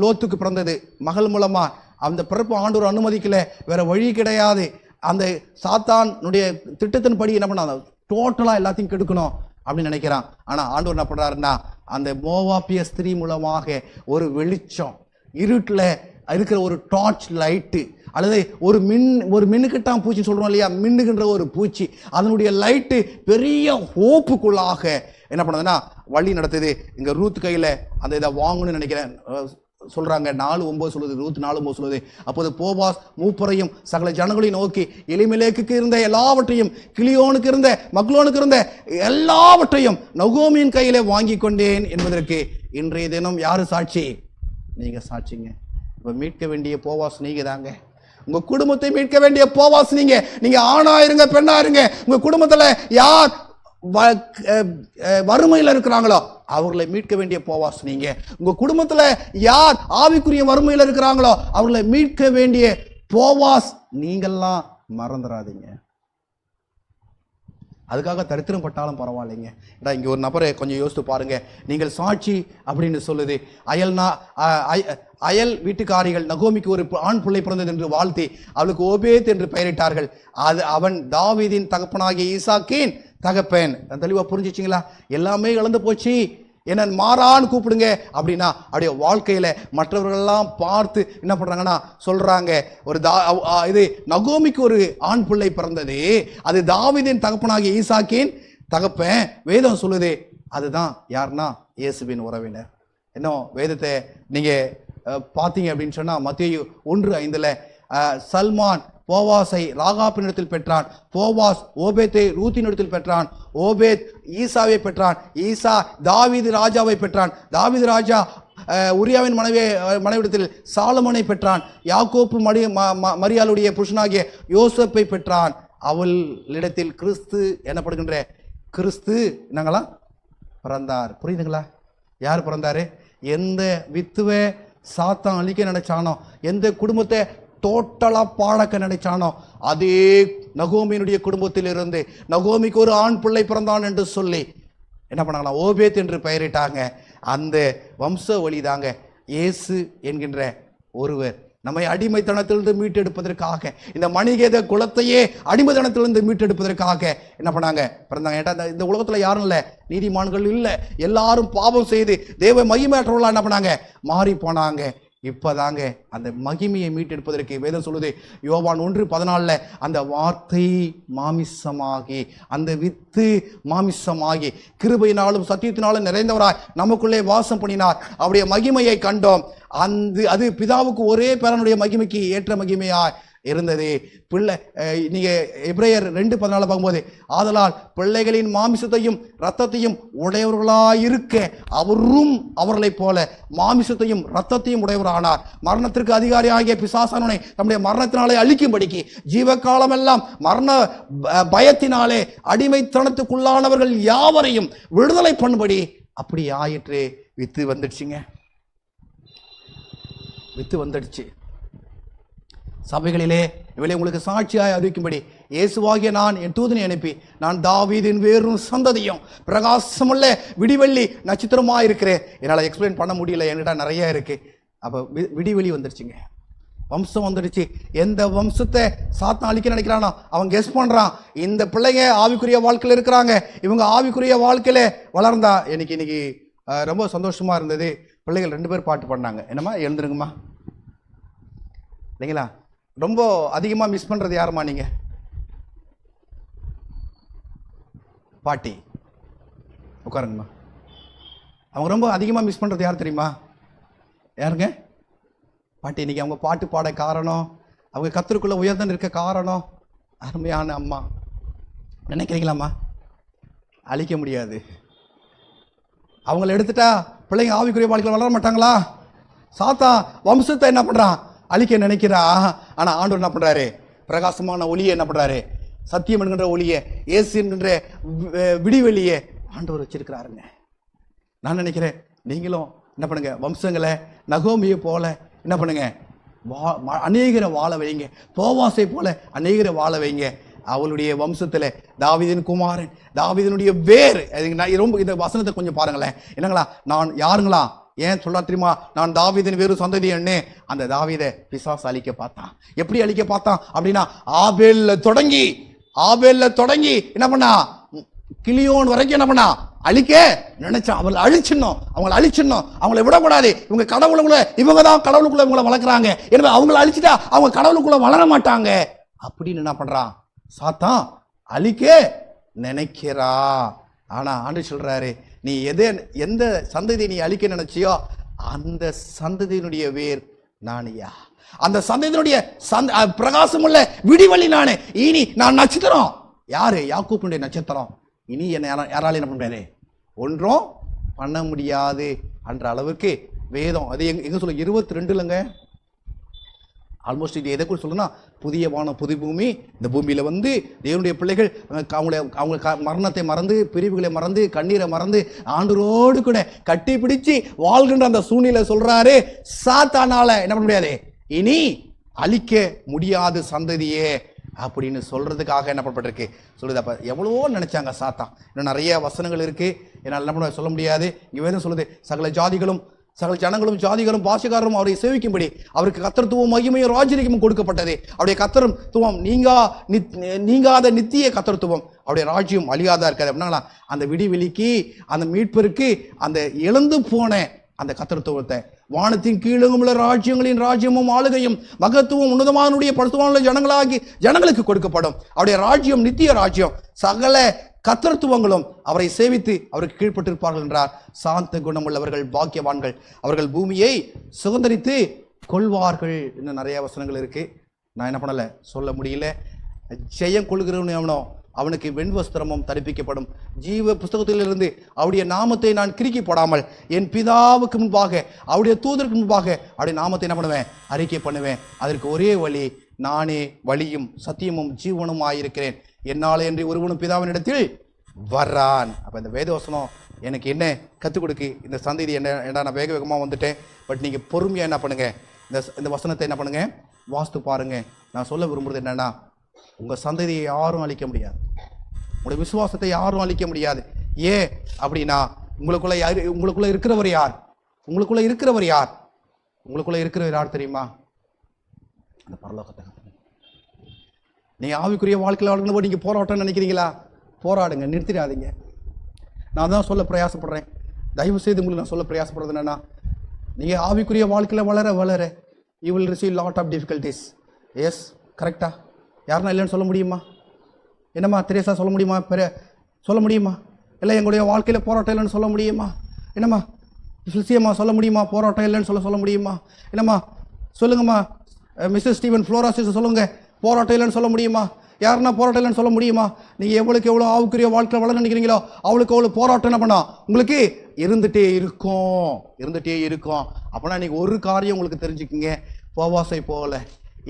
S1: லோத்துக்கு பிறந்தது மகள் மூலமா. அந்த பிறப்பு ஆண்டவர் அனுமதிக்கல, வேற வழி கிடையாது. அந்த சாத்தானுடைய திட்டத்தின்படி என்ன பண்ண, டோட்டலா எல்லாத்தையும் கெடுக்கணும் அப்படின்னு நினைக்கிறான். ஆனா ஆண்டவர் என்ன பண்றாருன்னா, அந்த மோவாப்பிய ஸ்திரீ மூலமாக ஒரு வெளிச்சம், இருட்டுல இருக்கிற ஒரு டார்ச் லைட்டு, அல்லது ஒரு மின்னுக்கிட்டான் பூச்சி சொல்றோம் இல்லையா, மின்னுகின்ற ஒரு பூச்சி, அதனுடைய லைட்டு பெரிய ஹோப்புக்குள்ளாக என்ன பண்ணதுன்னா வழி நடத்துது. இங்க ரூத் கையில அந்த இதை வாங்கணும்னு நினைக்கிறேன் சொல்றாங்க. 4:9 சொல்லுது, ரூத் 4:9 சொல்லுது. அப்போது போவாஸ் மூப்பரையும் சகல ஜனங்களையும் நோக்கி, எலிமெலேக்குக்கு இருந்த எல்லாவற்றையும், கிளியோனுக்கு இருந்த, மக்லோனுக்கு இருந்த எல்லாவற்றையும் நகோமியின் கையிலே வாங்கி கொண்டேன் என்பதற்கு இன்றைய தினம் யாரு சாட்சி? நீங்க சாட்சிங்க. இப்ப மீட்க வேண்டிய போவாஸ் நீங்க தாங்க. உங்க குடும்பத்தை மீட்க வேண்டிய போவாஸ் நீங்க. நீங்க ஆணா இருங்க, பெண்ணா இருங்க, உங்க குடும்பத்துல யார் வறுமையில் இருக்கிறாங்களோ அவர்களை மீட்க வேண்டிய போவாஸ் நீங்க. உங்க குடும்பத்துல யார் ஆவிக்குரிய வறுமையில் இருக்கிறாங்களோ அவர்களை மீட்க வேண்டிய போவாஸ் நீங்கெல்லாம் மறந்துடாதீங்க. அதுக்காக தரித்திரம் பட்டாலும் பரவாயில்லைங்க. ஏடா இங்கே ஒரு நபரை கொஞ்சம் யோசித்து பாருங்க. நீங்கள் சாட்சி அப்படின்னு சொல்லுது. அயல் வீட்டுக்காரிகள் நகோமிக்கு ஒரு ஆண் பிள்ளை பிறந்தது என்று வாழ்த்தி அவளுக்கு ஓபேத் என்று பெயரிட்டார்கள். அவன் தாவீதின் தகப்பனாகிய ஈசாக்கின் தகப்பன். தெளிவா புரிஞ்சிச்சிங்களா? எல்லாமே இழந்து போச்சு, என்ன மாறான்னு கூப்பிடுங்க அப்படின்னா அப்படியே வாழ்க்கையில மற்றவர்கள்லாம் பார்த்து என்ன பண்றாங்கன்னா சொல்றாங்க, ஒரு இது நகோமிக்கு ஒரு ஆண் பிள்ளை பிறந்தது, அது தாவீதின் தகப்பனாகிய ஈசாக்கின் தகப்பன். வேதம் சொல்லுது அதுதான் யாருன்னா இயேசுவின் உறவினர். இன்னும் வேதத்தை நீங்க பார்த்தீங்க அப்படின்னு சொன்னா மத்தேயு 1:5 சல்மான் போவாஸை ராகாபினிடத்தில் பெற்றான், போவாஸ் ஓபேத்தை ரூத்தினிடத்தில் பெற்றான், ஓபேத் ஈசாவை பெற்றான், ஈசா தாவீது ராஜாவை பெற்றான், தாவீது ராஜா உரியாவின் மனைவிடத்தில் சாலமோனை பெற்றான், யாக்கோப்பு மரியாளுடைய புருஷனாகிய யோசப்பை பெற்றான், அவளிடத்தில் கிறிஸ்து எனப்படுகின்ற கிறிஸ்து என்னங்களா பிறந்தார். புரியுதுங்களா? யார் பிறந்தாரு? எந்த வித்துவை சாத்தான் அழிக்க நினைச்சானோ, எந்த குடும்பத்தை டோட்டலா பாழக்க நினைச்சானோ, அதே நகோமியினுடைய குடும்பத்தில் இருந்து நகோமிக்கு ஒரு ஆண் பிள்ளை பிறந்தான் என்று சொல்லி என்ன பண்ணாங்களா ஓபேத் என்று பெயரிட்டாங்க. அந்த வம்ச வழிதாங்க இயேசு என்கின்ற ஒருவர் நம்மை அடிமைத்தனத்திலிருந்து மீட்டெடுப்பதற்காக, இந்த மனித குலத்தையே அடிமைத்தனத்திலிருந்து மீட்டெடுப்பதற்காக என்ன பண்ணாங்க பிறந்தாங்க. ஏட்டா இந்த உலகத்துல யாரும் இல்லை, நீதிமான்கள் இல்லை, எல்லாரும் பாவம் செய்து தேவ மகிமையற்றவர்களா என்ன பண்ணாங்க மாறி போனாங்க. இப்பதாங்க அந்த மகிமையை மீட்டெடுப்பதற்கு வேதம் சொல்லுது யோவான் 1:14 அந்த வார்த்தை மாமிசமாகி, அந்த வித்து மாமிசமாகி கிருபையினாலும் சத்தியத்தினாலும் நிறைந்தவராய் நமக்குள்ளே வாசம் பண்ணினார், அவருடைய மகிமையை கண்டோம். அது பிதாவுக்கு ஒரே பேரனுடைய மகிமைக்கு ஏற்ற மகிமையாய் இருந்தது. பிள்ளை நீங்க எபிரேயர் 2:14 பார்க்கும்போது ஆதலால் பிள்ளைகளின் மாமிசத்தையும் இரத்தத்தையும் உடையவர்களாயிருக்க அவரும் அவர்களைப் போல மாமிசத்தையும் இரத்தத்தையும் உடையவரானார். மரணத்திற்கு அதிகாரி ஆகிய பிசாசானவனை தம்முடைய மரணத்தினாலே அழிக்கும்படிக்கு ஜீவகாலம் எல்லாம் மரண பயத்தினாலே அடிமைத்தனத்துக்குள்ளானவர்கள் யாவரையும் விடுதலை பண்ணும்படி அப்படி ஆயிற்று. வித்து வந்துடுச்சுங்க, வித்து வந்துடுச்சு. சபைகளிலே இவளை உங்களுக்கு சாட்சியாய் அறிவிக்கும்படி இயேசுவாகிய நான் என் தூதனை அனுப்பி நான் தாவீதின் வேறும் சந்ததியும் பிரகாசமுள்ள விடிவெள்ளி நட்சத்திரமாக இருக்கிறேன். என்னால் எக்ஸ்பிளைன் பண்ண முடியல, என்கிட்ட நிறைய இருக்கு. அப்போ விடிவெளி வந்துடுச்சுங்க, வம்சம் வந்துடுச்சு. எந்த வம்சத்தை சாத்தான் அழிக்க நினைக்கிறானோ அவன் கெஸ் பண்றான். இந்த பிள்ளைங்க ஆவிக்குரிய வாழ்க்கையில் இருக்கிறாங்க, இவங்க ஆவிக்குரிய வாழ்க்கையில வளர்ந்தா. இன்னைக்கு ரொம்ப சந்தோஷமா இருந்தது. பிள்ளைகள் 2 பேர் பாட்டு பாடினாங்க. என்னம்மா எழுந்துருங்கம்மா இல்லைங்களா? ரொம்ப அதிகமாக மிஸ் பண்ணுறது யாருமா? நீங்கள் பாட்டி உட்காருங்கம்மா. அவங்க ரொம்ப அதிகமாக மிஸ் பண்ணுறது யார் தெரியுமா? யாருங்க? பாட்டி. இன்னைக்கு அவங்க பாட்டு பாட காரணம், அவங்க கத்தருக்குள்ள உயர்ந்து இருக்க காரணம் அருமையான அம்மா. நினைக்கிறீங்களாம்மா? அழிக்க முடியாது. அவங்கள எடுத்துட்டா பிள்ளைங்க ஆவிக்குரிய வாழ்க்கையில் வளர மாட்டாங்களா? சாத்தா வம்சத்தை என்ன பண்ணுறான்? அழிக்க நினைக்கிறா. ஆனா ஆண்டவர் என்ன பண்றாரு? பிரகாசமான ஒளியை என்ன பண்றாரு? சத்தியம் என்கின்ற ஒளியை, இயேசு என்கின்ற விடிவெளியை ஆண்டவர் வச்சிருக்கிறாருங்க. நான் நினைக்கிறேன் நீங்களும் என்ன பண்ணுங்க, வம்சங்களை நகோமியை போல என்ன பண்ணுங்க, அநேகரை வாழ வைங்க. போவாசை போல அநேகரை வாழ வைங்க. அவளுடைய வம்சத்துல தாவீதின் குமாரன், தாவீதினுடைய வேர். ரொம்ப இந்த வசனத்தை கொஞ்சம் பாருங்களேன். என்னங்களா நான் யாருங்களா? ஏன் சொல்ல தெரியுமா? நான் தாவீதின் வேறு சந்ததி அண்ணே. அந்த தாவீதை பிசாசு அழிக்க பார்த்தான். எப்படி அழிக்க பார்த்தான் அப்படின்னா ஆபேல்ல தொடங்கி என்ன பண்ணா கிளியோன் வரைக்கும் என்ன பண்ணா அழிக்க நினைச்சான். அவங்களை அழிச்சிடணும், அவங்களை விடக்கூடாது. இவங்க கடவுளுக்குள்ள, இவங்க தான் கடவுளுக்குள்ள இவங்களை வளர்க்குறாங்க. எனவே அவங்களை அழிச்சுட்டா அவங்க கடவுளுக்குள்ள வளர மாட்டாங்க அப்படின்னு என்ன பண்றான்? சாத்தான் அழிக்க நினைக்கிறா. ஆனா ஆண்டு சொல்றாரு, நீ எந்த சந்ததியை நீ அழிக்க நினைச்சியோ அந்த சந்ததியினுடைய வேர் நானியா. அந்த சந்ததியினுடைய பிரகாசம் உள்ள விடிவெளி நானே. இனி நான் நட்சத்திரம். யாரு? யாக்கோபுடைய நட்சத்திரம். இனி என்ன யாரால என்ன பண்றாரு? ஒன்றும் பண்ண முடியாது என்ற அளவுக்கு வேதம். அது எங்க சொல்ல 22லங்க. ஆல்மோஸ்ட் இது எதை கூட சொல்லணும்னா புதிய வானம் புது பூமி. இந்த பூமியில தேவனுடைய பிள்ளைகள் அவங்க மரணத்தை மறந்து, பிரிவுகளை மறந்து, கண்ணீரை மறந்து ஆண்டவரோடு கூட கட்டி பிடிச்சு வாழ்கின்ற அந்த சூழ்நிலை சொல்றாரு. சாத்தானால என்ன பண்ண முடியாது, இனி அழிக்க முடியாத சந்ததியே அப்படின்னு சொல்றதுக்காக என்ன பண்ணப்பட்டிருக்கு சொல்லுது. அப்ப எவ்வளவோ நினைச்சாங்க சாத்தான். இன்னும் நிறைய வசனங்கள் இருக்கு, என்னால் என்ன பண்ண சொல்ல முடியாது. இங்க வேதம் சொல்லுது, சகல ஜாதிகளும் சகல ஜனங்களும் ஜாதிகளும் பாஷைக்காரரும் அவரை சேவிக்கும்படி அவருக்கு கர்த்தத்துவம் மகிமையும் ராஜ்யமும் கொடுக்கப்பட்டது. அவருடைய கர்த்தத்துவம் நீங்காத நித்திய கர்த்தத்துவம், அவருடைய ராஜ்யம் அழியாதா இருக்காது. அப்படின்னா அந்த விடிவெளிக்கு, அந்த மீட்பருக்கு, அந்த இழந்து போன அந்த கர்த்தத்துவத்தை, வானத்தின் கீழும் உள்ள ராஜ்யங்களின் ராஜ்யமும் ஆளுகையும் மகத்துவம் உன்னதமானுடைய படுத்துவான ஜனங்களாகி ஜனங்களுக்கு கொடுக்கப்படும். அவருடைய ராஜ்யம் நித்திய ராஜ்யம், சகல கர்த்தத்துவங்களும் அவரை சேவித்து அவருக்கு கீழ்ப்பட்டிருப்பார்கள் என்றார். சாந்த குணமுள்ளவர்கள் பாக்கியவான்கள், அவர்கள் பூமியை சுதந்தரித்து கொள்வார்கள். இன்னும் நிறைய வசனங்கள் இருக்கு, நான் என்ன பண்ணல சொல்ல முடியல. ஜெயம் கொள்கிறவன் எவனோ அவனுக்கு வெண்வஸ்திரமும் தரிப்பிக்கப்படும். ஜீவ புஸ்தகத்திலிருந்து அவருடைய நாமத்தை நான் கிறுக்கி போடாமல் என் பிதாவுக்கு முன்பாக அவருடைய தூதருக்கு முன்பாக அவருடைய நாமத்தை என்ன பண்ணுவேன், அறிக்கை பண்ணுவேன். அதற்கு ஒரே வழி, நானே வழியும் சத்தியமும் ஜீவனும் ஆயிருக்கிறேன், என்னாலே என்று ஒருவனும் பிதாவினிடத்தில் வர்றான். அப்போ இந்த வேதவசனம் எனக்கு என்ன கற்றுக் கொடுக்கு, இந்த சந்ததி என்ன நான் வேக வேகமாக வந்துட்டேன். பட் நீங்கள் பொறுமையாக என்ன பண்ணுங்க, இந்த வசனத்தை என்ன பண்ணுங்க, வாஸ்து பாருங்க. நான் சொல்ல விரும்புறது என்னன்னா, உங்கள் சந்ததியை யாரும் அழிக்க முடியாது, உங்களுடைய விசுவாசத்தை யாரும் அழிக்க முடியாது. ஏன் அப்படின்னா, உங்களுக்குள்ள இருக்கிறவர் யார்? உங்களுக்குள்ள இருக்கிறவர் யார்? உங்களுக்குள்ள இருக்கிறவர் யார் தெரியுமா? அந்த பரலோகத்தை. நீங்க ஆவிக்குரிய வாழ்க்கையில் வாழ்க்கை நீங்க போராட்டம் நினைக்கிறீங்களா? போராடுங்க, நிறுத்திடாதீங்க. நான் தான் சொல்ல பிரயாசப்படுறேன். தயவு செய்து உங்களுக்கு நான் சொல்ல பிரயாசப்படுறது என்னன்னா, நீங்க ஆவிக்குரிய வாழ்க்கையில் வளர வளர you will receive lot of difficulties. Yes, கரெக்டா? யாருன்னா இல்லைன்னு சொல்ல முடியுமா? என்னம்மா தெரேசா சொல்ல முடியுமா? சொல்ல முடியுமா? இல்லை எங்களுடைய வாழ்க்கையில் போராட்டம் இல்லைன்னு சொல்ல முடியுமா? என்னம்மா ஃபில்சியம்மா சொல்ல முடியுமா? போராட்டம் இல்லைன்னு சொல்ல முடியுமா? என்னம்மா சொல்லுங்கம்மா. மிஸ்ஸஸ் ஸ்டீவன் ஃப்ளோராசிஸ் சொல்லுங்க, போராட்டம் இல்லைன்னு சொல்ல முடியுமா? யாருன்னா போராட்டம் இல்லைன்னு சொல்ல முடியுமா? நீங்கள் எவ்வளோ ஆவுக்குரிய வாழ்க்கையில் வளர நினைக்கிறீங்களோ அவளுக்கு அவ்வளோ போராட்டம் என்ன பண்ணா உங்களுக்கு இருந்துகிட்டே இருக்கும். அப்படின்னா நீங்கள் ஒரு காரியம் உங்களுக்கு தெரிஞ்சுக்கிங்க, போவாசை போகல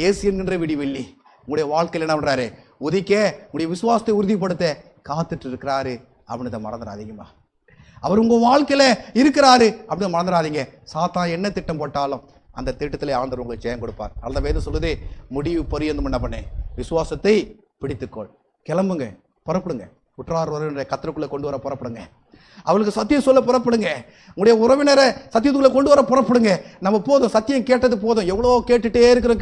S1: ஏசு என்கின்ற விடிவெள்ளி உங்களுடைய வாழ்க்கையில் என்ன பண்ணுறாரு, உதிக்க உங்களுடைய விசுவாசத்தை உறுதிப்படுத்த காத்துட்டு இருக்கிறாரு அப்படின்னு மறந்துடாதீங்கம்மா. அவர் உங்கள் வாழ்க்கையில் இருக்கிறாரு அப்படின்னு மறந்துடாதீங்க. சாத்தான் என்ன திட்டம் போட்டாலும் அந்த திட்டத்திலே ஆண்டவர் உங்களுக்கு ஜெயம் கொடுப்பார். அந்த வேதம் சொல்லுது, முடிவு பரியந்தம் என்ன பண்ணேன், விசுவாசத்தை பிடித்துக்கொள், கிளம்புங்க, புறப்படுங்க, குற்றார் வருகின்ற கத்தருக்குள்ளே கொண்டு வர புறப்படுங்க, அவளுக்கு சத்தியம் சொல்ல புறப்படுங்க, உங்களுடைய உறவினரை சத்தியத்துக்குள்ளே கொண்டு வர புறப்படுங்க. நம்ம போதும், சத்தியம் கேட்டது போதும். எவ்வளோ கேட்டுட்டே இருக்கிறோம்,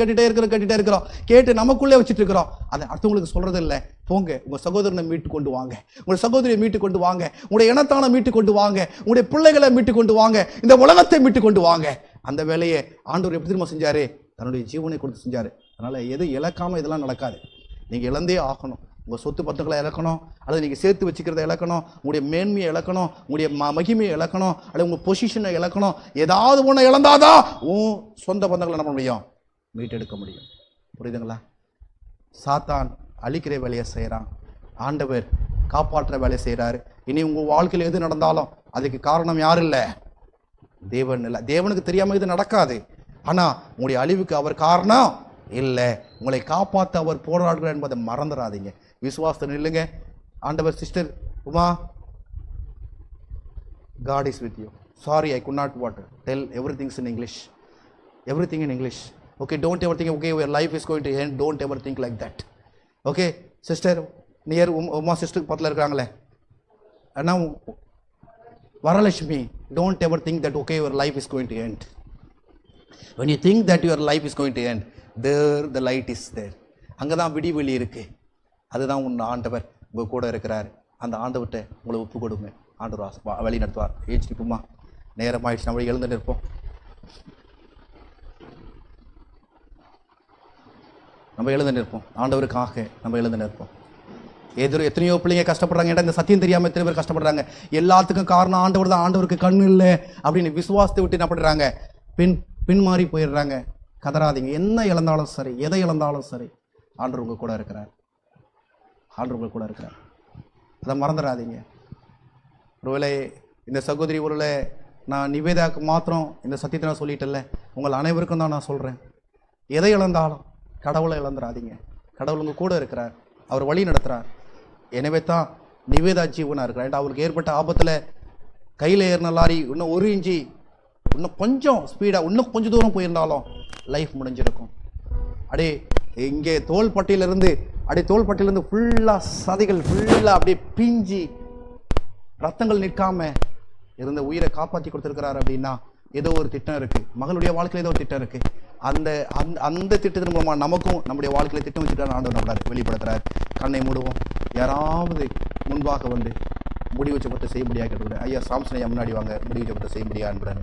S1: கேட்டு நமக்குள்ளே வச்சுட்டு இருக்கிறோம். அதை அடுத்தவங்களுக்கு சொல்றது இல்லை. போங்க, உங்கள் சகோதரனை மீட்டு கொண்டு வாங்க, உங்களுடைய சகோதரியை மீட்டு கொண்டு வாங்க, உங்களுடைய இனத்தான மீட்டு கொண்டு வாங்க, உங்களுடைய பிள்ளைகளை மீட்டு கொண்டு வாங்க, இந்த உலகத்தை மீட்டு கொண்டு வாங்க. அந்த வேலையை ஆண்டவர் எப்படி திரும்ப செஞ்சாரு, தன்னுடைய ஜீவனை கொடுத்து செஞ்சாரு. அதனால எது இழக்காம இதெல்லாம் நடக்காது. நீங்க இழந்தே ஆகணும். உங்கள் சொத்து பத்துக்களை இழக்கணும், அல்லது நீங்கள் சேர்த்து வச்சுக்கிறத இழக்கணும், உங்களுடைய மேன்மையை இழக்கணும், உங்களுடைய மகிமையை இழக்கணும், அல்லது உங்கள் பொசிஷனை இழக்கணும். ஏதாவது ஒன்று இழந்தாதான் உன் சொந்த பந்தங்களை என்ன பண்ண முடியும், மீட்டெடுக்க முடியும். புரியுதுங்களா? சாத்தான் அழிக்கிற வேலையை செய்கிறான், ஆண்டவர் காப்பாற்றுற வேலையை செய்கிறாரு. இனி உங்கள் வாழ்க்கையில் எது நடந்தாலும் அதுக்கு காரணம் யாரும் இல்லை, தேவன் இல்லை. தேவனுக்கு தெரியாமல் இது நடக்காது. ஆனால் உங்களுடைய அழிவுக்கு அவர் காரணம் இல்லை. உங்களை காப்பாற்ற அவர் போராடுகிறார் என்பதை மறந்துடாதீங்க. விசுவாசத்தை நில்லுங்க. ஆண்டவர், sister Uma, God is with you. Sorry, I could not tell everything in English. Everything in English. Okay, don't ever think, okay, your life is going to end. Don't ever think like that. Okay, sister, near Uma sister பக்கத்தில் இருக்கிறாங்களே அண்ணா Varalakshmi, don't ever think that, okay, your life is going to end. When you think that your life is going to end, there the light is there. அங்கே தான் விடிவெளி இருக்கு. அதுதான் உன் ஆண்டவர் உங்கள் கூட இருக்கிறார். அந்த ஆண்டவர்கிட்ட உங்களை ஒப்பு கொடுங்க, ஆண்டவர் வழி நடத்துவார். ஏற்றிப்போமா, நேரமாயிடுச்சு, நம்ம எழுந்து நிற்போம். ஆண்டவருக்காக நம்ம எழுந்து நிற்போம். எத்தனையோ பிள்ளைங்க கஷ்டப்படுறாங்க. ஏன்னா இந்த சத்தியம் தெரியாமல் எத்தனை பேர் கஷ்டப்படுறாங்க. எல்லாத்துக்கும் காரணம் ஆண்டவர் தான். ஆண்டவருக்கு கண் இல்லை அப்படின்னு விசுவாசத்தை விட்டு என்ன பண்ணுறாங்க, பின்மாறி போயிடுறாங்க. கதறாதீங்க. என்ன இழந்தாலும் சரி, எதை இழந்தாலும் சரி, ஆண்டவர் உங்க கூட இருக்கிறார். அதை மறந்துடாதீங்க. ஒருவேளை இந்த சகோதரி, ஒருவேளை நான் நிவேதாக்கு மாத்திரம் இந்த சத்தியத்தை நான் சொல்லிட்டேன்ல, உங்கள் அனைவருக்கும் தான் நான் சொல்கிறேன். எதை இழந்தாலும் கடவுளை இழந்துடாதீங்க. கடவுள் உங்க கூட இருக்கிறார், அவர் வழி நடத்துகிறார். எனவே தான் நிவேதா ஜீவனாக இருக்கிறார். ஏன்னா அவருக்கு ஏற்பட்ட ஆபத்தில் கையில் ஏறின லாரி இன்னும் 1 இன்ச்சு இன்னும் கொஞ்சம் ஸ்பீடாக இன்னும் கொஞ்சம் தூரம் போயிருந்தாலும் லைஃப் முடிஞ்சிருக்கும். அப்படியே இங்கே தோள்பட்டையிலிருந்து அப்படியே தோள்பட்டையிலிருந்து ஃபுல்லாக சதைகள் ஃபுல்லாக அப்படியே பிஞ்சி ரத்தங்கள் நிற்காம இருந்த உயிரை காப்பாற்றி கொடுத்துருக்கிறார் அப்படின்னா ஏதோ ஒரு திட்டம் இருக்குது. மகளுடைய வாழ்க்கையில் ஏதோ ஒரு திட்டம் இருக்குது. அந்த அந்த அந்த திட்டத்தின் மூலமாக நமக்கும் நம்முடைய வாழ்க்கையில் திட்டம் வச்சுட்டு ஆண்டவர் நம்மளை வெளிப்படுத்துகிறார். கண்ணை மூடுவோம். யாராவது முன்பாக வந்து முடிவு ஜெபத்தை செய்ய முடியாது கேட்டுக்கிறேன். ஐயா சாம்சன் ஐயா முன்னாடி வாங்க, முடிவு ஜெபத்தை செய்ய முடியாது என்பதை